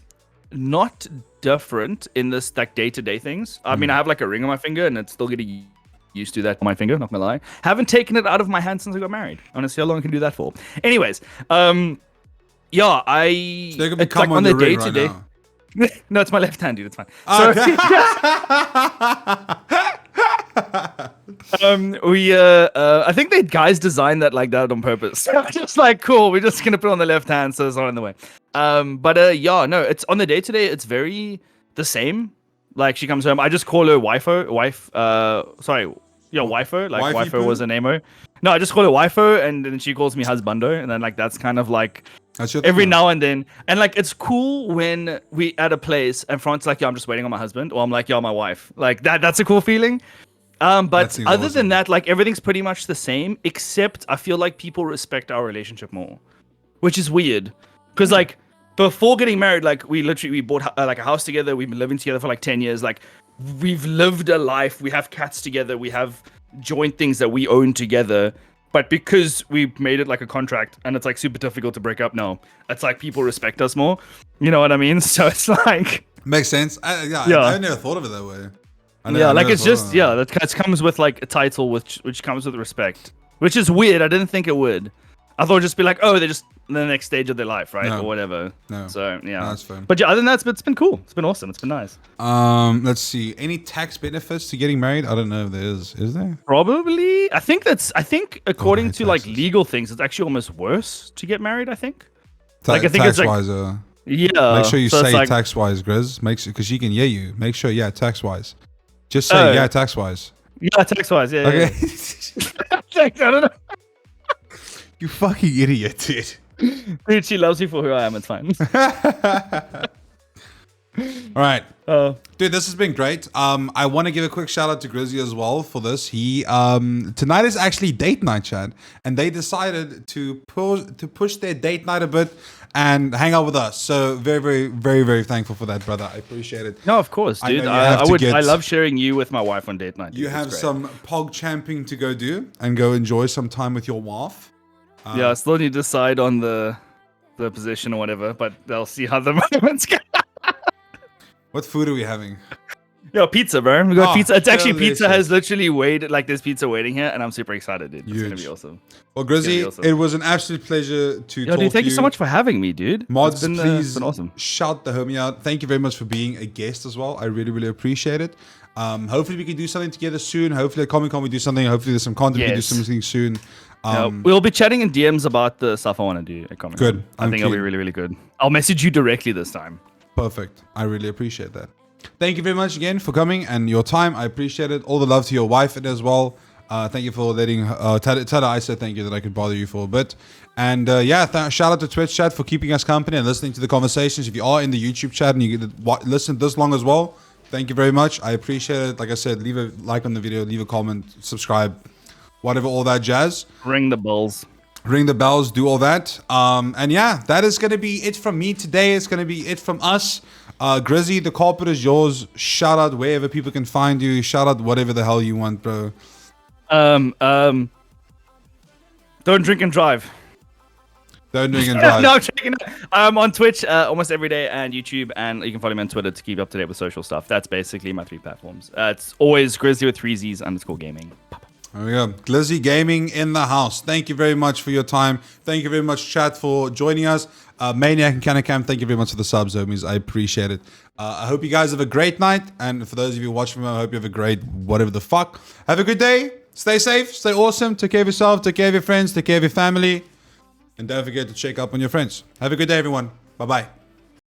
not different in this like day-to-day things. I mean, I have like a ring on my finger, and it's still getting used to that on my finger. Not gonna lie, haven't taken it out of my hand since I got married. I want to see how long I can do that for. Anyways, yeah, it's like on the day-to-day. No, it's my left hand, dude. It's fine. Okay. I think the guys designed that like that on purpose. Just like, cool, we're just gonna put it on the left hand so it's not in the way. Yeah, no, it's on the day to day. It's very the same. Like she comes home, I just call her wifo. Like wifo was her name. No, I just call her wifo, and then she calls me husbando, and then like that's kind of like. Every now and then, and like it's cool when we at a place and Fran's like, yeah, I'm just waiting on my husband, or I'm like, yeah, my wife. Like that's a cool feeling. But other than that, like everything's pretty much the same, except I feel like people respect our relationship more, which is weird. Because like before getting married, like we bought like a house together. We've been living together for like 10 years. Like we've lived a life. We have cats together. We have joint things that we own together. But because we made it like a contract and it's like super difficult to break up now, it's like people respect us more. You know what I mean? So it's like... Makes sense. I never thought of it that way. That comes with like a title which comes with respect. Which is weird. I didn't think it would. I thought it'd just be like, oh, they're just in the next stage of their life, right? Or whatever. No. So, yeah. No, that's fine. But yeah, other than that, it's been cool. It's been awesome. It's been nice. Let's see. Any tax benefits to getting married? I don't know if there is. Is there? Probably. I think according to like legal things, it's actually almost worse to get married, I think. I think it's like... Yeah. Make sure you say like, tax-wise, Grizz. Make sure, because she can hear you. Make sure, tax-wise. Just say, tax-wise. Yeah, tax-wise. Yeah. Okay. Yeah. I don't know. You fucking idiot, dude. Dude, she loves me for who I am. It's fine. All right. Dude, this has been great. I want to give a quick shout out to Grizzy as well for this. He tonight is actually date night, Chad, and they decided to push their date night a bit and hang out with us. So very, very, very, very thankful for that, brother. I appreciate it. No, of course, dude. I love sharing you with my wife on date night. Dude. You have some pog champing to go do and go enjoy some time with your wife. Yeah, I still need to decide on the position or whatever, but they'll see how the moments go. What food are we having? Yo, pizza, bro. We got pizza. It's actually pizza has literally waited, like there's pizza waiting here, and I'm super excited, dude. It's gonna be awesome. Well, Grizzy, it was an absolute pleasure to talk to you. Thank you so much for having me, dude. Mods, please been awesome. Shout the homie out. Thank you very much for being a guest as well. I really, really appreciate it. Hopefully we can do something together soon. Hopefully at Comic-Con we do something. Hopefully there's some content we do something soon. We'll be chatting in DMs about the stuff I want to do at Comic-Con. Good. I think it'll be really, really good. I'll message you directly this time. Perfect. I really appreciate that. Thank you very much again for coming and your time. I appreciate it. All the love to your wife as well. Thank you for letting tell her I said thank you that I could bother you for a bit. And shout out to Twitch chat for keeping us company and listening to the conversations. If you are in the YouTube chat and you listen this long as well, thank you very much. I appreciate it. Like I said, leave a like on the video, leave a comment, subscribe, whatever, all that jazz. Ring the bells. Ring the bells, do all that. And yeah, that is going to be it from me today. It's going to be it from us. Grizzy, the carpet is yours. Shout out wherever people can find you. Shout out whatever the hell you want, bro. Don't drink and drive. Don't drink and drive. No, I'm checking it. I'm on Twitch almost every day and YouTube, and you can follow me on Twitter to keep up to date with social stuff. That's basically my 3 platforms. It's always Grizzly with 3 Z's _ gaming. There we go. Glizzy Gaming in the house. Thank you very much for your time. Thank you very much, chat, for joining us. Maniac and Canacam, thank you very much for the subs, homies. I appreciate it. I hope you guys have a great night. And for those of you watching me, I hope you have a great whatever the fuck. Have a good day. Stay safe. Stay awesome. Take care of yourself. Take care of your friends. Take care of your family. And don't forget to check up on your friends. Have a good day, everyone. Bye-bye.